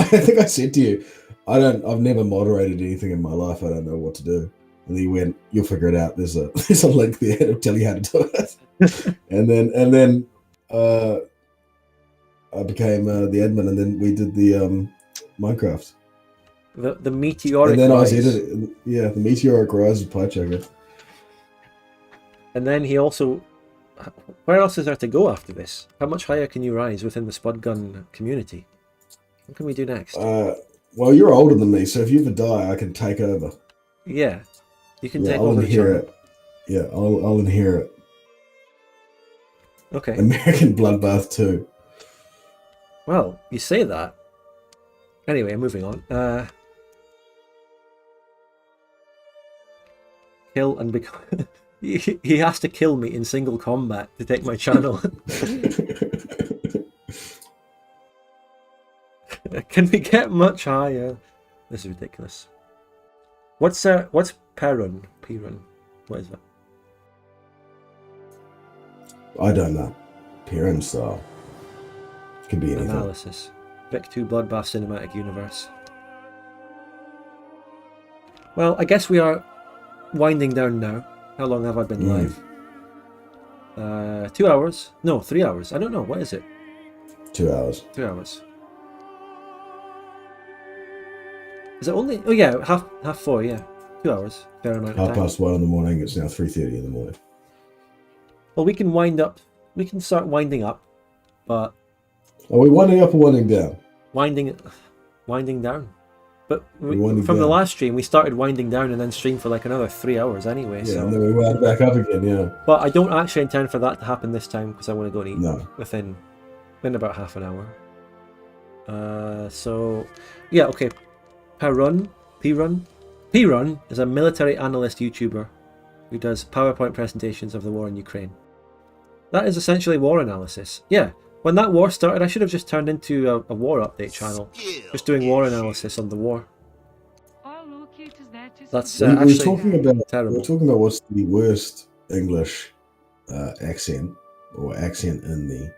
think I said to you, I've never moderated anything in my life. I don't know what to do. And he went, you'll figure it out. There's a link there to tell you how to do it. and then I became the admin, and then we did the Minecraft. The meteoric and then rise. I was editing, the meteoric rise of Piechucker. And then he also, where else is there to go after this? How much higher can you rise within the Spud Gun community? What can we do next? Well, you're older than me, so if you ever die, I can take over. Yeah, you can take I'll over the channel. inherit. Yeah, I'll inherit. Okay. American Bloodbath 2. Well, you say that. Anyway, moving on. Kill and become... he has to kill me in single combat to take my channel. Can we get much higher? This is ridiculous. What's Perun? Perun? What is that? I don't know. Pyramid style. Could be anything. Analysis. Vic 2 Bloodbath Cinematic Universe. Well, I guess we are winding down now. How long have I been live? 2 hours? No, 3 hours. I don't know. What is it? 2 hours. 2 hours. Is it only? Oh yeah, half 4. Yeah, 2 hours. Fair amount of time. 1:30 in the morning. It's now 3:30 in the morning. Well, we can wind up. We can start winding up, but Are we winding up or winding down? winding down. But Winding from the down. last stream, we started winding down and then streamed for like another 3 hours anyway. Yeah, so. and then we wound back up again. Yeah. But I don't actually intend for that to happen this time because I want to go and eat No. within about half an hour. So yeah, okay. Perun is a military analyst YouTuber who does PowerPoint presentations of the war in Ukraine. That is essentially war analysis. Yeah, when that war started, I should have just turned into a war update channel, just doing war analysis on the war. That's We're actually talking about terrible. We're talking about what's the worst English accent or accent in the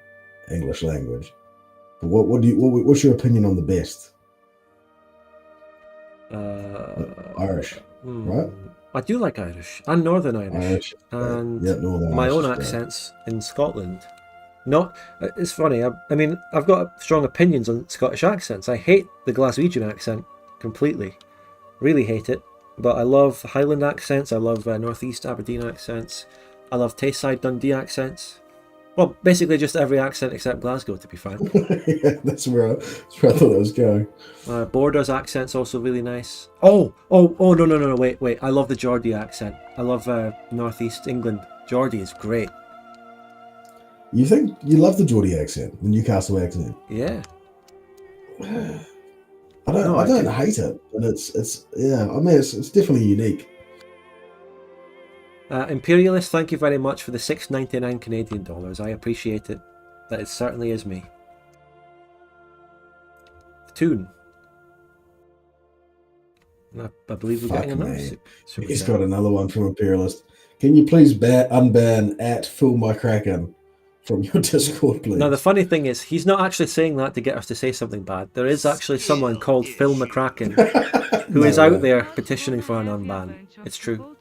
English language. But what's your opinion on the best? Irish, right? I do like Irish and Northern Irish, and Northern my Irish own is great. accents in Scotland. It's funny. I mean, I've got strong opinions on Scottish accents. I hate the Glaswegian accent completely, really hate it. But I love Highland accents. I love Northeast Aberdeen accents. I love Tayside Dundee accents. Well, basically just every accent except Glasgow, to be frank. Yeah, that's where I thought that was going. Borders accent's also really nice. Oh, no, wait. I love the Geordie accent. I love Northeast England. Geordie is great. You think you love the Geordie accent, the Newcastle accent? Yeah. I don't hate it, but it's definitely unique. Imperialist, thank you very much for the $6.99 Canadian dollars. I appreciate it. That it certainly is me. Tune. I believe we're getting another. He's got another one from Imperialist. Can you please unban at Phil My Kraken from your Discord, please? Now the funny thing is, he's not actually saying that to get us to say something bad. There is actually someone called Phil McCracken who is out there petitioning for an unban. It's true.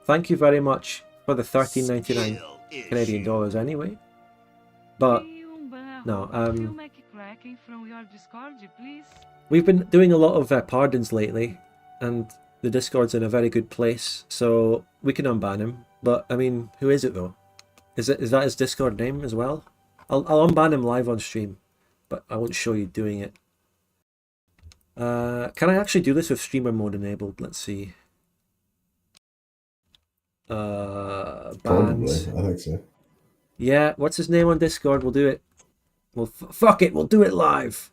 Thank you very much for the $13.99 Skill Canadian issue. dollars anyway. But no, from your Discord, please. we've been doing a lot of pardons lately, and the Discord's in a very good place, so we can unban him. But I mean, who is it though? Is that his Discord name as well? I'll unban him live on stream, but I won't show you doing it. Can I actually do this with streamer mode enabled? Let's see. Probably, Bans. I think so. Yeah, what's his name on Discord? We'll do it. Well, fuck it, we'll do it live.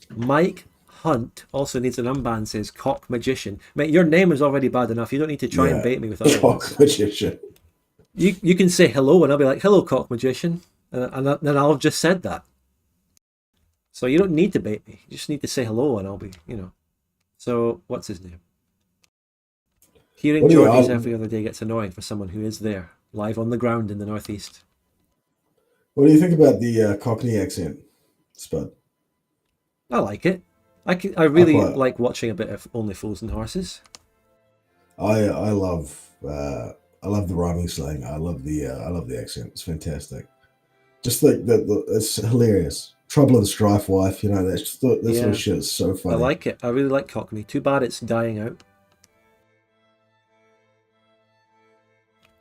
Mike Hunt also needs an unban, says Cock Magician. Mate, your name is already bad enough. You don't need to try and bait me with other ones. Cock Magician. You can say hello and I'll be like, hello, Cock Magician. And then I'll have just said that. So you don't need to bait me. You just need to say hello and I'll be, you know. So, what's his name? Hearing Geordies every other day gets annoying for someone who is there, live on the ground in the northeast. What do you think about the Cockney accent, Spud? I like it. I really like watching a bit of Only Fools and Horses. I love the rhyming slang. I love the accent. It's fantastic. Just like it's hilarious. Trouble and strife, wife. You know that sort of shit is so funny. I like it. I really like Cockney. Too bad it's dying out.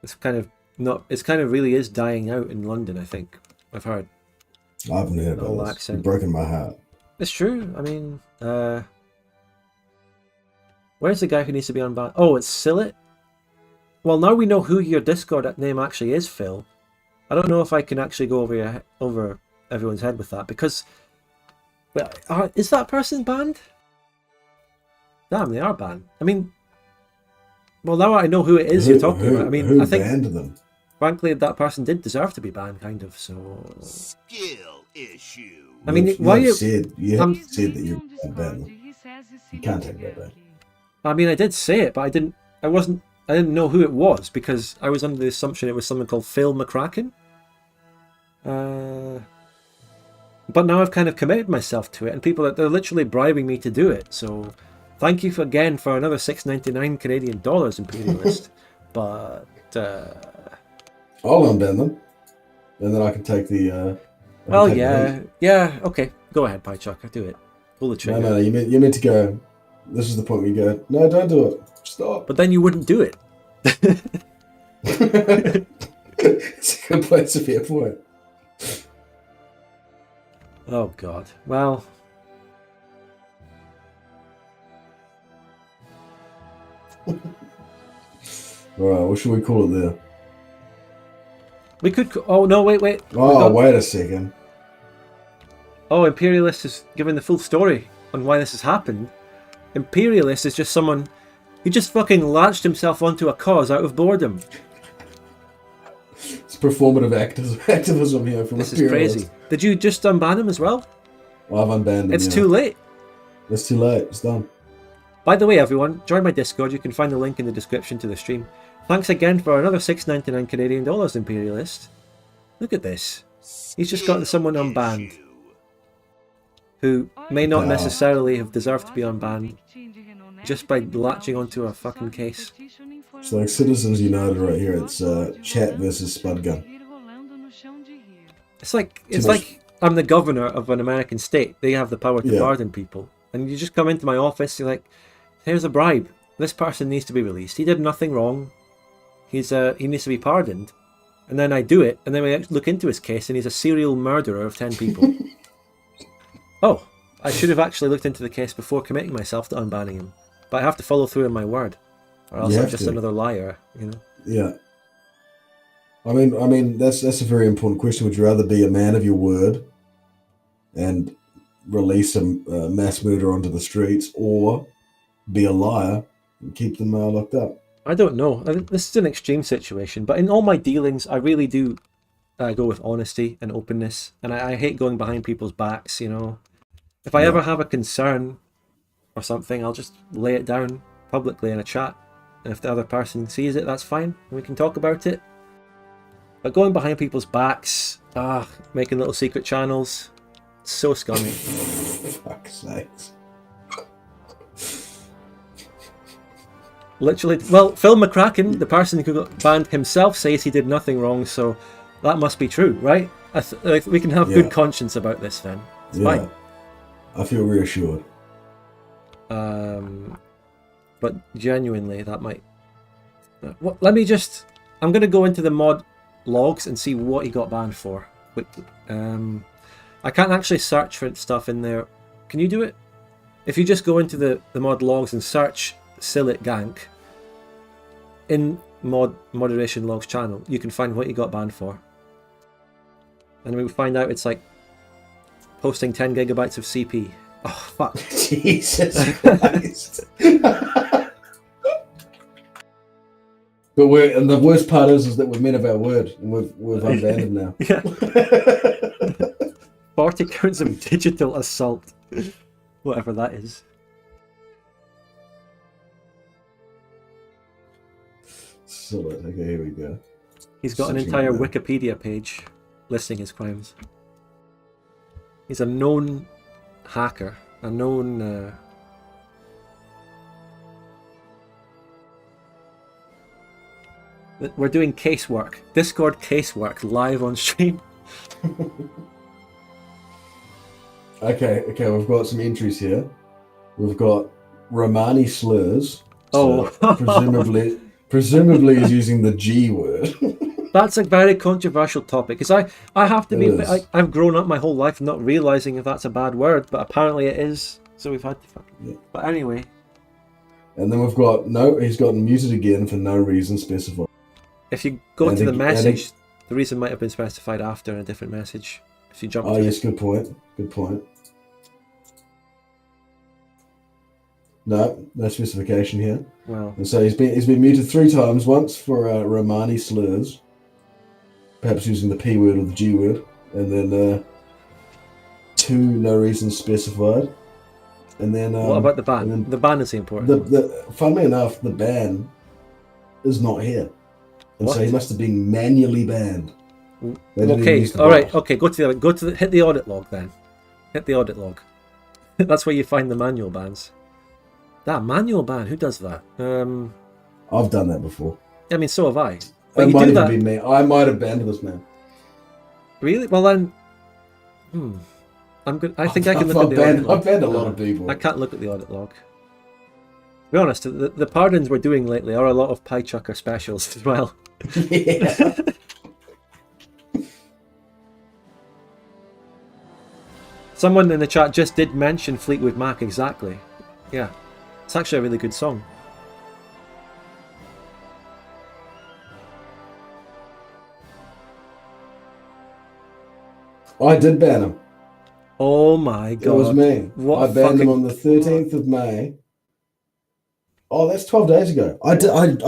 It's kind of not. It's kind of really is dying out in London. I think I've heard. I haven't heard about this. Accent. You've broken my heart. It's true. I mean, where's the guy who needs to be unbanned? Oh, it's Sillet. Well, now we know who your Discord name actually is, Phil. I don't know if I can actually go over everyone's head with that because, is that person banned? Damn, they are banned. I mean, well, now I know who it is you're talking about. I mean, I think banned them? Frankly, that person did deserve to be banned, kind of. So, Skill issue. I mean, you have said that you're banned them. You can't take that back. I mean, I did say it, but I didn't know who it was because I was under the assumption it was someone called Phil McCracken. But now I've kind of committed myself to it, and they're literally bribing me to do it. So, thank you again for another $6.99 Canadian dollars, Imperialist. But I'll unban them, and then I can take the. Yeah. Okay, go ahead, Piechucker, do it. Pull the trigger. No, you meant to go. This is the point where you go. No, don't do it. Stop. But then you wouldn't do it. It's a good place to be a point. Oh God. Well. Alright, what should we call it there? We could. Oh no! Wait. Oh, wait a second. Oh, Imperialist is giving the full story on why this has happened. Imperialist is just someone who just fucking latched himself onto a cause out of boredom. It's performative activism here from This is crazy. Did you just unban him as well? Well, I've unbanned him. It's too late. It's too late. It's done. By the way, everyone, join my Discord. You can find the link in the description to the stream. Thanks again for another $6.99 Canadian dollars, Imperialist. Look at this. He's just gotten someone unbanned who may not necessarily have deserved to be unbanned just by latching onto a fucking case. It's like Citizens United right here. It's chat versus Spud Gun. It's like I'm the governor of an American state. They have the power to pardon people. And you just come into my office, you're like, here's a bribe. This person needs to be released. He did nothing wrong. He needs to be pardoned. And then I do it, and then we look into his case, and he's a serial murderer of 10 people. Oh, I should have actually looked into the case before committing myself to unbanning him. But I have to follow through on my word, or else I'm just another liar, you know? Yeah. I mean, that's a very important question. Would you rather be a man of your word and release a mass murderer onto the streets, or be a liar and keep them locked up? I don't know. This is an extreme situation, but in all my dealings, I really do go with honesty and openness, and I hate going behind people's backs, you know. If I ever have a concern or something, I'll just lay it down publicly in a chat, and if the other person sees it, that's fine, and we can talk about it. But going behind people's backs, making little secret channels, it's so scummy. Fuck's sakes. Literally, well, Phil McCracken, the person who got banned himself, says he did nothing wrong, so that must be true, right? Like, we can have good conscience about this then. It's fine. I feel reassured. But genuinely, that might... let me just... I'm going to go into the mod logs and see what he got banned for. I can't actually search for stuff in there. Can you do it? If you just go into the mod logs and search Sillet Gank in Moderation Logs channel, you can find what he got banned for. And we find out it's like posting 10 gigabytes of CP. Oh, fuck. Jesus Christ. And the worst part is that we're men of our word, and we've unbanned him now. Yeah. 40 counts of digital assault. Whatever that is. Solid. Okay, here we go. He's got an entire Wikipedia page listing his crimes. He's a known hacker, a known... We're doing casework. Discord casework live on stream. Okay, we've got some entries here. We've got Romani slurs. Oh. So presumably is using the G word. That's a very controversial topic, because I have to be... I've grown up my whole life not realising if that's a bad word, but apparently it is, so we've had to fucking... Yeah. But anyway. And then we've got... he's gotten muted again for no reason specified. If you go to the message, the reason might have been specified after in a different message. If you jump to yes, good point. Good point. No specification here. Well, and so he's been muted 3 times. Once for Romani slurs, perhaps using the P word or the G word, and then 2 no reason specified. And then what about the ban? The ban is the important. Funnily enough, the ban is not here, and so he must have been manually banned. Okay, all right. Okay, hit the audit log then. Hit the audit log. That's where you find the manual bans. That manual ban, who does that? I've done that before. I mean, so have I. But it might even be me. I might have banned this man. Really? Well then, I'm good. I think I can look at the audit log. I've banned a lot of people. I can't look at the audit log. To be honest, the pardons we're doing lately are a lot of Piechucker specials as well. Yeah. Someone in the chat just did mention Fleetwood Mac, exactly. Yeah. It's actually a really good song. I did ban him. Oh my god. It was me. I banned him on the 13th of May. Oh, that's 12 days ago. I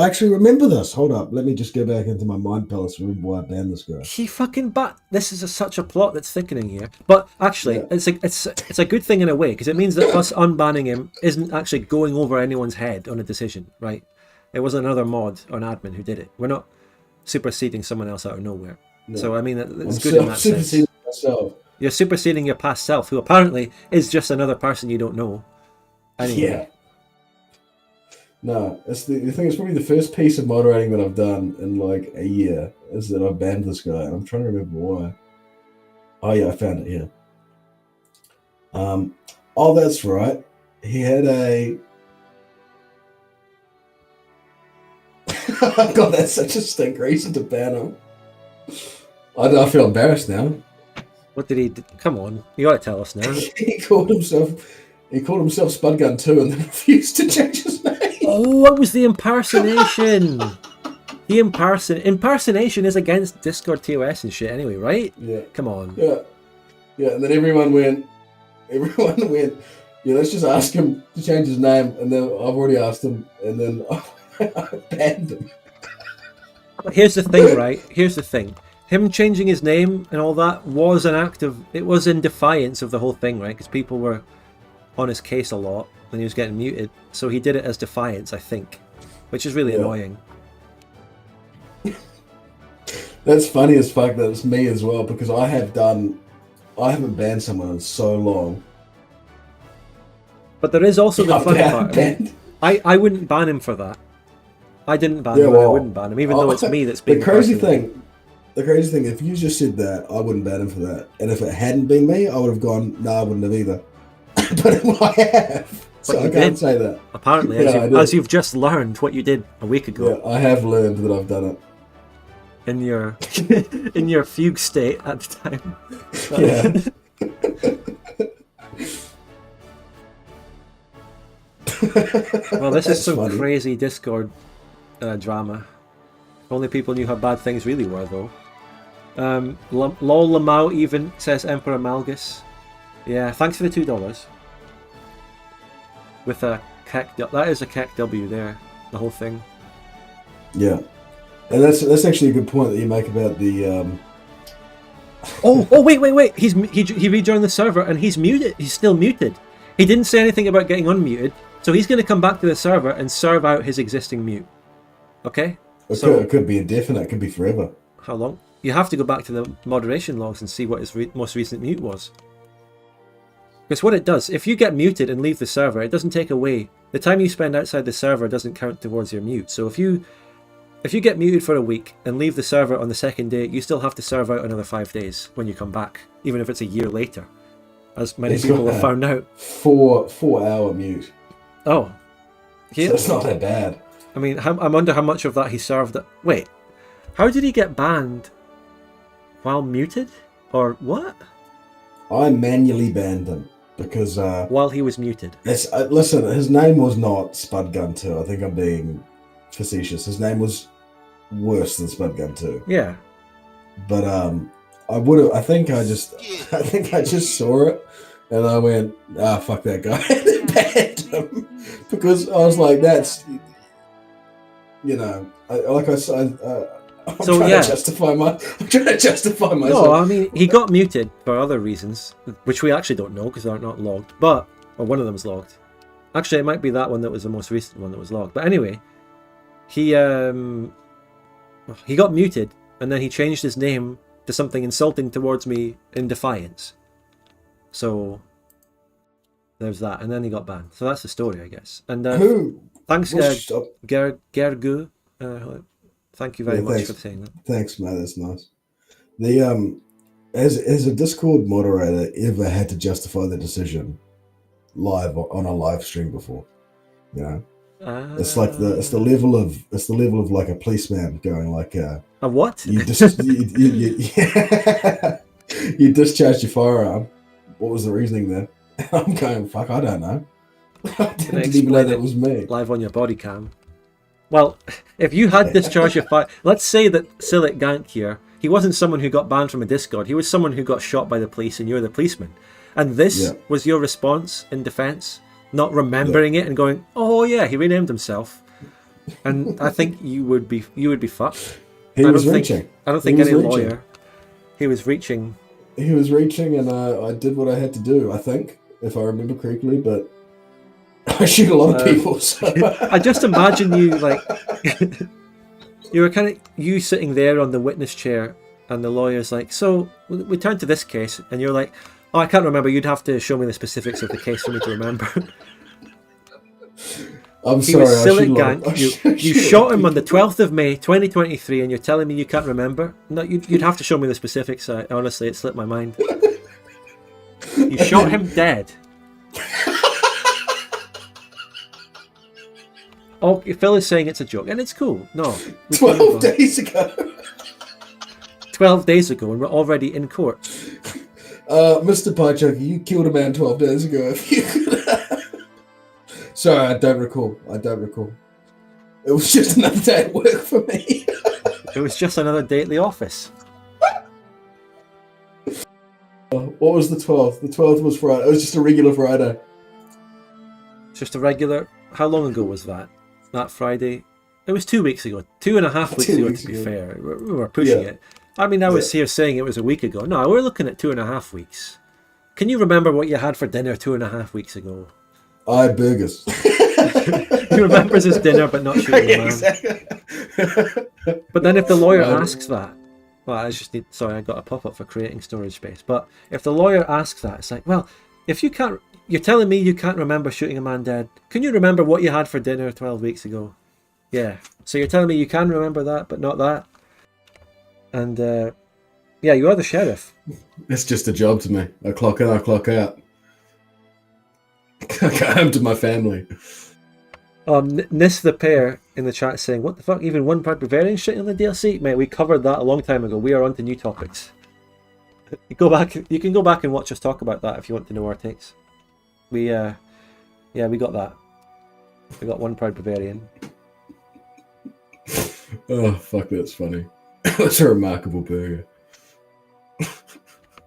actually remember this. Hold up. Let me just go back into my mind palace and remember why I banned this guy. He fucking this is such a plot that's thickening here. But actually, it's a good thing in a way, because it means that us unbanning him isn't actually going over anyone's head on a decision, right? It was another mod or an admin who did it. We're not superseding someone else out of nowhere. No. So, I mean, it's good in that sense. Myself. You're superseding your past self, who apparently is just another person you don't know. Anyway. Yeah. No, it's the thing. It's probably the first piece of moderating that I've done in like a year is that I've banned this guy, and I'm trying to remember why. Oh yeah, I found it here. Oh, that's right. He had a. God, that's such a stink reason to ban him. I feel embarrassed now. What did he do? Come on, you gotta tell us now. He called himself Spudgun 2 and then refused to change his name. Oh, what was the impersonation? The impersonation is against Discord TOS and shit anyway, right? Yeah. Come on. Yeah. Yeah, and then everyone went, yeah, let's just ask him to change his name, and then I've already asked him, and then I banned him. But here's the thing, right? Here's the thing. Him changing his name and all that was an act of... It was in defiance of the whole thing, right? Because people were on his case a lot, and he was getting muted. So he did it as defiance, I think. Which is really annoying. That's funny as fuck that it's me as well, because I haven't banned someone in so long. But there is also the funny part. I wouldn't ban him for that. I didn't ban Yeah, him, and I well, wouldn't ban him, even though it's me that's being the crazy impersonated. thing. The crazy thing, if you just said that, I wouldn't ban him for that. And if it hadn't been me, I would have gone, no, I wouldn't have either. But I have. But So you I can't did. say that. Apparently, Yeah, I did. as you've just learned what you did a week ago. Yeah, I have learned that I've done it. In your in your fugue state at the time. Well, this is some funny. crazy Discord drama. If only people knew how bad things really were, though. Lol Lamau even says Emperor Malgus. Yeah, thanks for the $2. With a Keck, that is a Keck W there, the whole thing. Yeah. And that's actually a good point that you make about the Oh wait! He rejoined the server and he's muted. He's still muted. He didn't say anything about getting unmuted, so he's going to come back to the server and serve out his existing mute. Okay. It could be indefinite. It could be forever. How long? You have to go back to the moderation logs and see what his most recent mute was. Because what it does, if you get muted and leave the server, it doesn't take away the time you spend outside the server. Doesn't count towards your mute. So if you get muted for a week and leave the server on the second day, you still have to serve out another 5 days when you come back, even if it's a year later, as many people have found out. 4 hour mute. Oh, So it's not that bad. I mean, I wonder how much of that he served. Wait, how did he get banned while muted, or what? I manually banned him because While he was muted. Listen, his name was not Spudgun 2. I think I'm being facetious. His name was worse than Spudgun 2. Yeah. But I think I just saw it and I went, fuck that guy, and banned him because I was like, that's, I'm trying to justify myself. No, I mean, he got muted for other reasons, which we actually don't know because they're not logged. Or one of them is logged. Actually, it might be that one that was the most recent one that was logged. But anyway, he got muted and then he changed his name to something insulting towards me in defiance. So there's that, and then he got banned. So that's the story, I guess. And thanks, Gergu. Thank you very much for saying that. Thanks, man. That's nice. The has a Discord moderator ever had to justify the decision live on a live stream before? You know, it's like the level of like a policeman going like a what? You discharged your firearm. What was the reasoning there? I'm going, fuck, I don't know. I didn't even know that was me. Live on your body cam. Well, if you had discharged your fire... Let's say that Silic Gank here, he wasn't someone who got banned from a Discord. He was someone who got shot by the police and you're the policeman. And this was your response in defense, not remembering it and going, oh yeah, he renamed himself. And I think you would be fucked. I don't think any lawyer... He was reaching... He was reaching and I did what I had to do, I think, if I remember correctly, but I shoot a lot of people. So. I just imagine you like you were kind of sitting there on the witness chair, and the lawyer's like, "So we turn to this case," and you're like, "Oh, I can't remember. You'd have to show me the specifics of the case for me to remember." I'm sorry. You shot him on the 12th of May, 2023, and you're telling me you can't remember? No, you'd have to show me the specifics. Honestly, it slipped my mind. You shot him dead. Oh, Phil is saying it's a joke, and it's cool. No. 12 days ago. 12 days ago, and we're already in court. Mr. Piechucker, you killed a man 12 days ago. Sorry, I don't recall. It was just another day at work for me. It was just another day at the office. What was the 12th? The 12th was Friday. It was just a regular Friday. Just a regular... How long ago was that? That Friday? It was 2 weeks ago. 2.5 weeks ago, to be fair. We were pushing it. I mean, I was here saying it was a week ago. No, we're looking at 2.5 weeks. Can you remember what you had for dinner 2.5 weeks ago? I had burgers. He remembers his dinner, but not shooting the man. Exactly. But then if the lawyer asks that... Well, I got a pop-up for creating storage space. But if the lawyer asks that, it's like, well, if you can't... You're telling me you can't remember shooting a man dead. Can you remember what you had for dinner 12 weeks ago? Yeah. So you're telling me you can remember that, but not that? And yeah, you are the sheriff. It's just a job to me. I clock in, I clock out. I go home to my family. Nis the pair in the chat saying, "What the fuck? Even one Proud Bavarian shitting on the DLC, mate? We covered that a long time ago. We are on to new topics. You can go back and watch us talk about that if you want to know our takes. We got that. We got one Proud Bavarian. Oh fuck, that's funny. That's a remarkable burger.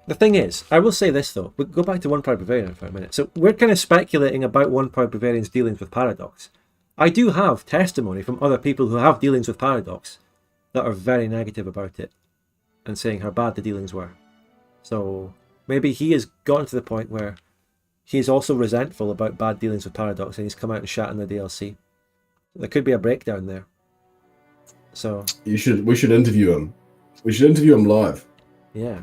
The thing is, I will say this though. We'll go back to one Proud Bavarian for a minute. So we're kind of speculating about one Proud Bavarian's dealings with Paradox. I do have testimony from other people who have dealings with Paradox that are very negative about it and saying how bad the dealings were. So maybe he has gotten to the point where he's also resentful about bad dealings with Paradox and he's come out and shat in the DLC. There could be a breakdown there. So we should interview him. We should interview him live. Yeah,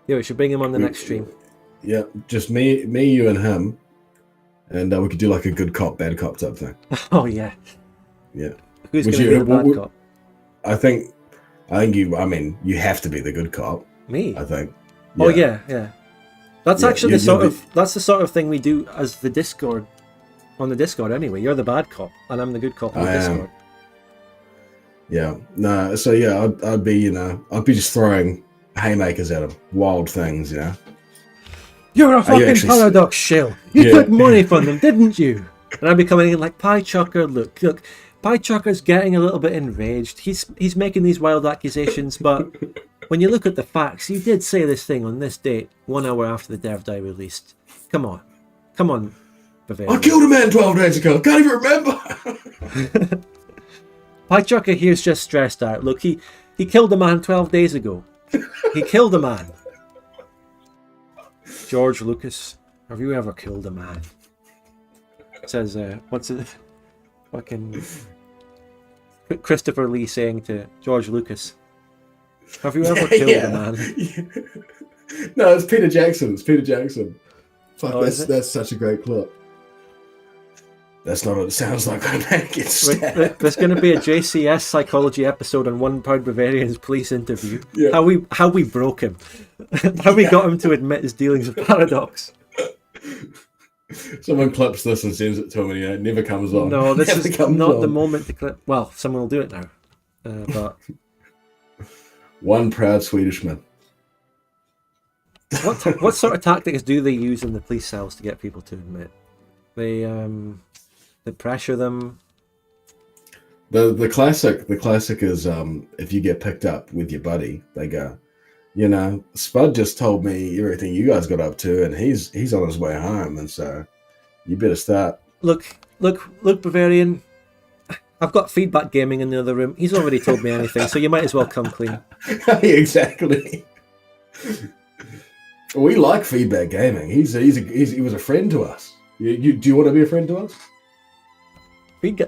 we should bring him on the next stream. Yeah, just me, you, and him, and we could do like a good cop, bad cop type thing. Oh yeah. Yeah. Who's going to be the bad cop? I think you. I mean, you have to be the good cop. Me. I think. Yeah. Oh yeah. That's actually that's the sort of thing we do as the Discord. On the Discord, anyway. You're the bad cop, and I'm the good cop on the Discord. Yeah. No. So yeah, I'd be just throwing haymakers at him, wild things, You're a fucking Paradox shill. You took money from them, didn't you? And I'd be coming in like, Piechucker, look, Piechucker's getting a little bit enraged. He's making these wild accusations, but when you look at the facts, you did say this thing on this date, 1 hour after the Dev Die released. Come on, Bavaria. I killed a man 12 days ago. I can't even remember. Piechucker here's just stressed out. Look, he killed a man 12 days ago. He killed a man. George Lucas, have you ever killed a man? Says, what's it? Fucking Christopher Lee saying to George Lucas, have you ever killed a man? No, it's Peter Jackson. Fuck, Oh, that's such a great clip. That's not what it sounds like when a man gets stabbed. There's going to be a JCS psychology episode on One Proud Bavarian's police interview. Yeah. How we broke him. How we got him to admit his dealings with Paradox. Someone clips this and sends it to him and it never comes on. No, this is not the moment to clip. Well, someone will do it now. But one proud Swedishman. What sort of tactics do they use in the police cells to get people to admit? They pressure them. The classic is if you get picked up with your buddy, they go, Spud just told me everything you guys got up to, and he's on his way home, and so you better start. Look, Bavarian. I've got feedback gaming in the other room. He's already told me anything, so you might as well come clean. Exactly. We like feedback gaming. He was a friend to us. Do you want to be a friend to us?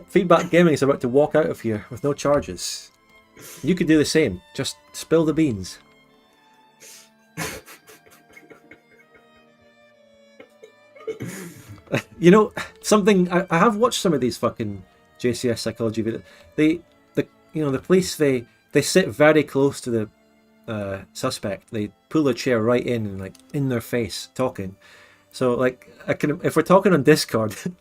Feedback gaming is about to walk out of here with no charges. You could do the same. Just spill the beans. Something I have watched some of these fucking JCS psychology videos. The police they sit very close to the suspect. They pull a chair right in and like in their face talking. So like if we're talking on Discord, do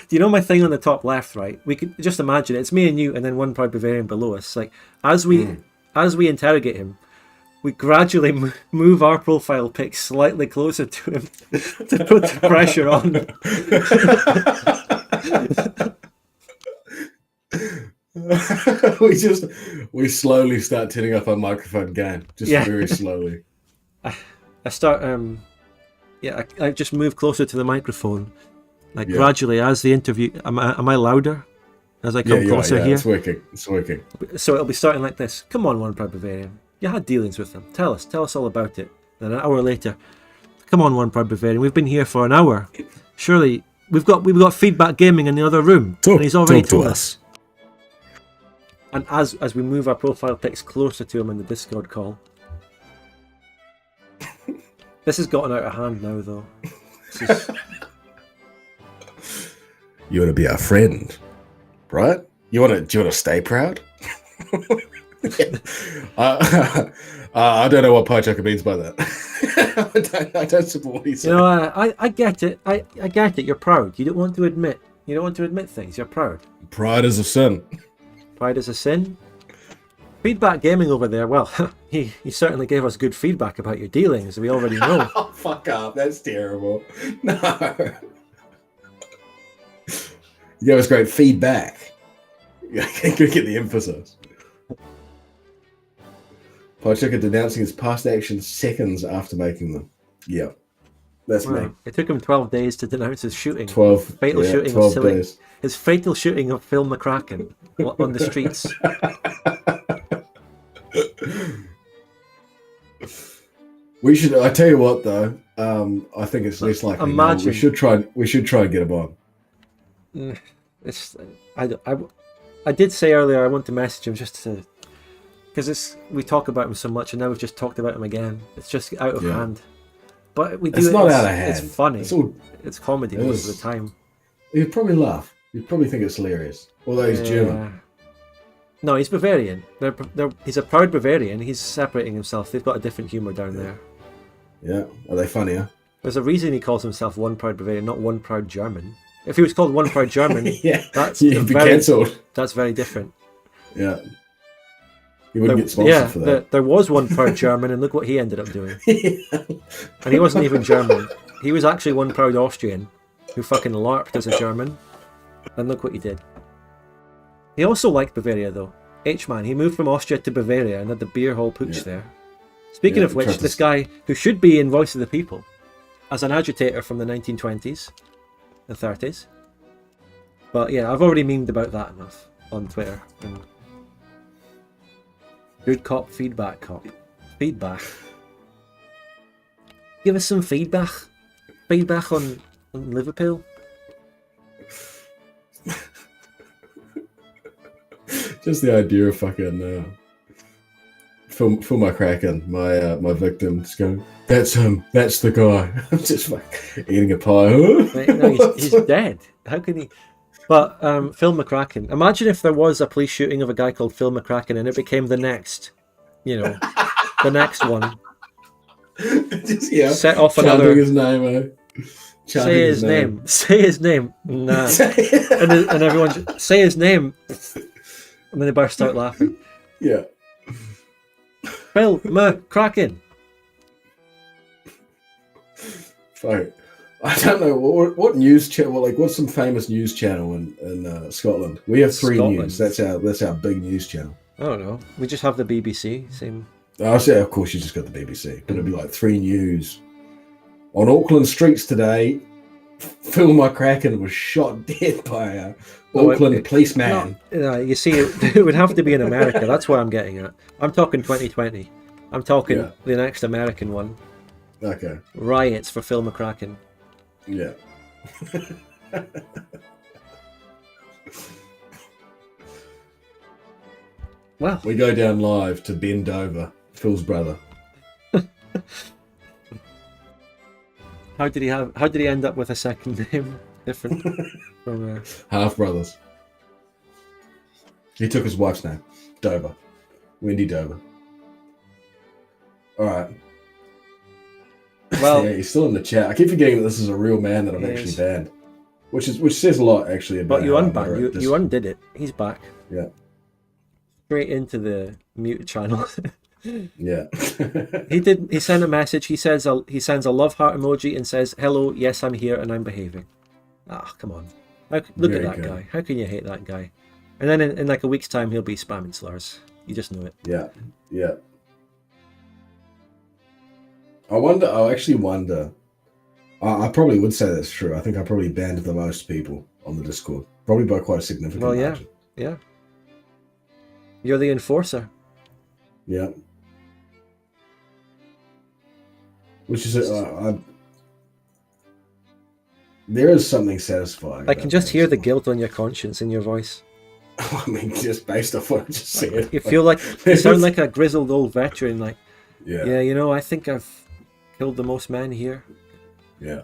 you know my thing on the top left, right? We could just imagine it's me and you and then one Proud Bavarian below us. Like as we interrogate him, we gradually move our profile pic slightly closer to him to put the pressure on. we slowly start turning up our microphone gain, very slowly. I start I just move closer to the microphone, gradually as the interview. Am I louder as I come closer here? It's working. So it'll be starting like this. Come on, one Proud Bavarian. You had dealings with them. Tell us all about it. Then an hour later, come on, one Proud Bavarian. We've been here for an hour. Surely we've got feedback gaming in the other room, and he's already told us. And as we move our profile pics closer to him in the Discord call. This has gotten out of hand now, though. You want to be our friend, right? You want to stay proud? I don't know what Piechucker means by that. I don't support what he's saying. I get it. I get it. You're proud. You don't want to admit. You don't want to admit things. You're proud. Pride is a sin. Pride is a sin. Feedback Gaming over there. Well, he certainly gave us good feedback about your dealings. We already know. Oh, fuck up. That's terrible. No. You gave us great feedback. You gotta get the emphasis. Piechucker denouncing his past actions seconds after making them. Yeah, that's me. It took him 12 days to denounce his shooting. 12 days. days. His fatal shooting of Phil McCracken on the streets. We should. I tell you what, though. I think it's less likely. Imagine. We should try and get him on. I did say earlier I want to message him just to, because we talk about him so much, and now we've just talked about him again. It's just out of hand. But we do. It's not out of hand. It's funny. It's comedy most of the time. You'd probably laugh. You'd probably think it's hilarious. Although he's German. No, he's Bavarian. He's a proud Bavarian. He's separating himself. They've got a different humour down there. Yeah. Are they funnier? There's a reason he calls himself One Proud Bavarian, not One Proud German. If he was called One Proud German, he'd be cancelled. That's very different. Yeah. He wouldn't get sponsored for that. There was One Proud German, and look what he ended up doing. And he wasn't even German. He was actually One Proud Austrian, who fucking LARPed as a German. And look what he did. He also liked Bavaria, though. H-Man, he moved from Austria to Bavaria and had the beer hall pooch there. Speaking of which, this guy, who should be in Voice of the People, as an agitator from the 1920s and 30s. But yeah, I've already memed about that enough on Twitter. And good cop, feedback cop. Feedback. Give us some feedback. Feedback on Liverpool. Just the idea of fucking Phil McCracken, my victim, just going, that's him, that's the guy. I'm just like eating a pie. No, he's dead. How can he? But Phil McCracken. Imagine if there was a police shooting of a guy called Phil McCracken, and it became the next, the next one. Just, set off another. His name, Say his name. Say his name. Nah. and everyone just, say his name. And then they burst out laughing. Yeah. Phil McCracken. Fuck. I don't know what news channel. What's some famous news channel in Scotland? We have 3 News. That's our big news channel. I don't know. We just have the BBC. Same. I say, of course, you just got the BBC, but it'd be like 3 News. On Auckland streets today, Phil McCracken was shot dead by a Auckland policeman. No, you see, it would have to be in America. That's what I'm getting at. I'm talking 2020. I'm talking the next American one. Okay. Riots for Phil McCracken. Yeah. Well, we go down live to Ben Dover, Phil's brother. How did he end up with a second name different from half brothers? He took his wife's name, Dover, Wendy Dover. All right. Well, yeah, he's still in the chat. I keep forgetting that this is a real man that I've actually banned, which says a lot actually about. But you unbanned. You undid it. He's back. Yeah. Straight into the mute channel. Yeah. He sent a message. He sends a love heart emoji and says, "Hello, yes, I'm here and I'm behaving." Ah, come on. Look at that guy. How can you hate that guy? And then in like a week's time, he'll be spamming slurs. You just know it. Yeah. Yeah. I actually wonder. I probably would say that's true. I think I probably banned the most people on the Discord, probably by quite a significant margin. Yeah. You're the enforcer. Yeah. Which is there is something satisfying. I can just hear the guilt on your conscience in your voice. I mean, just based off what I just said. You feel like you sound like a grizzled old veteran. Like, yeah, I think I've killed the most men here. Yeah.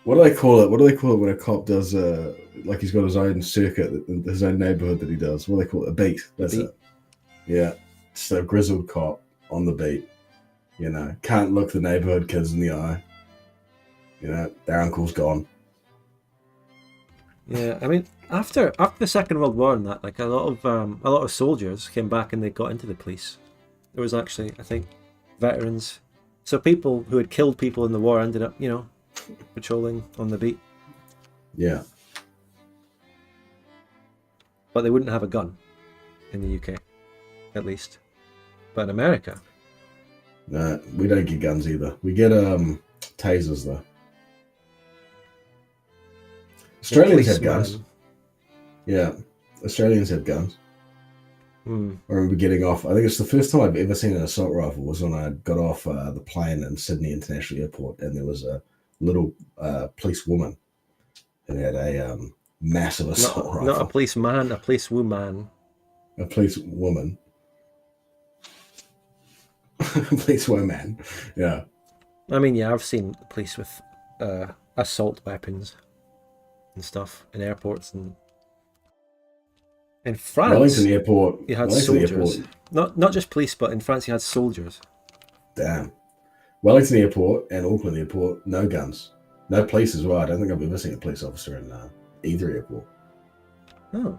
What do they call it? What do they call it when a cop does like he's got his own circuit, his own neighborhood that he does? What do they call it? A beat. That's beat. it. Yeah, just a grizzled cop on the beat. You know, can't look the neighborhood kids in the eye. You know, their uncle's gone. Yeah, I mean, after the Second World War and that, like a lot of soldiers came back and they got into the police. There was actually, I think, veterans. So people who had killed people in the war ended up, patrolling on the beat. Yeah. But they wouldn't have a gun in the UK, at least. But in America, No, we don't get guns either. We get tasers though. Australians have guns. Yeah, Australians have guns. I remember getting off. I think it's the first time I've ever seen an assault rifle was when I got off the plane in Sydney International Airport, and there was a little police woman who had a massive assault rifle. Not a policeman, a police woman. A police woman. Police woman. Yeah. I mean, yeah, I've seen police with assault weapons and stuff in airports and in France. Wellington Airport. You had Wellington soldiers. Airport. Not just police, but in France you had soldiers. Damn. Wellington Airport and Auckland Airport, no guns. No police as well. I don't think I've ever seen a police officer in either airport. Oh.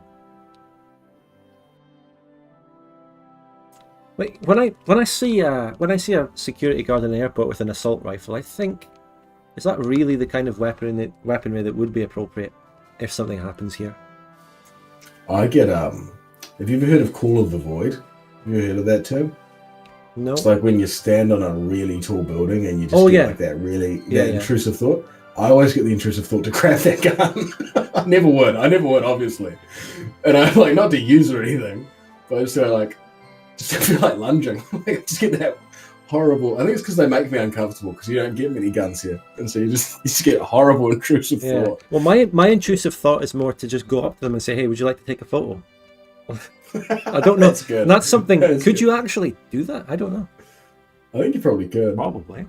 Wait, when I see a security guard in an airport with an assault rifle, I think, is that really the kind of weaponry that would be appropriate if something happens here? I get have you ever heard of Call of the Void? Have you ever heard of that term? No. It's like when you stand on a really tall building and you just get like that really intrusive thought. I always get the intrusive thought to grab that gun. I never would, obviously. And I like not to use it or anything, but I just feel like lunging. I just get that horrible. I think it's because they make me uncomfortable because you don't get many guns here, and so you just get horrible intrusive thought. Well, my intrusive thought is more to just go up to them and say, "Hey, would you like to take a photo?" I don't know. That's good. That's something. That's could good. you actually do that? I don't know. I think you probably could. Probably.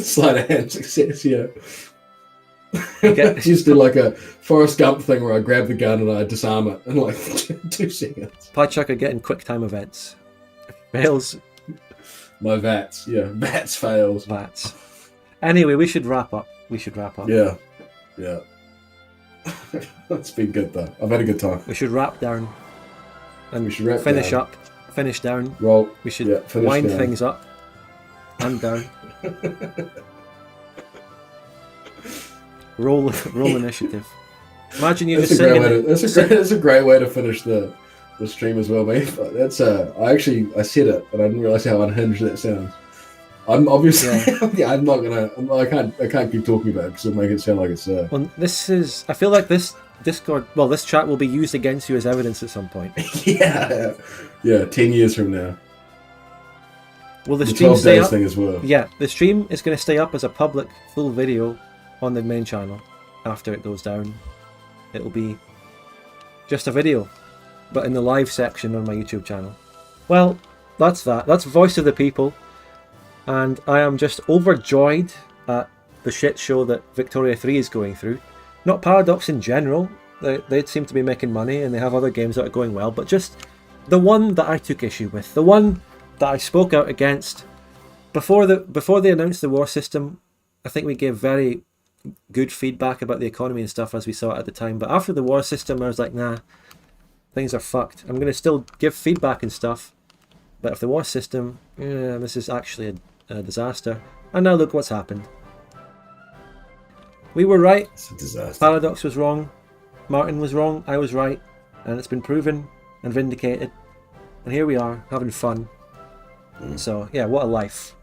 Sleight of hand success, yeah. Okay. Just do like a Forrest Gump thing where I grab the gun and I disarm it in like 2 seconds. Piechucker getting quick time events. Fails. My VATS, yeah. VATS fails. VATS. Anyway, we should wrap up. Yeah. That's been good though. I've had a good time. We should wrap down. And We should wrap finish down. up. Finish down. Well, We should yeah, finish wind down. things up. And down. Roll initiative. Imagine you That's just a great sitting. way to, that's a great way to finish the stream as well, mate. That's I said it, but I didn't realize how unhinged that sounds. I'm obviously I'm not gonna. I can't keep talking about it because it'll make it sound like it's. Well, this is. I feel like this Discord. Well, this chat will be used against you as evidence at some point. yeah, 10 years from now. Will the The stream 12 stay days up? thing as well. Yeah, the stream is going to stay up as a public full video on the main channel after it goes down. It'll be just a video, but in the live section on my YouTube channel. Well, that's that. That's Voice of the People, and I am just overjoyed at the shit show that Victoria 3 is going through. Not Paradox in general. They seem to be making money and they have other games that are going well, but just the one that I took issue with, the one that I spoke out against before they announced the war system. I think we gave very good feedback about the economy and stuff as we saw it at the time, but after the war system I was like, nah, things are fucked. I'm going to still give feedback and stuff, but if the war system, this is actually a disaster. And now look what's happened. We were right. It's a disaster. Paradox was wrong. Martin was wrong. I was right. And it's been proven and vindicated. And here we are, having fun. So, yeah, what a life.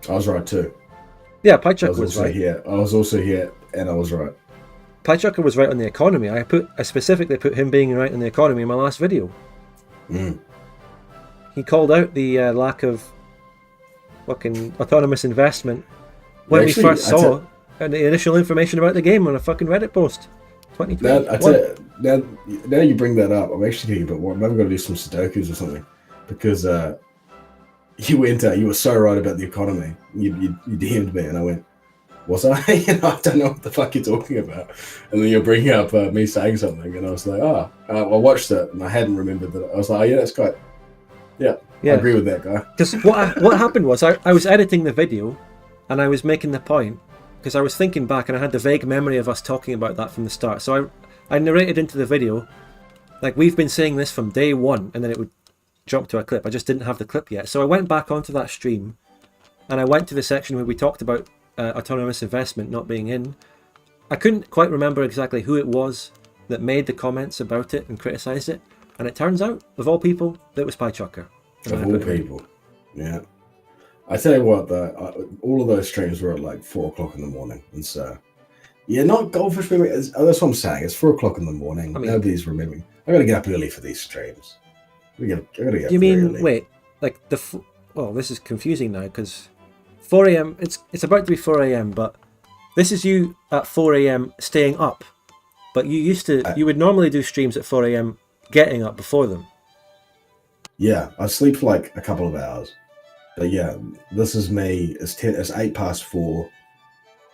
I was right too. Yeah, I Piechucker was was also right. here. I was also here, and I was right. Piechucker was right on the economy. I specifically put him being right on the economy in my last video. He called out the lack of fucking autonomous investment when Actually, we first saw the initial information about the game on a fucking Reddit post. 2020. Now, I tell you, now you bring that up, I'm actually thinking about what I'm going to do some Sudokus or something, because you went, you were so right about the economy. You DM'd me, and I went, was I? I don't know what the fuck you're talking about. And then you're bringing up me saying something, and I was like, I watched it, and I hadn't remembered that. I was like, oh, yeah, that's great. Yeah, I agree with that guy. Because what happened was I was editing the video, and I was making the point, because I was thinking back, and I had the vague memory of us talking about that from the start. So I narrated into the video, like, we've been saying this from day one, and then it would jump to a clip. I just didn't have the clip yet. So I went back onto that stream, and I went to the section where we talked about autonomous investment not being in. I couldn't quite remember exactly who it was that made the comments about it and criticised it, and it turns out, of all people, that it was Piechucker. Of all people, yeah. I tell you what, though, all of those streams were at like 4 o'clock in the morning, and so yeah, not goldfish memory. That's what I'm saying. It's 4 o'clock in the morning. I mean, nobody's remembering. I gotta get up early for these streams. I gotta get up. You mean early. Wait? Like well, this is confusing now because 4 a.m. It's about to be 4 a.m. But this is you at 4 a.m. staying up. But you would normally do streams at 4 a.m. getting up before them. Yeah, I sleep for like a couple of hours. But yeah, this is me. It's 4:08,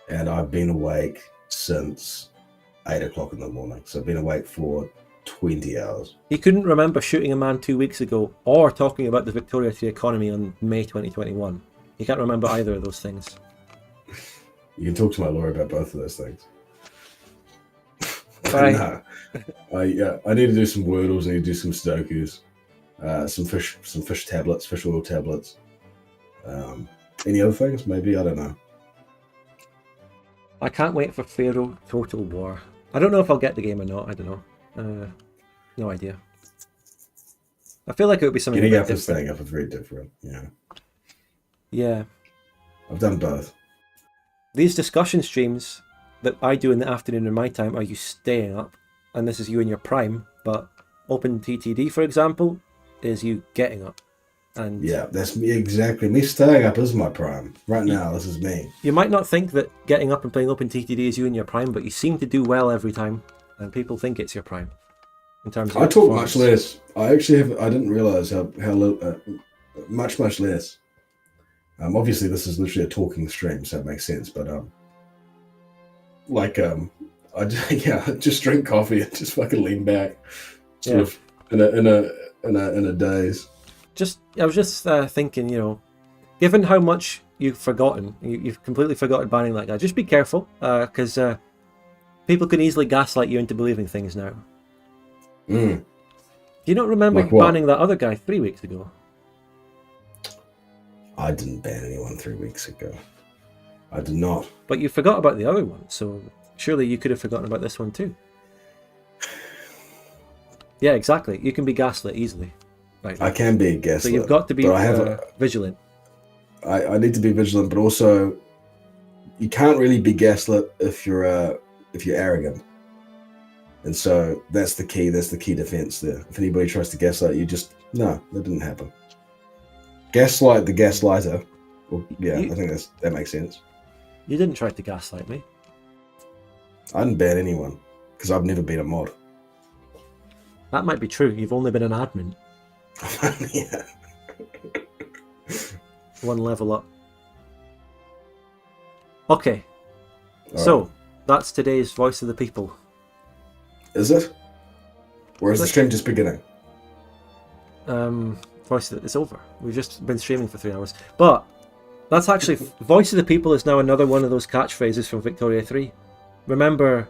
and I've been awake since 8 o'clock in the morning. So I've been awake for 20 hours. He couldn't remember shooting a man 2 weeks ago or talking about the Victoria 3 economy on May 2021. He can't remember either of those things. You can talk to my lawyer about both of those things. Right. No. I need to do some Wordles. I need to do some Sudokus. Some fish tablets, fish oil tablets. Any other things? Maybe, I don't know. I can't wait for Pharaoh Total War. I don't know if I'll get the game or not. I don't know. No idea. I feel like it would be something. Getting up and staying up is very different. Yeah. Yeah. I've done both. These discussion streams that I do in the afternoon in my time are you staying up, and this is you in your prime. But Open TTD, for example, is you getting up. And yeah, that's me exactly. Me staying up is my prime. Right now, this is me. You might not think that getting up and playing Open TTD is you in your prime, but you seem to do well every time, and people think it's your prime. In terms of I talk much less. I didn't realize how much less. Obviously, this is literally a talking stream, so it makes sense. But I just drink coffee and just fucking lean back, sort of in a daze. I was just thinking, given how much you've forgotten, you've completely forgotten banning that guy. Just be careful, because people can easily gaslight you into believing things now. Mm. Do you not remember banning that other guy 3 weeks ago? I didn't ban anyone 3 weeks ago. I did not. But you forgot about the other one, so surely you could have forgotten about this one too. Yeah, exactly. You can be gaslit easily. Right. I can be gaslit. So you've got to be vigilant. I need to be vigilant, but also you can't really be gaslit if you're arrogant. And so that's the key. That's the key defense there. If anybody tries to gaslight you, that didn't happen. Gaslight the gaslighter. Well, I think that makes sense. You didn't try to gaslight me. I didn't ban anyone because I've never been a mod. That might be true. You've only been an admin. Yeah. One level up. Okay. So that's today's Voice of the People. Is it? Or is the stream just beginning? It's over. We've just been streaming for 3 hours. But that's actually Voice of the People is now another one of those catchphrases from Victoria 3. Remember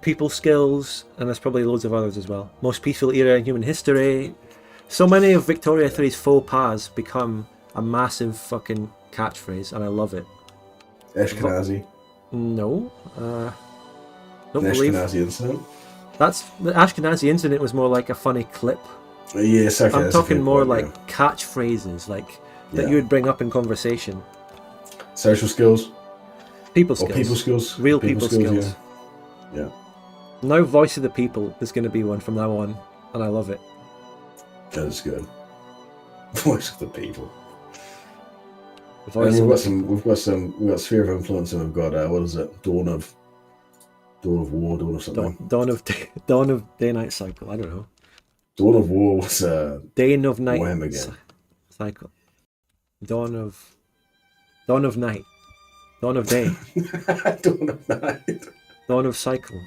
people skills, and there's probably loads of others as well. Most peaceful era in human history. So many of Victoria 3's faux pas become a massive fucking catchphrase, and I love it. Ashkenazi? No. Don't believe... Ashkenazi incident? The Ashkenazi incident was more like a funny clip. Yes, okay. I'm talking more like catchphrases, that you would bring up in conversation. Social skills? People skills. Or people skills? Real people skills. Yeah. Now Voice of the People is going to be one from now on, and I love it. That is good. Voice of the People. We've got Sphere of Influence, and we've got what is it? Dawn of War, Dawn of something. Dawn of Day-Night Cycle. I don't know. Dawn of War was Day of Night Warhammer game. Cycle. Dawn of night. Dawn of day. Dawn of night. Dawn of cycle.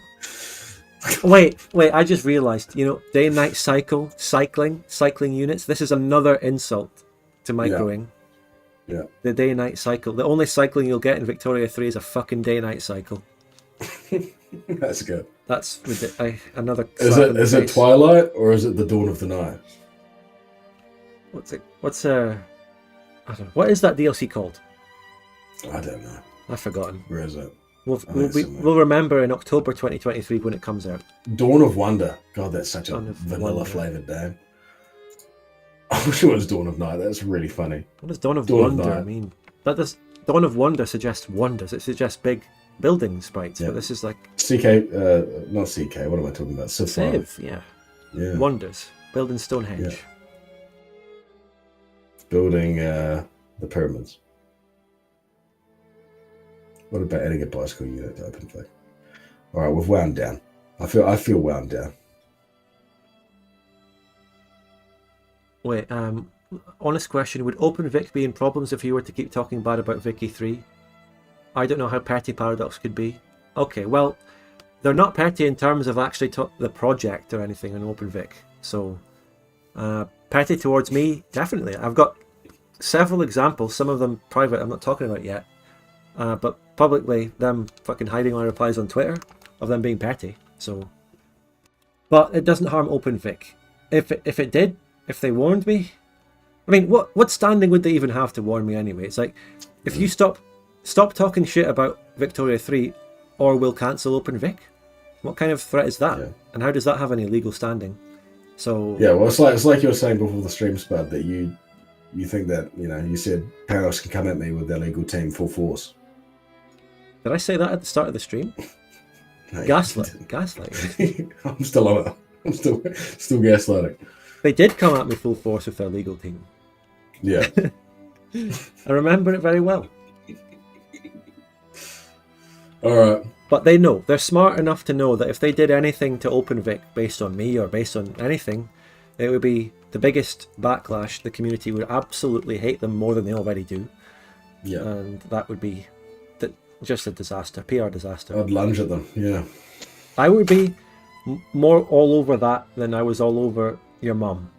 Wait, I just realised, day and night cycle, cycling units. This is another insult to microing. Yeah. The day and night cycle. The only cycling you'll get in Victoria 3 is a fucking day and night cycle. That's good. That's another. Is it twilight or is it the dawn of the night? What's I don't know. What is that DLC called? I don't know. I've forgotten. Where is it? We'll remember in October 2023 when it comes out. Dawn of Wonder. God, that's such a Dawn of vanilla Wonder. flavored name. I wish it was Dawn of Night. That's really funny. What does Dawn of Dawn of Wonder Night. mean? Dawn of Wonder suggests wonders. It suggests big building sprites, Yeah. but this is like CK, not CK. What am I talking about? Civ 5. Civ, yeah. Yeah. Wonders. Building Stonehenge. Yeah. Building the pyramids. What about adding a bicycle unit to OpenVic? All right, we've wound down. I feel wound down. Wait, honest question, would OpenVic be in problems if you were to keep talking bad about Vicky 3? I don't know how petty Paradox could be. Okay, well, they're not petty in terms of actually the project or anything on OpenVic. So, petty towards me, definitely. I've got several examples, some of them private, I'm not talking about yet. But publicly, them fucking hiding my replies on Twitter of them being petty. So, but it doesn't harm OpenVic. If it did, if they warned me, I mean, what standing would they even have to warn me anyway? It's like, if you stop talking shit about Victoria 3, or we'll cancel OpenVic. What kind of threat is that? Yeah. And how does that have any legal standing? So Yeah, well, it's like you were saying before the stream, Spud, that you think that you said Paradox can come at me with their legal team full force. did I say that at the start of the stream? No, Gaslight. I'm still on it. I'm still gaslighting. They did come at me full force with their legal team. Yeah. I remember it very well. All right. But they know. They're smart enough to know that if they did anything to OpenVic based on me or based on anything, it would be the biggest backlash. The community would absolutely hate them more than they already do. Yeah. And that would be just a disaster, PR disaster. I'd lunge at them. Yeah. I would be more all over that than I was all over your mum.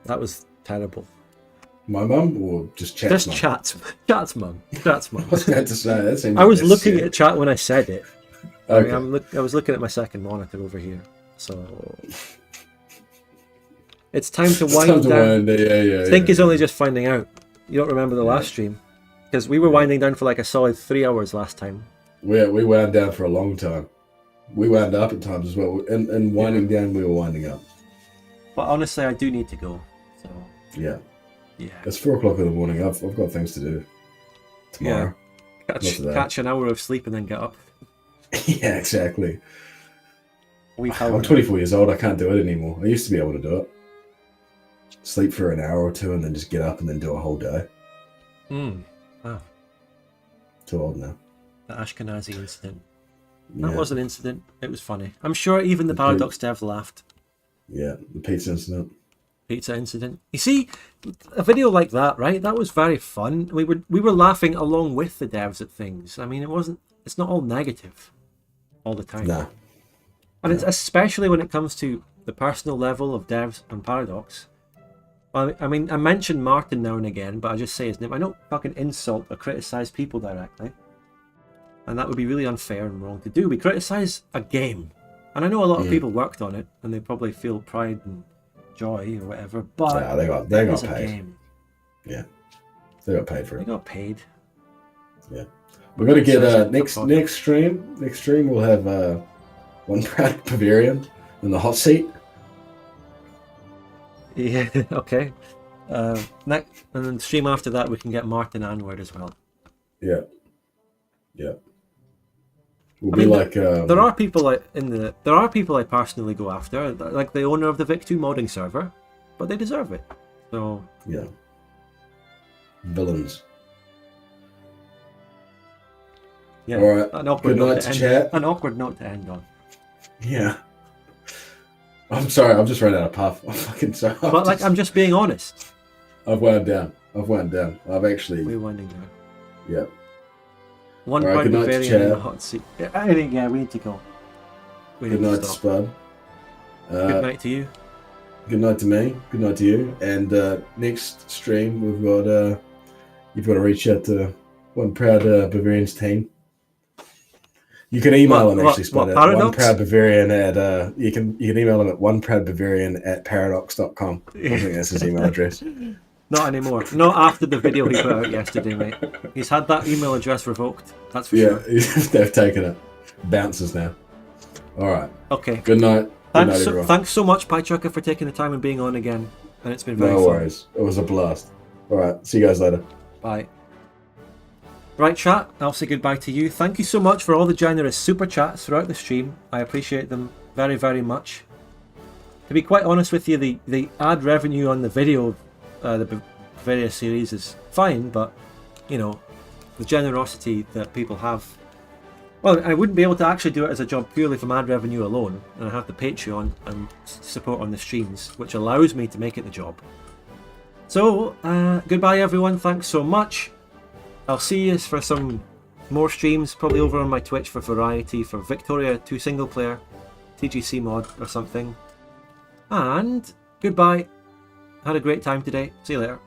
That was terrible. My mum or just Chat's Just mum? Chat's mum. Chat's mum. I was about to say that seems I was like looking shit. at chat when I said it. Okay. I mean, I was looking at my second monitor over here. So it's time to wind down. Yeah. Think is only just finding out. You don't remember the last stream? Because we were winding down for like a solid 3 hours last time. We wound down for a long time. We wound up at times as well. And winding down, we were winding up. But honestly, I do need to go. So Yeah. yeah. It's 4 o'clock in the morning. I've got things to do tomorrow. Not today. Catch an hour of sleep and then get up. Yeah, exactly. We've I'm 24 years old. I can't do it anymore. I used to be able to do it. Sleep for an hour or two and then just get up and then do a whole day. Wow. Too old now. The Ashkenazi incident. Yeah. That was an incident. It was funny. I'm sure even the Paradox devs laughed. Yeah, the pizza incident. Pizza incident. You see, a video like that, right? That was very fun. We were laughing along with the devs at things. I mean, it's not all negative all the time. Nah. And it's especially when it comes to the personal level of devs and Paradox. I mean, I mention Martin now and again, but I just say his name. I don't fucking insult or criticize people directly. And that would be really unfair and wrong to do. We criticize a game. And I know a lot of people worked on it, and they probably feel pride and joy or whatever, but Yeah, they got it's a paid. game. Yeah. They got paid for They it. got paid. Yeah. We're gonna get So- next stream. Next stream we'll have one proud Bavarian in the hot seat. Yeah, okay. Next, and then stream after that, we can get Martin Anward as well. Yeah. Yeah. We'll I be mean, like There are people I personally go after, like the owner of the Vic2 modding server, but they deserve it. So yeah. Villains. yeah, All right. an awkward Good note night to to end. chat. An awkward note to end on. Yeah. I'm sorry, I've just run out of puff. I'm fucking sorry. But like, I'm just being honest. I've wound down. I've wound down. I've actually. We're winding down. Yeah. One All right, pound good night to Bavarian in the Chad. hot seat. I think, yeah, we need to go. We Good need to night to stop. Spud. Good night to you. Good night to me. Good night to you. And next stream, we've got you've got to reach out to one proud Bavarian's team. You can email him actually, Spud. At Paradox? one proud Bavarian at you can email him at oneproudbavarian@paradox.com. I think that's his email address. Not anymore. Not after the video he put out yesterday, mate. He's had that email address revoked. That's for sure. They've taken it. Bounces now. All right. Okay. Good night. Good night, everyone. Thanks so much, Piechucker, for taking the time and being on again. And it's been very fun. No worries. It was a blast. All right. See you guys later. Bye. Right, chat, I'll say goodbye to you. Thank you so much for all the generous super chats throughout the stream. I appreciate them very, very much. To be quite honest with you, the ad revenue on the video, the various series is fine, but, you know, the generosity that people have... Well, I wouldn't be able to actually do it as a job purely from ad revenue alone, and I have the Patreon and support on the streams, which allows me to make it the job. So, goodbye everyone, thanks so much. I'll see you for some more streams, probably over on my Twitch for variety, for Victoria 2 single player, TGC mod or something. And goodbye. Had a great time today. See you later.